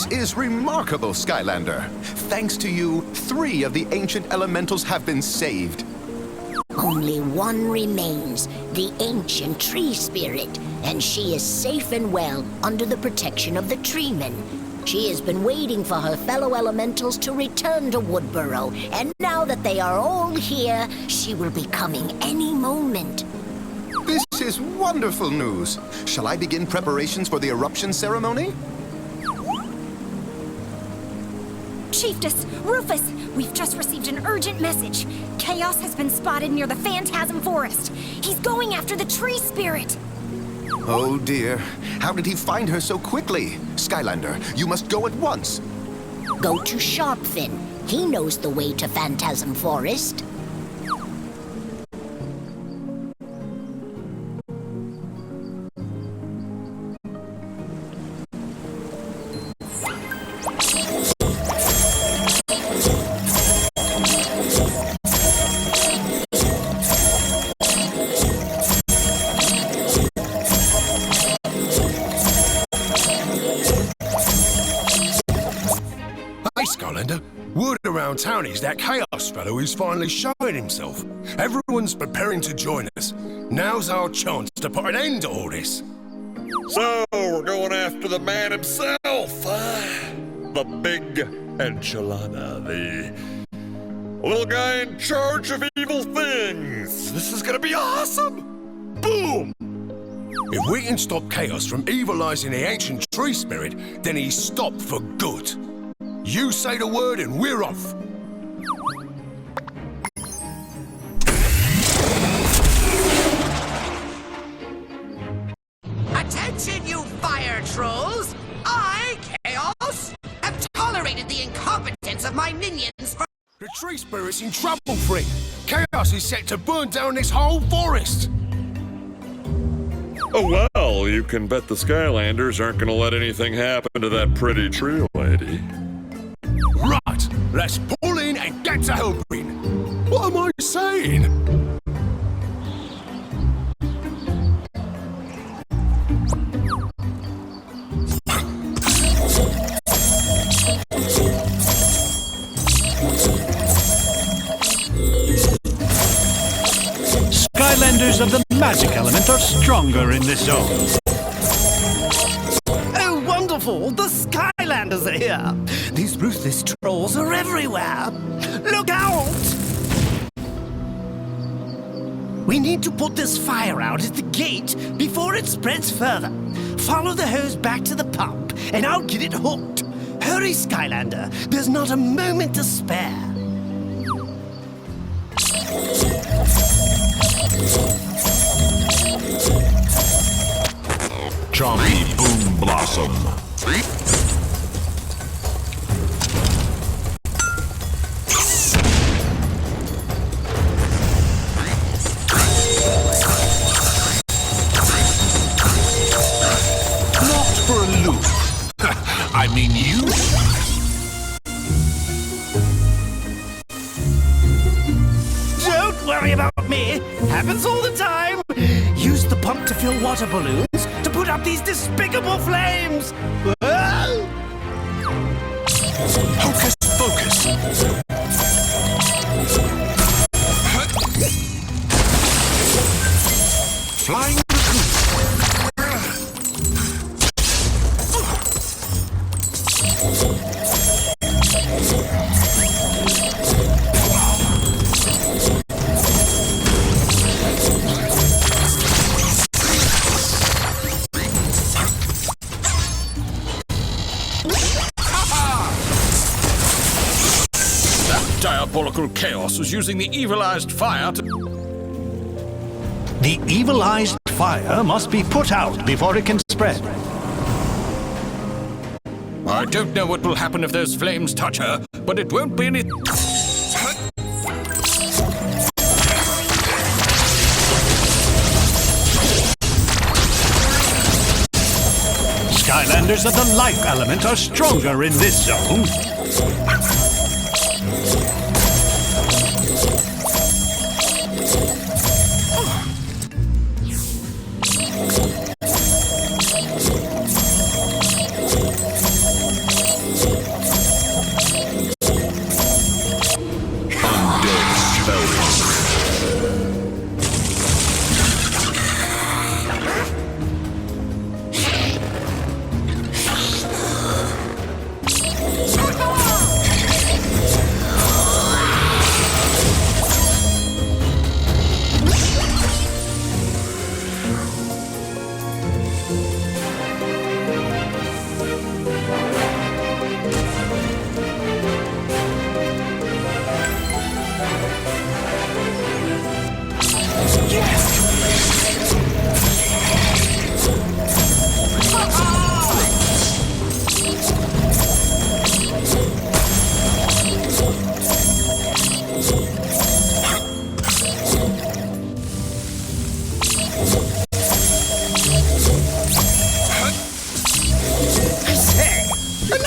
S7: This is remarkable, Skylander. Thanks to you, 3 of the ancient elementals have been saved.
S11: Only one remains, the ancient tree spirit, and she is safe and well under the protection of the treemen. She has been waiting for her fellow elementals to return to Woodboro, and now that they are all here, she will be coming any moment.
S7: This is wonderful news. Shall I begin preparations for the eruption ceremony?
S2: Chieftess, Rufus, we've just received an urgent message. Chaos has been spotted near the Phantasm Forest. He's going after the tree spirit.
S7: Oh dear. How did he find her so quickly? Skylander, you must go at once.
S11: Go to Sharpfin. He knows the way to Phantasm Forest.
S15: Skylander, word around town is that Chaos fellow is finally showing himself. Everyone's preparing to join us. Now's our chance to put an end to all this.
S3: So, we're going after the man himself. The big enchilada, the little guy in charge of evil things. This is gonna be awesome. Boom!
S15: If we can stop Chaos from evilizing the ancient tree spirit, then he's stopped for good. You say the word and we're off.
S14: Attention, you fire trolls! I, Chaos, have tolerated the incompetence of my minions for...
S15: The tree spirit's in trouble, friend. Chaos is set to burn down this whole forest.
S3: Oh, well, you can bet the Skylanders aren't gonna let anything happen to that pretty tree lady.
S15: Right, let's pull in and get to Hellgreen. What am I saying?
S1: Skylanders of the magic element are stronger in this zone.
S22: Oh, wonderful! The Skylanders are here! These ruthless trolls are everywhere! Look out! We need to put this fire out at the gate before it spreads further. Follow the hose back to the pump, and I'll get it hooked. Hurry, Skylander! There's not a moment to spare.
S5: Chompy Boom Blossom.
S15: Not for a loop. I mean you.
S22: Don't worry about me. Happens all the time. Use the pump to fill water balloons to put out these despicable flames.
S15: Hocus pocus. Flying
S18: Diabolical Chaos was using the evilized fire to...
S1: The evilized fire must be put out before it can spread.
S18: I don't know what will happen if those flames touch her, but it won't be any...
S1: Skylanders of the life element are stronger in this zone.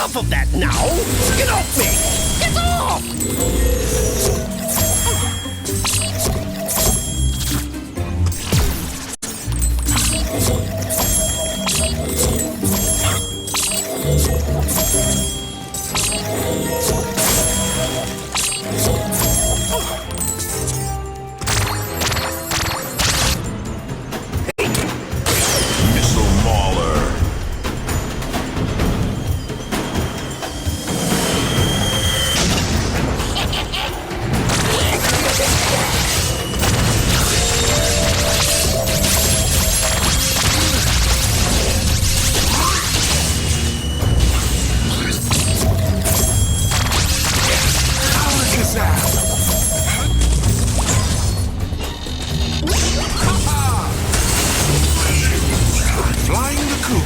S22: Enough of that now! Get off me! Get off!
S5: Missile Mauler. Flying the coop.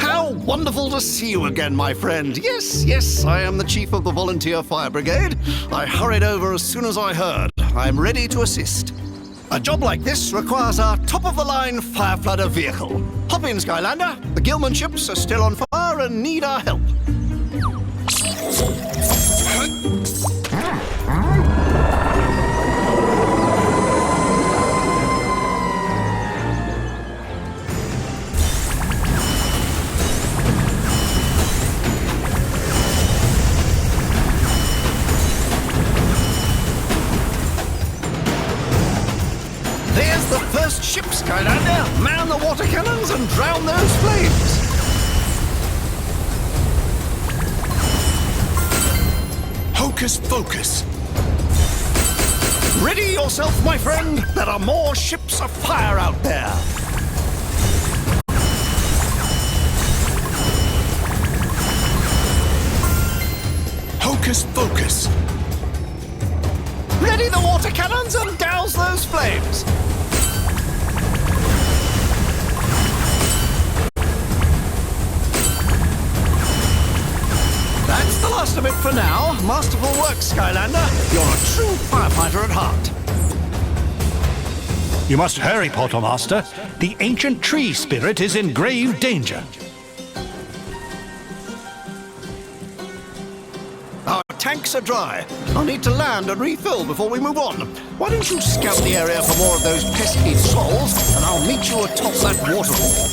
S22: How wonderful to see you again, my friend. Yes, I am the chief of the Volunteer Fire Brigade. I hurried over as soon as I heard. I'm ready to assist. A job like this requires our top-of-the-line fire flooder vehicle. Hop in, Skylander. The Gilman ships are still on fire and need our help. There's the first ship, Skylander. Man the water cannons and drown those flames.
S15: Hocus Pocus.
S22: Ready yourself, my friend. There are more ships afire out there.
S15: Hocus Pocus.
S22: Ready the water cannons and douse those flames. That's the last of it for now. Masterful work, Skylander. You're a true firefighter at heart.
S1: You must hurry, Portalmaster. The ancient tree spirit is in grave danger.
S22: Our tanks are dry. I'll need to land and refill before we move on. Why don't you scout the area for more of those pesky trolls, and I'll meet you atop that waterfall.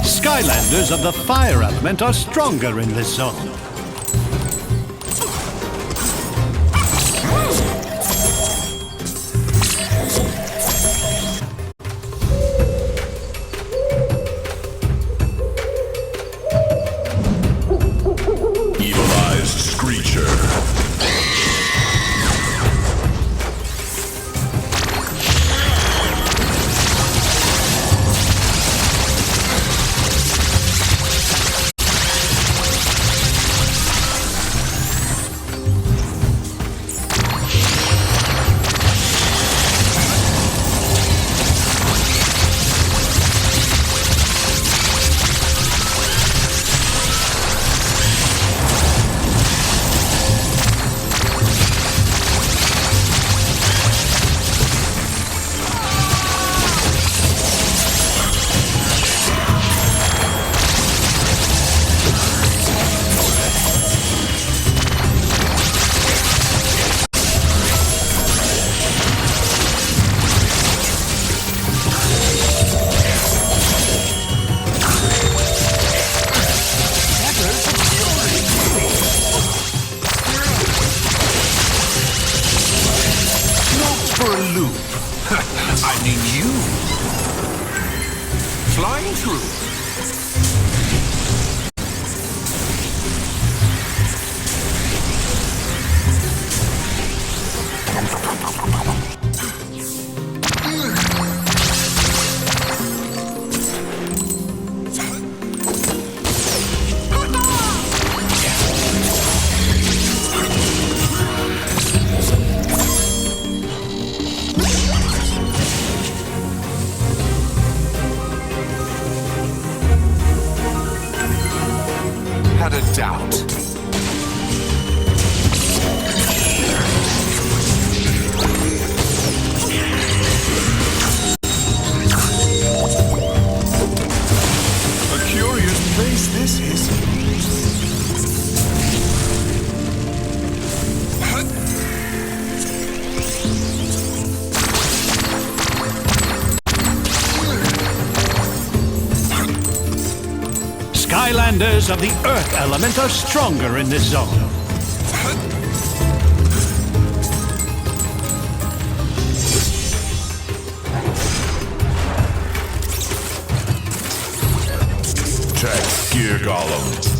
S1: Skylanders of the fire element are stronger in this zone.
S5: Evilized Screecher. doubt.
S7: A curious place this is.
S1: Skylanders of the Earth element are stronger in this zone.
S10: Check Gear Golem.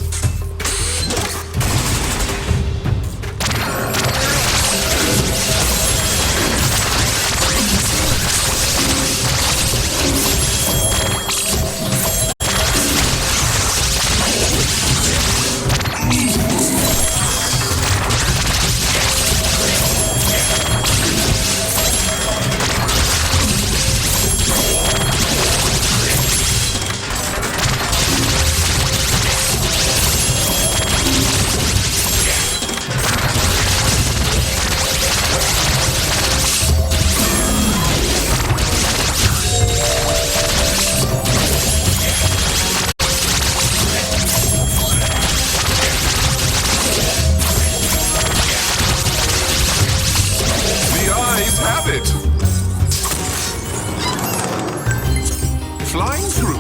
S7: Flying through.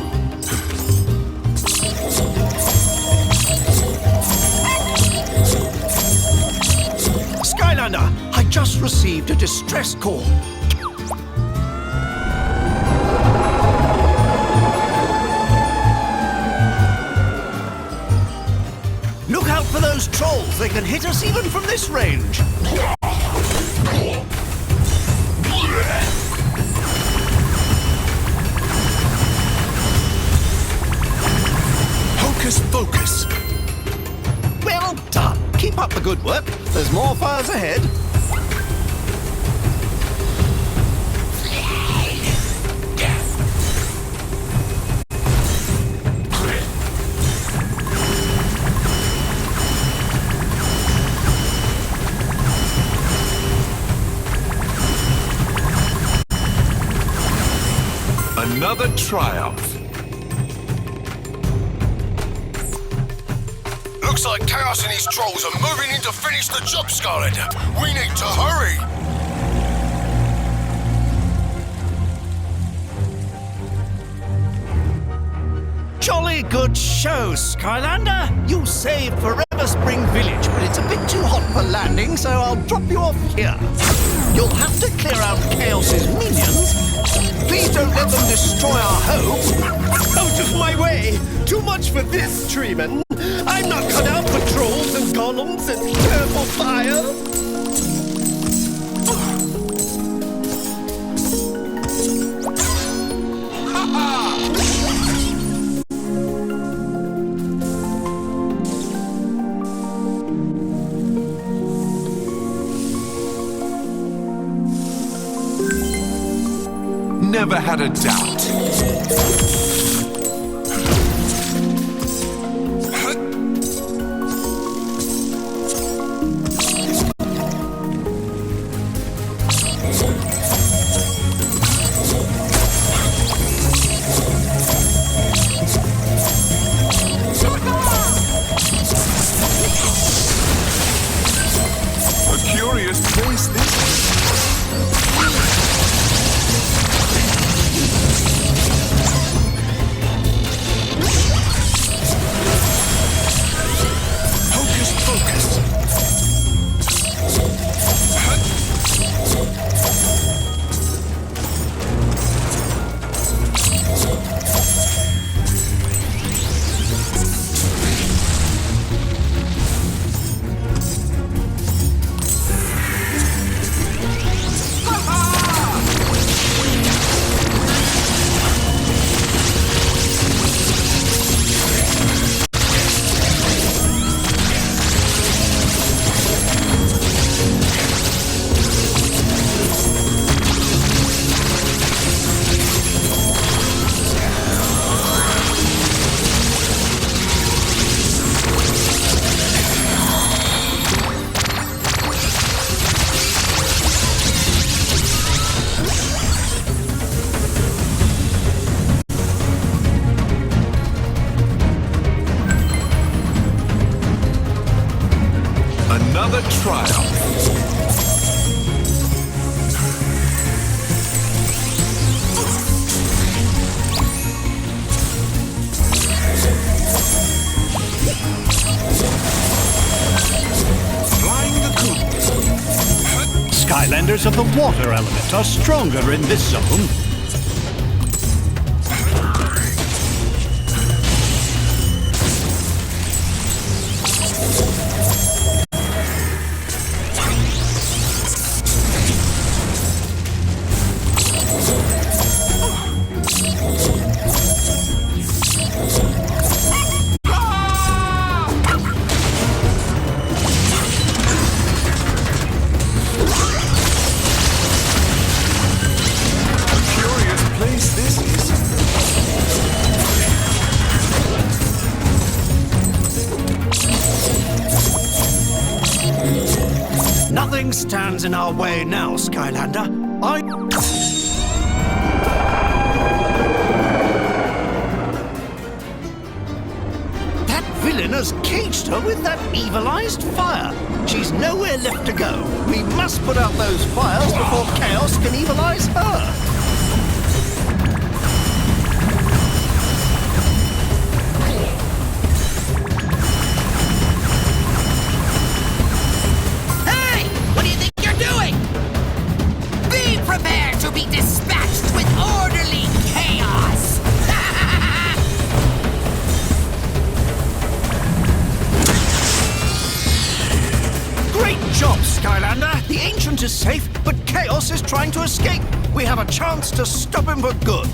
S22: Skylander, I just received a distress call. Look out for those trolls. They can hit us even from this range.
S15: Hocus pocus.
S22: Well done. Keep up the good work. There's more fires ahead.
S7: Another triumph.
S10: Looks like Chaos and his trolls are moving in to finish the job, Skylander. We need to hurry.
S22: Jolly good show, Skylander. You saved Forever Spring Village, but it's a bit too hot for landing, so I'll drop you off here. You'll have to clear out Chaos's minions. Please don't let them destroy our home. Out of my way! Too much for this, Treeman. I'm not cut out for trolls and golems and purple fire.
S7: Never had a doubt. A curious place this is.
S5: trial.
S1: Flying the coop. Skylanders of the water element are stronger in this zone.
S22: Nothing stands in our way now, Skylander. That villain has caged her with that evilized fire. She's nowhere left to go. We must put out those fires before Chaos can evilize her.
S14: Prepare to be dispatched with orderly chaos!
S22: Great job, Skylander! The Ancient is safe, but Chaos is trying to escape. We have a chance to stop him for good.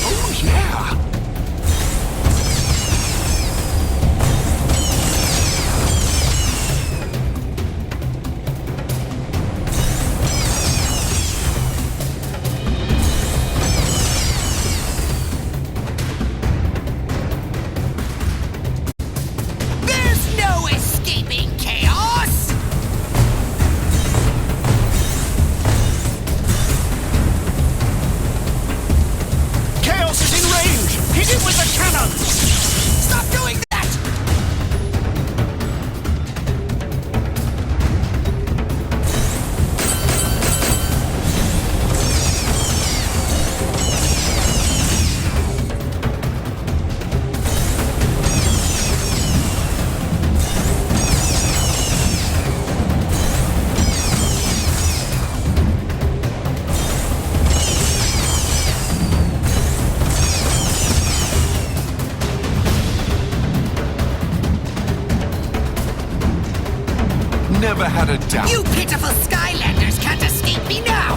S22: Oh, yeah!
S5: Never had a doubt.
S14: You pitiful Skylanders can't escape me now!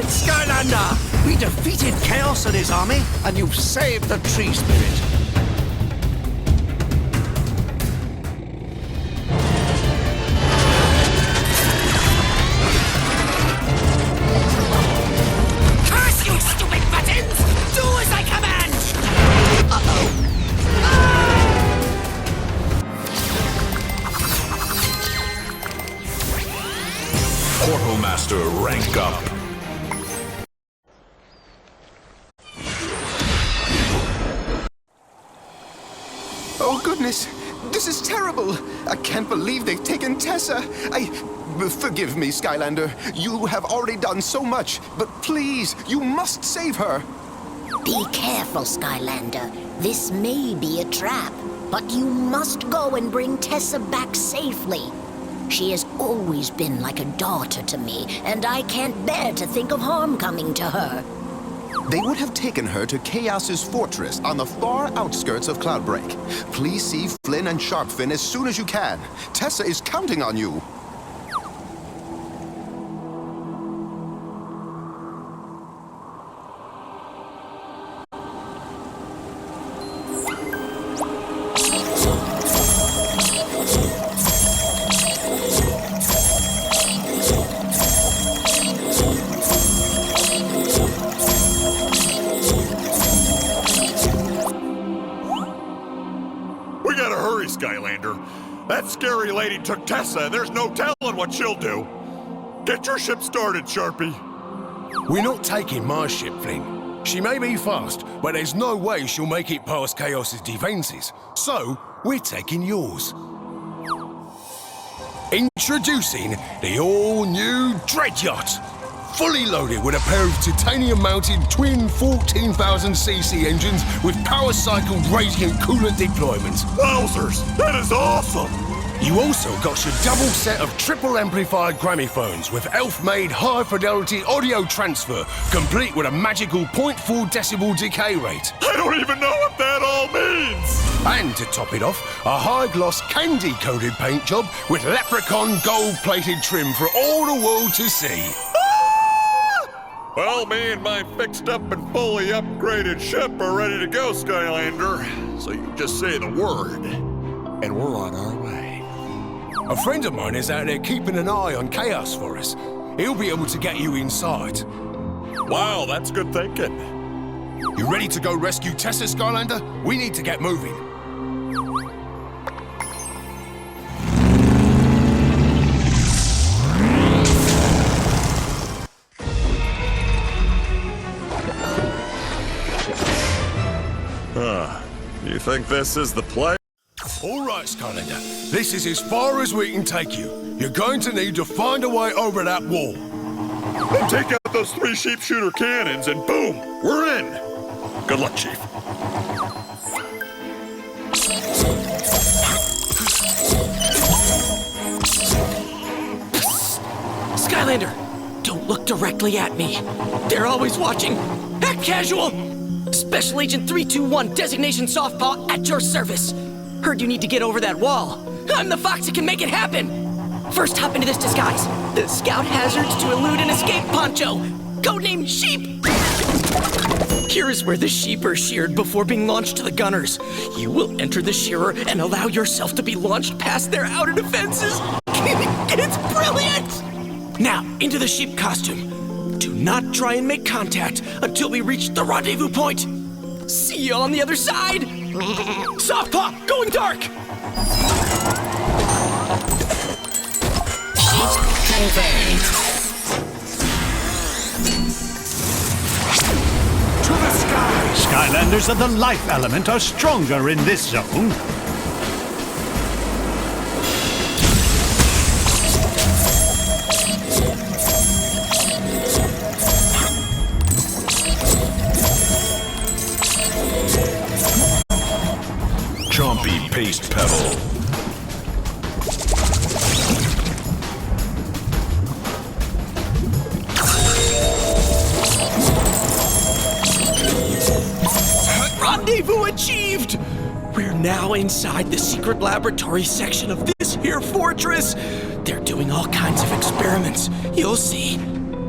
S22: Skylander! We defeated Chaos and his army, and you've saved the tree spirit.
S14: Curse you, stupid buttons! Do as I command! Uh-oh.
S18: Portal Master, rank up.
S7: Oh, goodness. This is terrible. I can't believe they've taken Tessa. Forgive me, Skylander. You have already done so much, but please, you must save her.
S11: Be careful, Skylander. This may be a trap, but you must go and bring Tessa back safely. She has always been like a daughter to me, and I can't bear to think of harm coming to her.
S7: They would have taken her to Chaos's fortress on the far outskirts of Cloudbreak. Please see Flynn and Sharpfin as soon as you can. Tessa is counting on you.
S3: gotta hurry, Skylander. That scary lady took Tessa, and there's no telling what she'll do. Get your ship started, Sharpie.
S15: We're not taking my ship, Flynn. She may be fast, but there's no way she'll make it past Chaos's defenses. So, we're taking yours. Introducing the all-new Dread Yacht. Fully loaded with a pair of titanium-mounted twin 14,000cc engines with power-cycled radiant coolant deployments.
S3: Wowzers! That is awesome!
S15: You also got your double set of triple-amplified gramophones with elf-made high-fidelity audio transfer, complete with a magical 0.4 decibel decay rate.
S3: I don't even know what that all means!
S15: And to top it off, a high-gloss candy-coated paint job with leprechaun gold-plated trim for all the world to see.
S3: Well, me and my fixed-up and fully upgraded ship are ready to go, Skylander. So you just say the word, and we're on our way.
S15: A friend of mine is out there keeping an eye on Chaos for us. He'll be able to get you inside.
S3: Wow, that's good thinking.
S15: You ready to go rescue Tessa, Skylander? We need to get moving.
S3: You think this is the play?
S15: All right, Skylander. This is as far as we can take you. You're going to need to find a way over that wall.
S3: Then take out those 3 sharpshooter cannons and boom, we're in. Good luck, Chief.
S6: Skylander, don't look directly at me. They're always watching. Act casual. Special Agent 321, designation Softpaw, at your service. Heard you need to get over that wall. I'm the fox that can make it happen. First, hop into this disguise. The scout hazards to elude an escape poncho. Codename Sheep. Here is where the sheep are sheared before being launched to the gunners. You will enter the shearer and allow yourself to be launched past their outer defenses. It's brilliant! Now, into the sheep costume. Do not try and make contact until we reach the rendezvous point. See you on the other side. Softpaw, going dark.
S1: To the sky! Skylanders of the life element are stronger in this zone.
S5: Chompy paste pedal.
S6: Rendezvous achieved! We're now inside the secret laboratory section of this here fortress. They're doing all kinds of experiments. You'll see.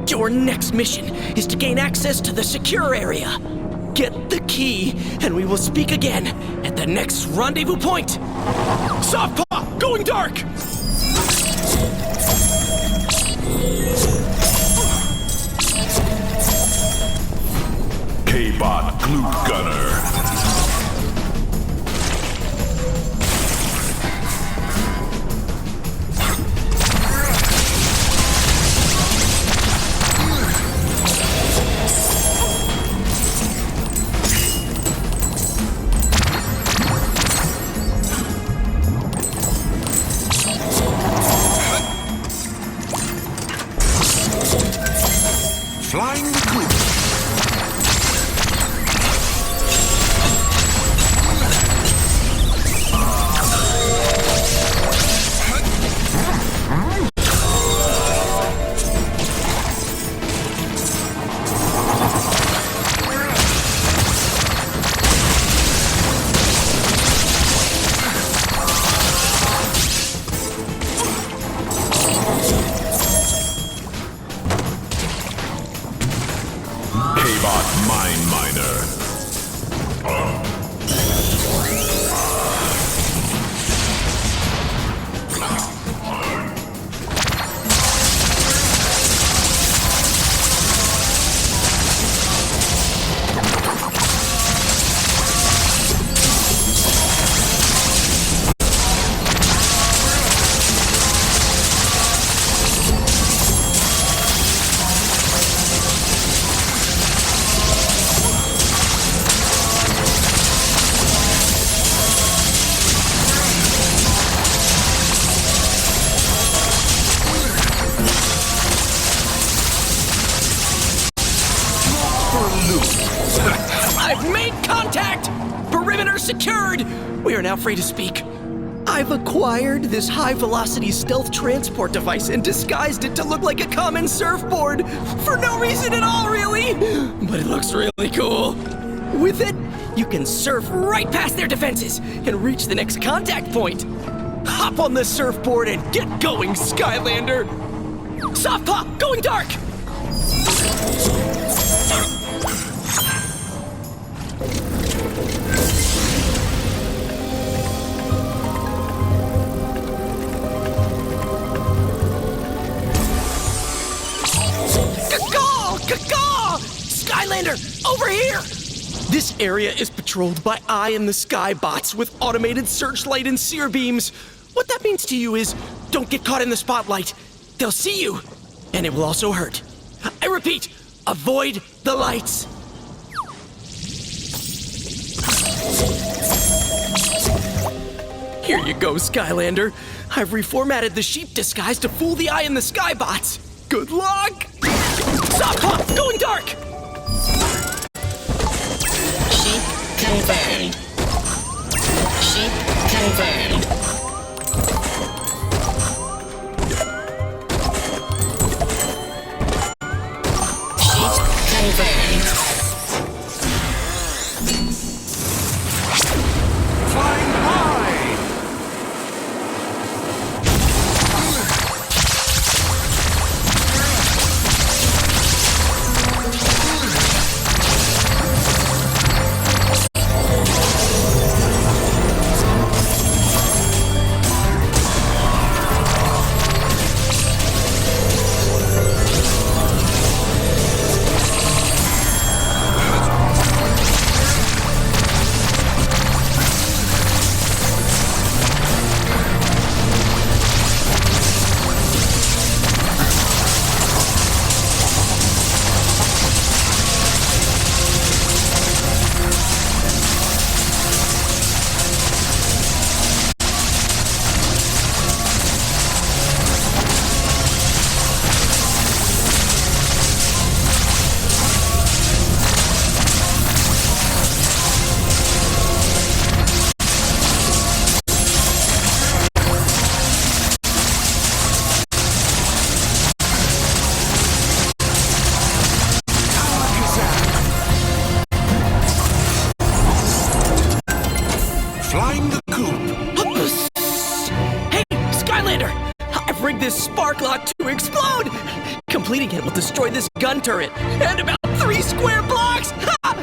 S6: Your next mission is to gain access to the secure area. Get the key, and we will speak again at the next rendezvous point. Softpaw, going dark!
S5: K-Bot Glue Gunner. Flying the glue.
S6: bird! We are now free to speak. I've acquired this high-velocity stealth transport device and disguised it to look like a common surfboard. For no reason at all, really. But it looks really cool. With it, you can surf right past their defenses and reach the next contact point. Hop on the surfboard and get going, Skylander! Soft Paw, going dark! Caw-caw! Skylander, over here! This area is patrolled by Eye in the Sky bots with automated searchlight and sear beams. What that means to you is, don't get caught in the spotlight. They'll see you, and it will also hurt. I repeat, avoid the lights. Here you go, Skylander. I've reformatted the sheep disguise to fool the Eye in the Sky bots. Good luck! Soft Paw, going dark!
S11: Sheep confirmed. Sheep confirmed. Sheep confirmed.
S5: Flying high! Flying the coop.
S6: Hey, Skylander! I've rigged this spark lock to explode! Completing it will destroy this gun turret and about 3 square blocks! Ha!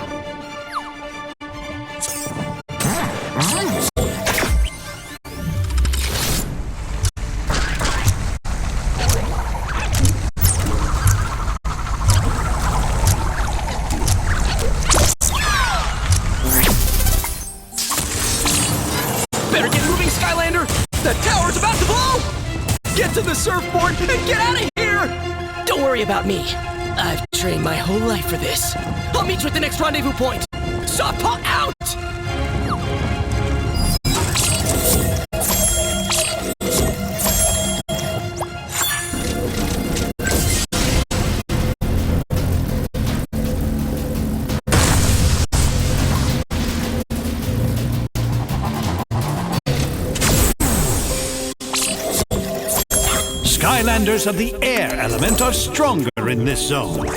S6: Better get moving, Skylander! The tower's about to blow! Get to the surfboard and get out of here! Don't worry about me. I've trained my whole life for this. I'll meet you at the next rendezvous point. Soft Paw out!
S1: Skylanders of the air element are stronger in this zone.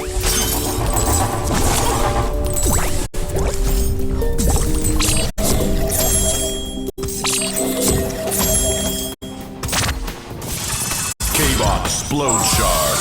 S5: K-Bot Explode Shard.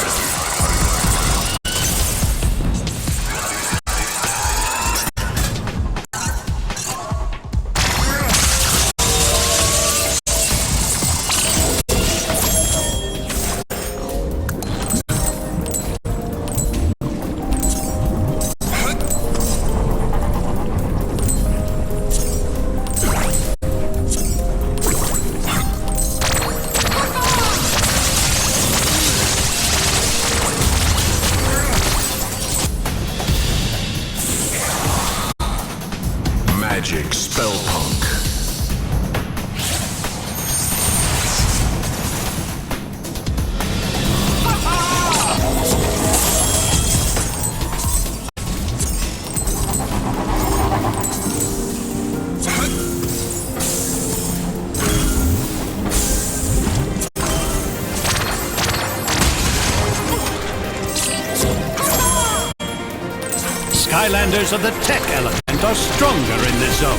S1: Skylanders of the tech element are stronger in this zone.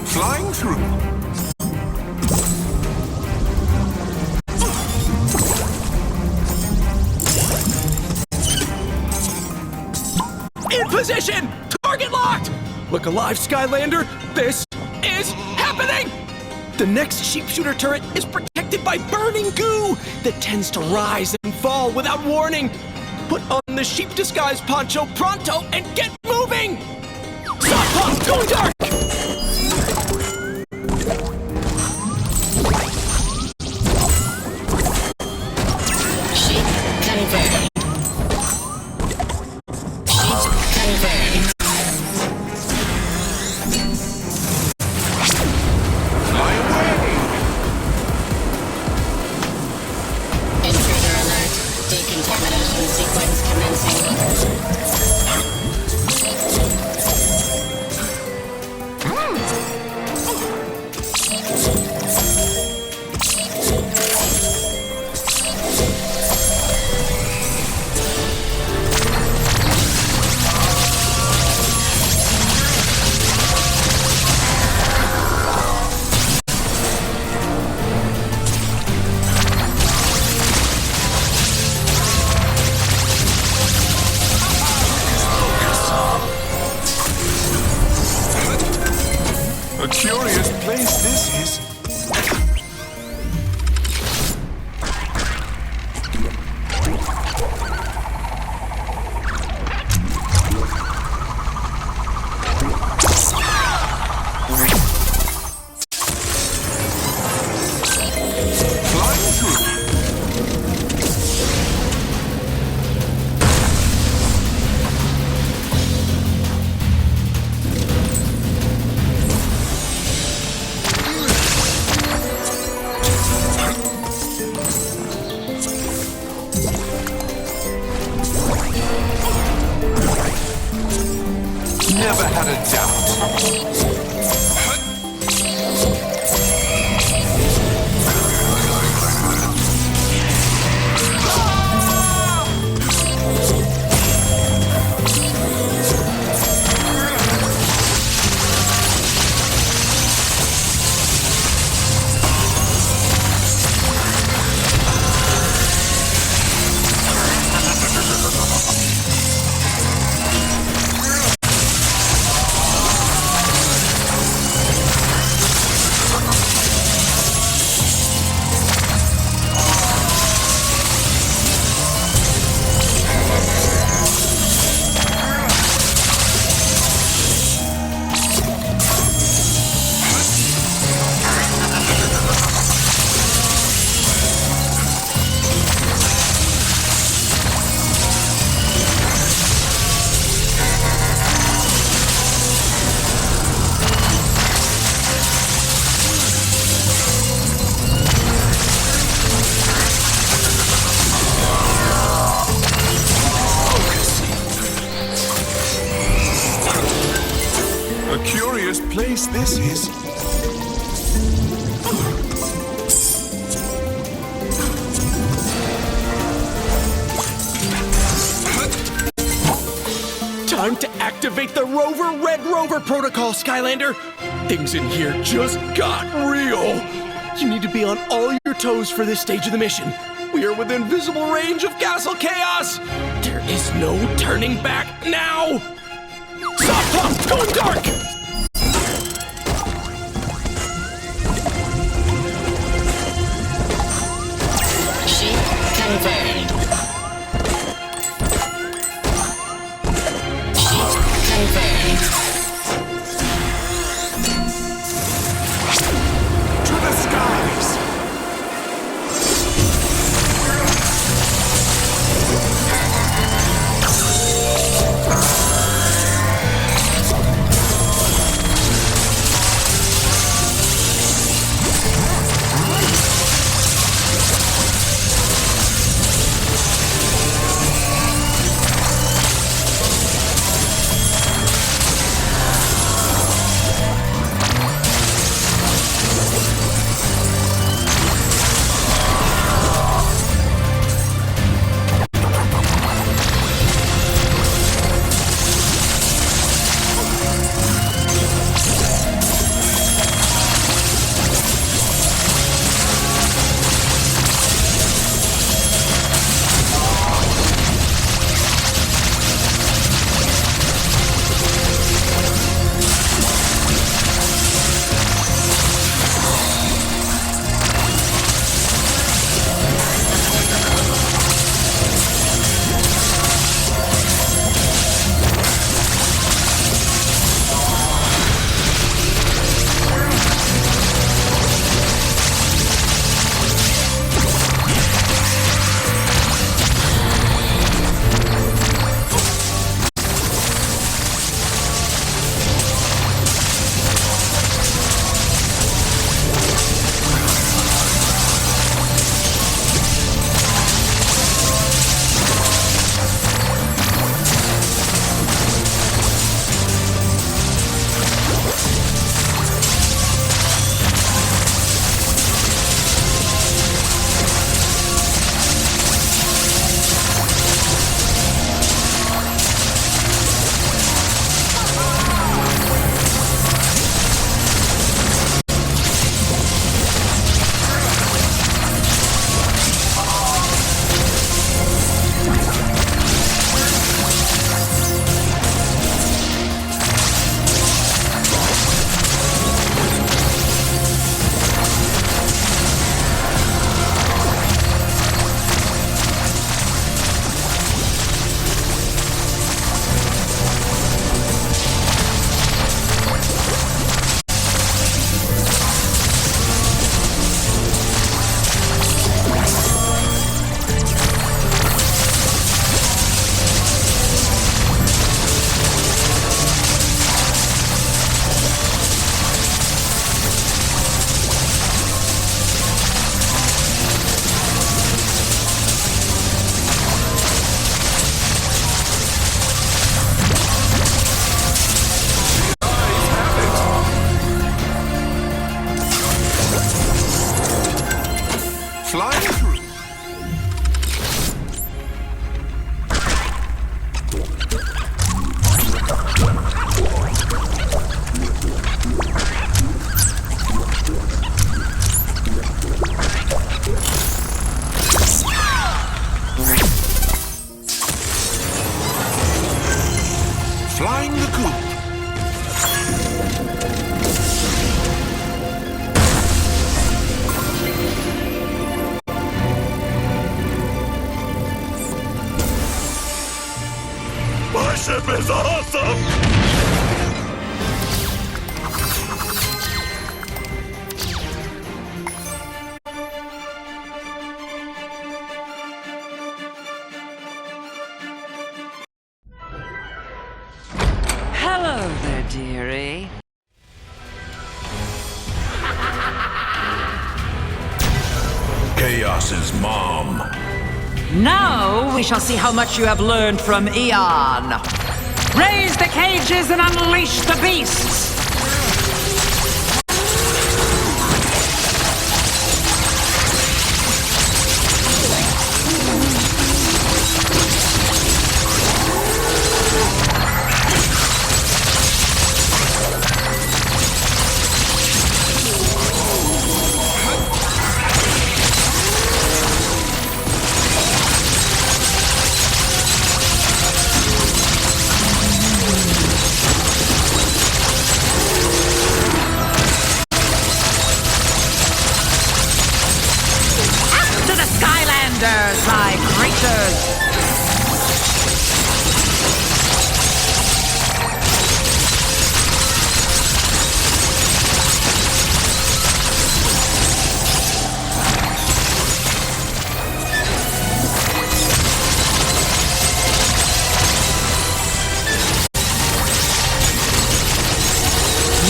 S5: Flying through.
S21: In position! Target locked! Look alive, Skylander! This is happening! The next sheepshooter turret is protected by burning goo that tends to rise and fall without warning. Put on the sheep disguise poncho pronto and get moving! Stop pump! Going dark!
S11: Sheep converted. Intruder alert. Decontamination sequence commencing.
S5: A curious place this is. Flying through. Never had a doubt. A curious place this is.
S21: Time to activate the Red Rover protocol, Skylander! Things in here just got real! You need to be on all your toes for this stage of the mission. We are within visible range of Castle Chaos! There is no turning back now! Stop pump! Going dark!
S11: Sheep converted. Sheep converted.
S5: To the skies! Flying the coop.
S3: My ship is awesome!
S8: Hello there, dearie.
S5: Chaos's mom.
S8: Now we shall see how much you have learned from Eon. Raise the cages and unleash the beasts! Skylanders, my creatures!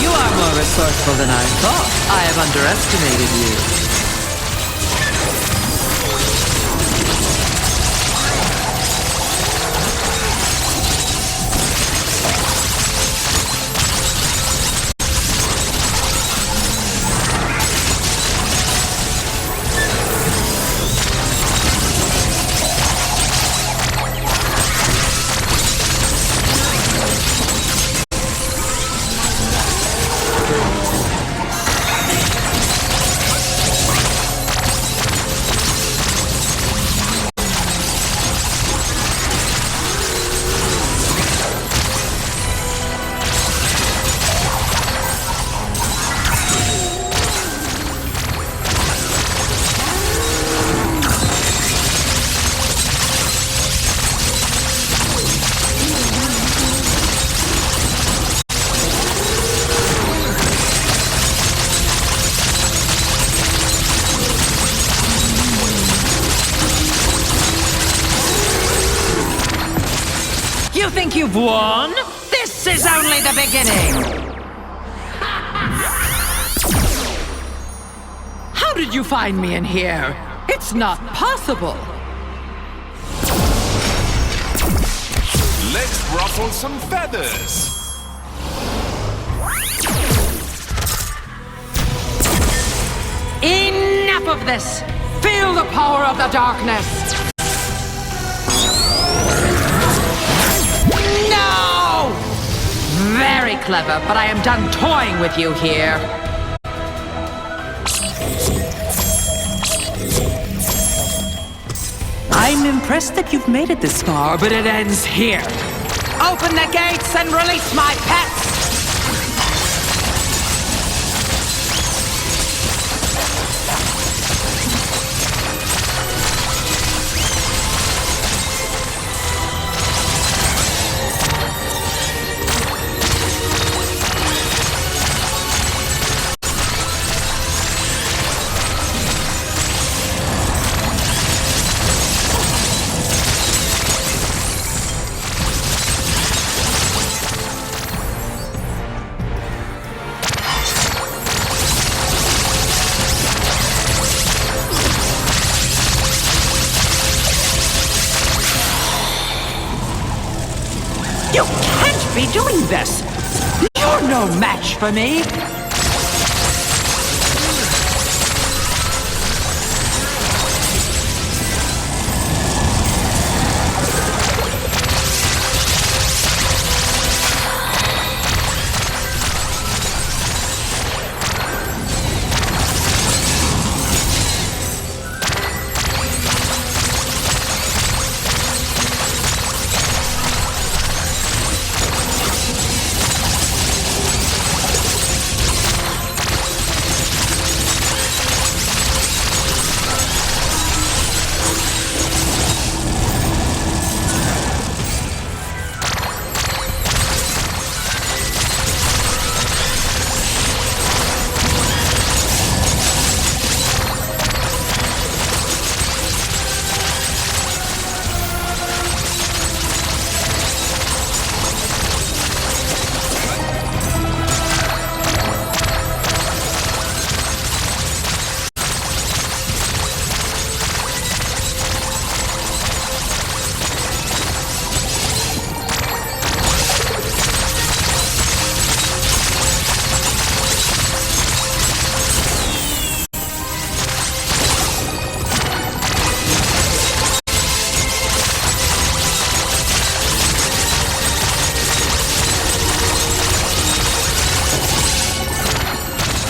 S8: You are more resourceful than I thought. I have underestimated you. You think you've won? This is only the beginning! How did you find me in here? It's not possible!
S5: Let's ruffle some feathers.
S8: Enough of this! Feel the power of the darkness! No! Very clever, but I am done toying with you here. I'm impressed that you've made it this far, but it ends here. Open the gates and release my pets! You can't be doing this! You're no match for me!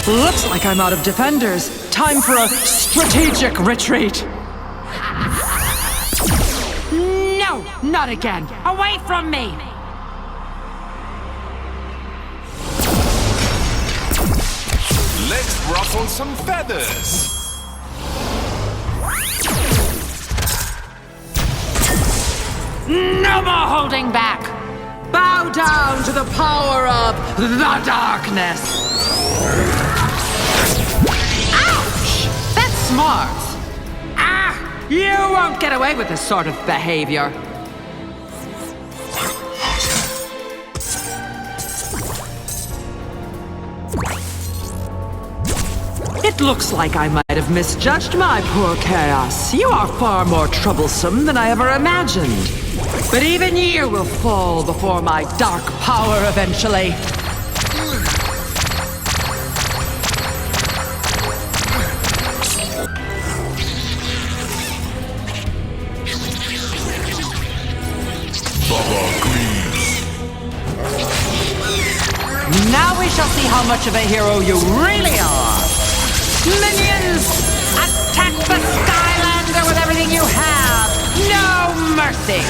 S8: Looks like I'm out of defenders. Time for a strategic retreat. No, not again. Away from me.
S5: Let's ruffle some feathers.
S8: No more holding back. Bow down to the power of the darkness. Ouch! That's smart. Ah! You won't get away with this sort of behavior. It looks like I might have misjudged my poor Chaos. You are far more troublesome than I ever imagined. But even you will fall before my dark power eventually. Now we shall see how much of a hero you really are. Minions, attack the Skylander with everything you have. No mercy.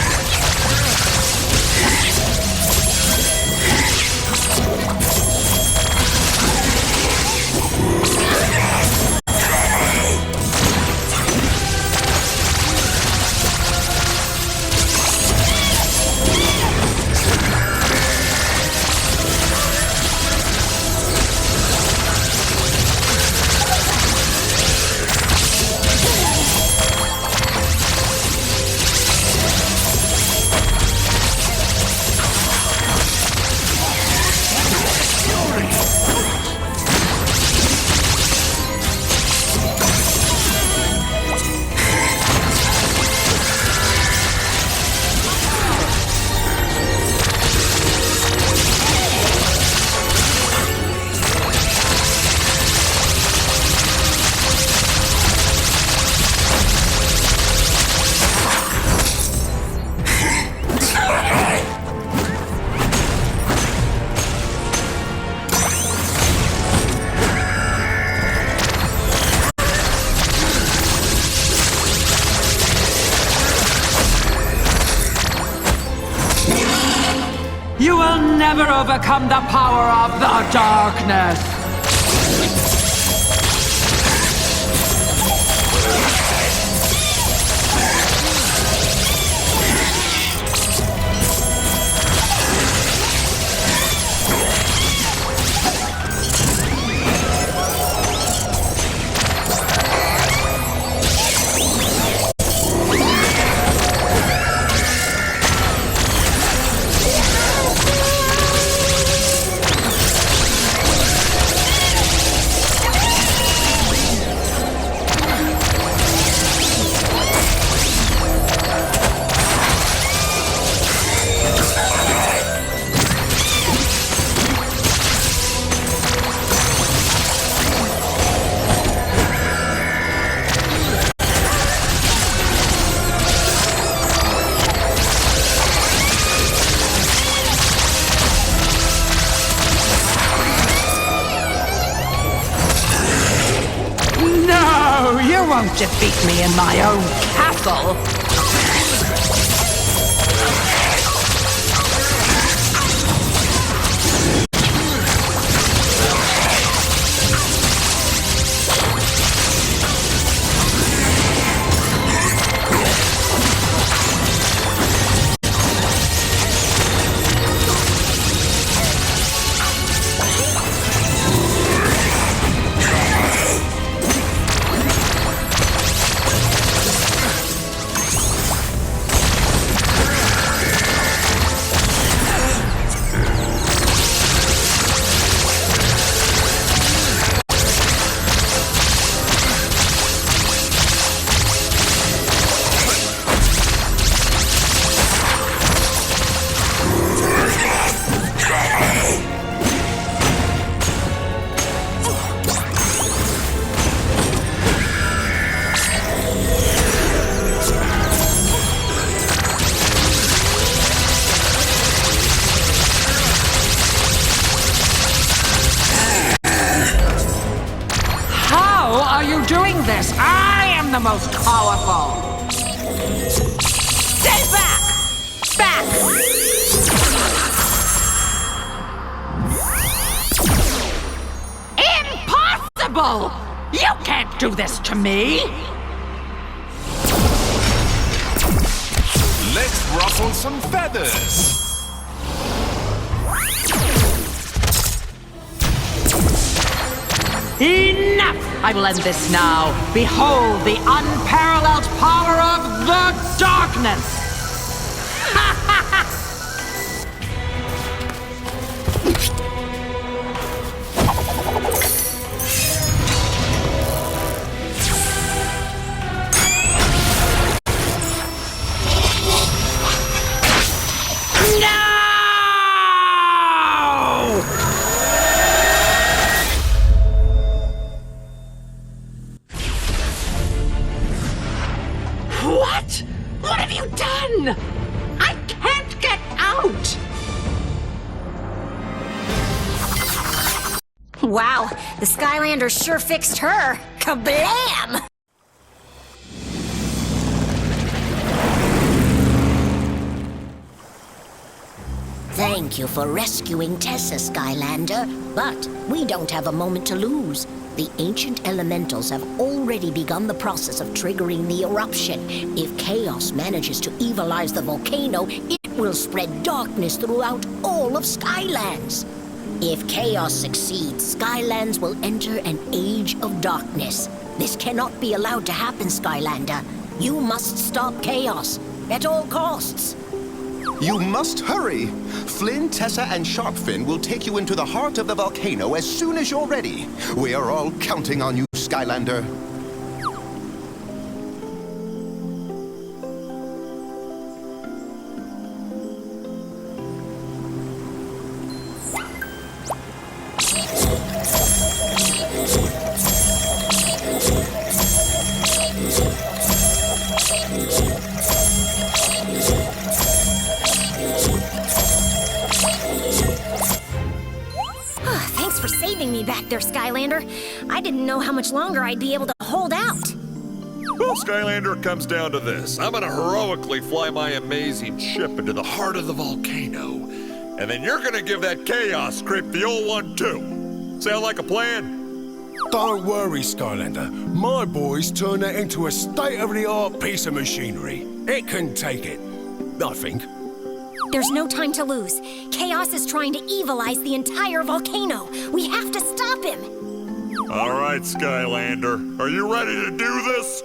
S8: You will never overcome the power of the darkness! You won't defeat me in my own castle! I'm doing this, I am the most powerful. Stay back! Back! Impossible! You can't do this to me!
S5: Let's ruffle some feathers.
S8: Enough! I will end this now. Behold the unparalleled power of the darkness! What? What have you done? I can't get out!
S2: Wow, the Skylander sure fixed her. Kablam!
S11: Thank you for rescuing Tessa, Skylander, but we don't have a moment to lose. The ancient elementals have already begun the process of triggering the eruption. If Chaos manages to evilize the volcano, it will spread darkness throughout all of Skylands. If Chaos succeeds, Skylands will enter an age of darkness. This cannot be allowed to happen, Skylander. You must stop Chaos, at all costs.
S7: You must hurry. Flynn, Tessa, and Sharpfin will take you into the heart of the volcano as soon as you're ready. We are all counting on you, Skylander.
S2: Thanks for saving me back there, Skylander. I didn't know how much longer I'd be able to hold out.
S3: Well, Skylander, it comes down to this. I'm gonna heroically fly my amazing ship into the heart of the volcano. And then you're gonna give that Chaos scrape the old one, too. Sound like a plan?
S15: Don't worry, Skylander. My boys turned that into a state-of-the-art piece of machinery. It can take it, I think.
S2: There's no time to lose. Chaos is trying to evilize the entire volcano. We have to stop him.
S3: All right, Skylander. Are you ready to do this?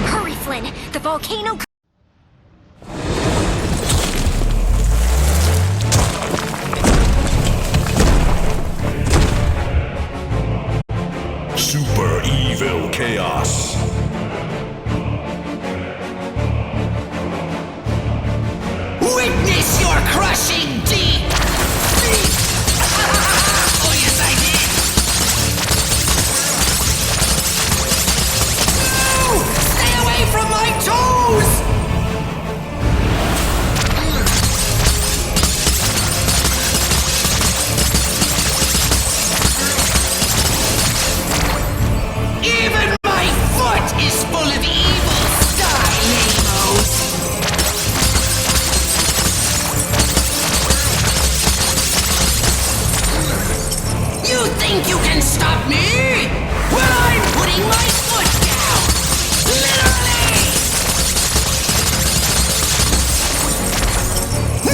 S2: Hurry, Flynn. The volcano...
S5: Super evil chaos.
S14: Witness your crushing deep! Oh, yes, I did! No! Stay away from my toes! Even my foot is full of evil Skylamos! You think you can stop me? Well, I'm putting my foot down! Literally!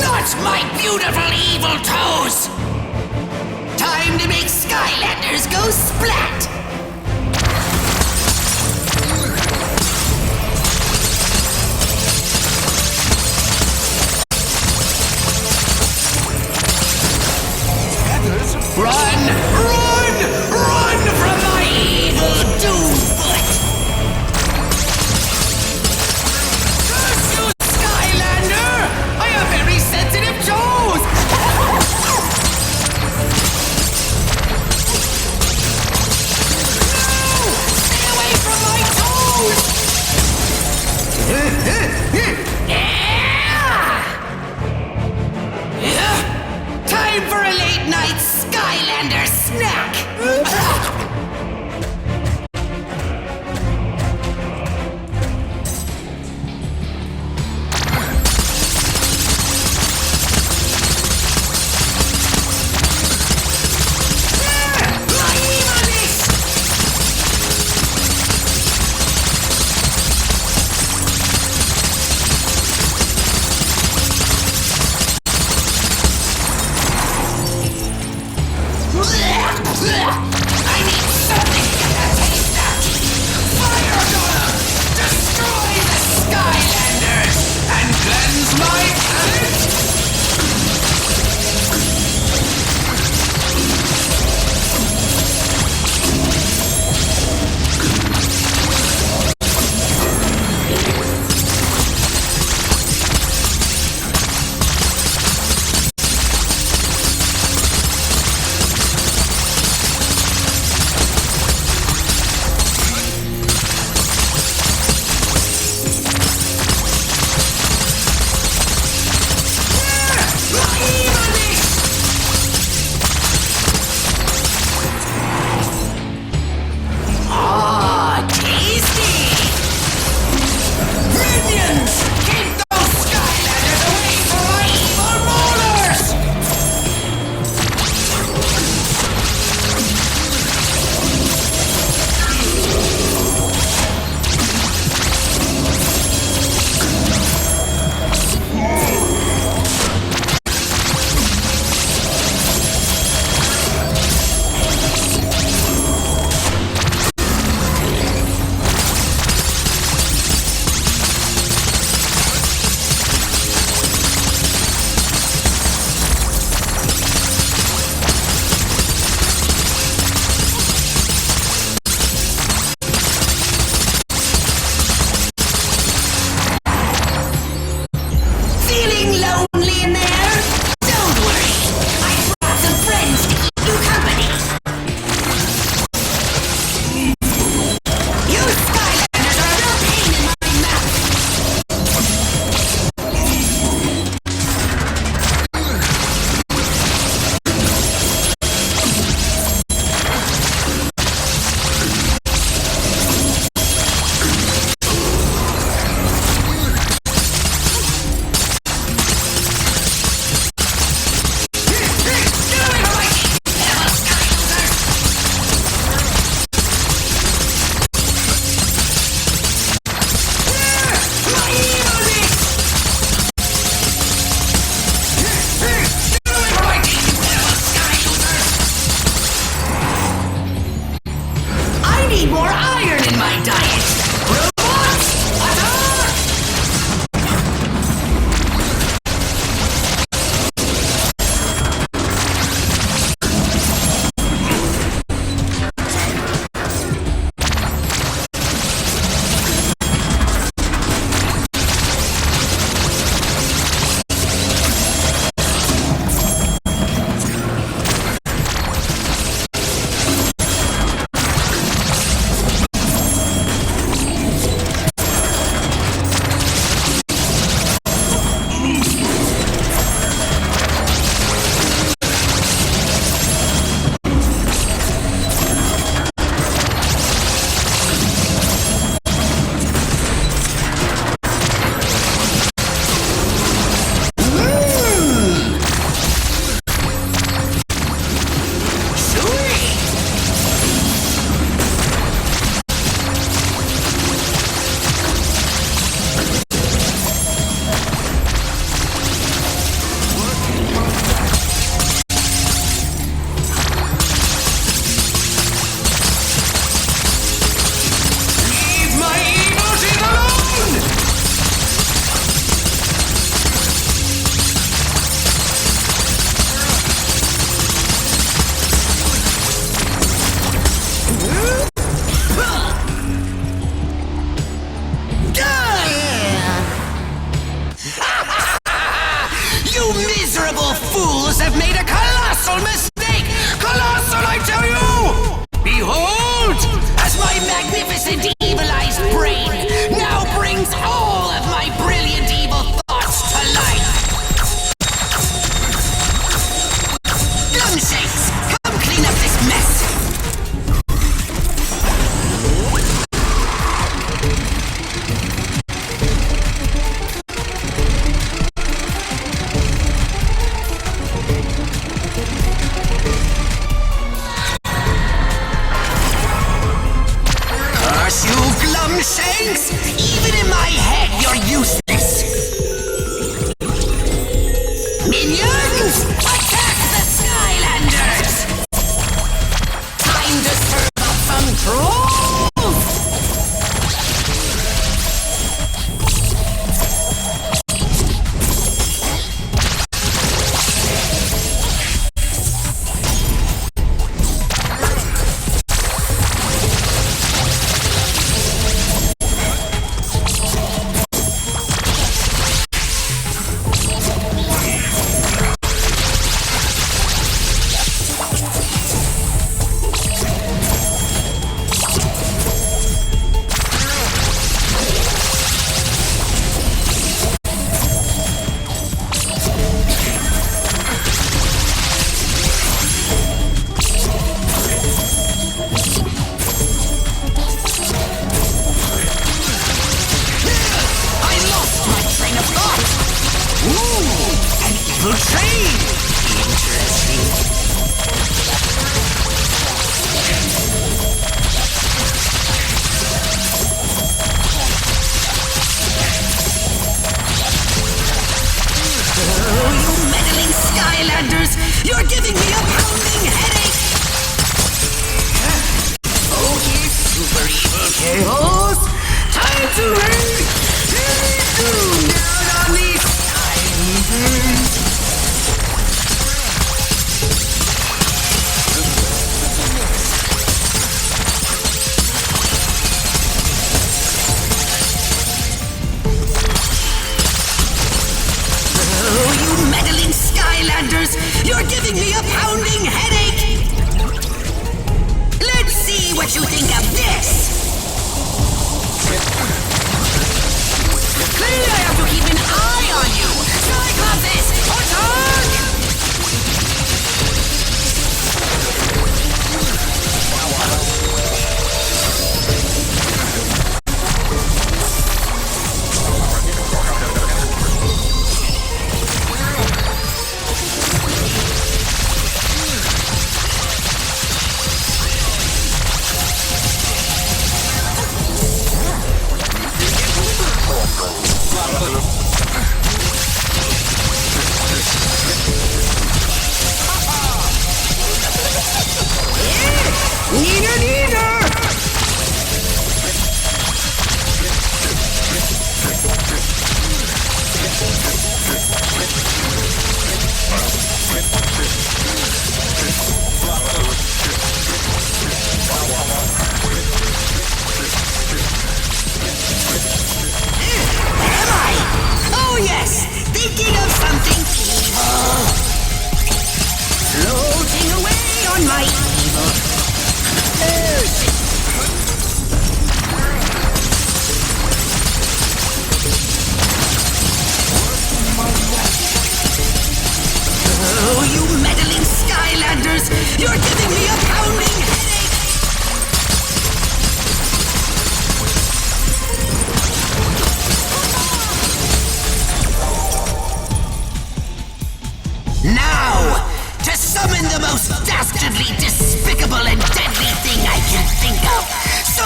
S14: Not my beautiful evil toes! Time to make Skylanders go splat! Run! Run! Run from my evil doomfoot! Curse you, Skylander! I have very sensitive toes! need more iron in my diet. Robots, attack! You miserable fools have made a colossal mistake! Colossal, I tell you! Behold, as my magnificent evil-eyed brain now brings all of my brilliant evil thoughts to life! Glumshakes, come clean up this mess! Shanks! Even in my head, you're useless! Minions! Attack the Skylanders! Time to serve up some trolls!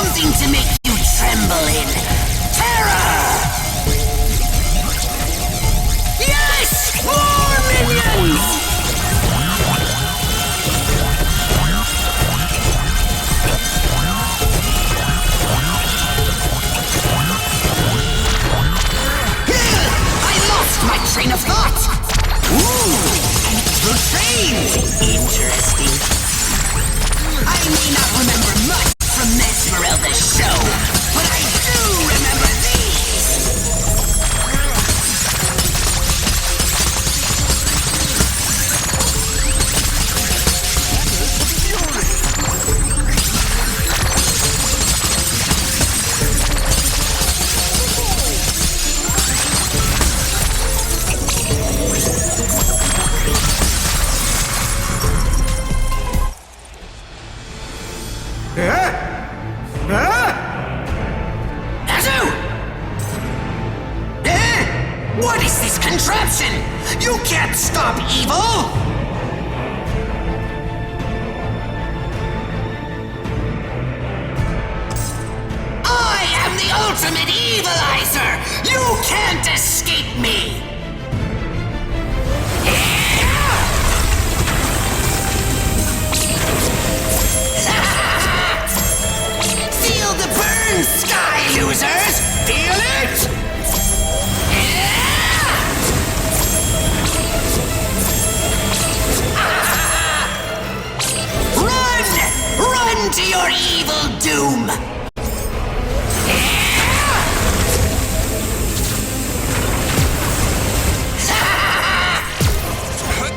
S14: Something to make you tremble in terror! Yes! More minions! My train of thought! Ooh, an evil train! Interesting. I may not remember much from Mesmerelda's show, but I do remember these! What is this contraption? You can't stop evil! I am the ultimate evilizer! You can't escape me! Feel the burn, sky losers! Feel it? Run to your evil doom!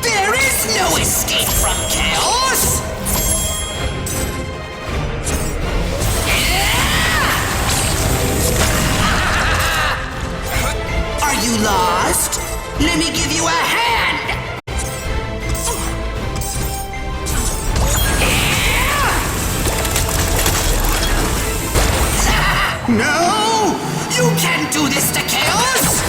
S14: There is no escape from chaos! Are you lost? Let me give you a hand! No! You can't do this to chaos!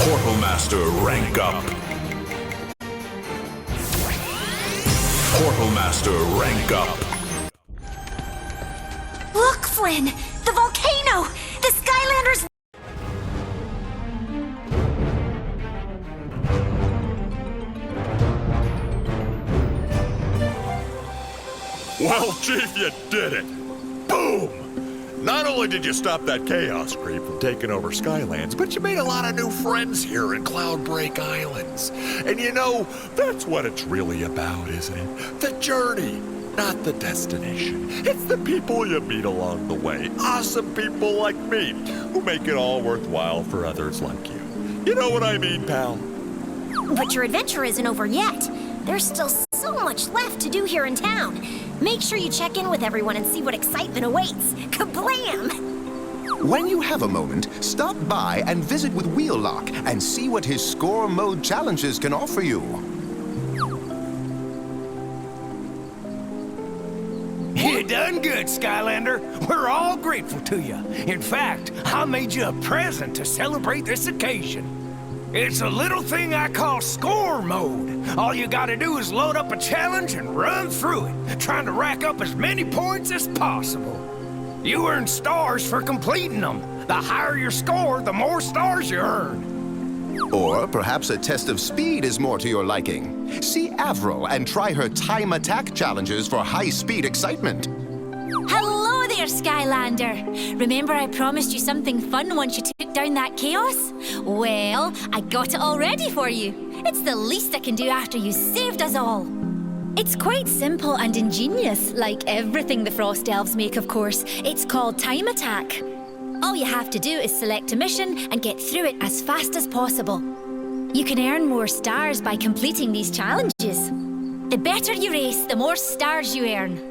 S18: Portal Master, rank up. Portal Master, rank up.
S2: Look, Flynn! The volcano! The Skylanders!
S3: Well, Chief, you did it! Boom! Not only did you stop that chaos creep from taking over Skylands, but you made a lot of new friends here in Cloudbreak Islands. And you know, that's what it's really about, isn't it? The journey, not the destination. It's the people you meet along the way. Awesome people like me, who make it all worthwhile for others like you. You know what I mean, pal?
S2: But your adventure isn't over yet. There's still so much left to do here in town. Make sure you check in with everyone and see what excitement awaits. Kablam!
S7: When you have a moment, stop by and visit with Wheelock and see what his score mode challenges can offer you.
S13: You done good, Skylander. We're all grateful to you. In fact, I made you a present to celebrate this occasion. It's a little thing I call score mode. All you gotta do is load up a challenge and run through it, trying to rack up as many points as possible. You earn stars for completing them. The higher your score, the more stars you earn.
S7: Or perhaps a test of speed is more to your liking. See Avril and try her time attack challenges for high-speed excitement.
S20: Hello there, Skylander! Remember I promised you something fun once you took down that chaos? Well, I got it all ready for you. It's the least I can do after you saved us all. It's quite simple and ingenious, like everything the Frost Elves make, of course. It's called Time Attack. All you have to do is select a mission and get through it as fast as possible. You can earn more stars by completing these challenges. The better you race, the more stars you earn.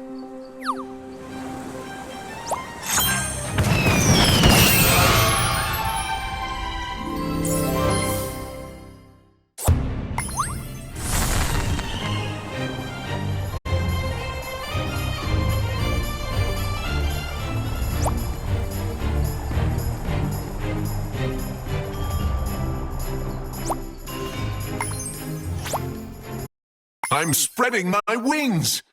S5: I'm spreading my wings.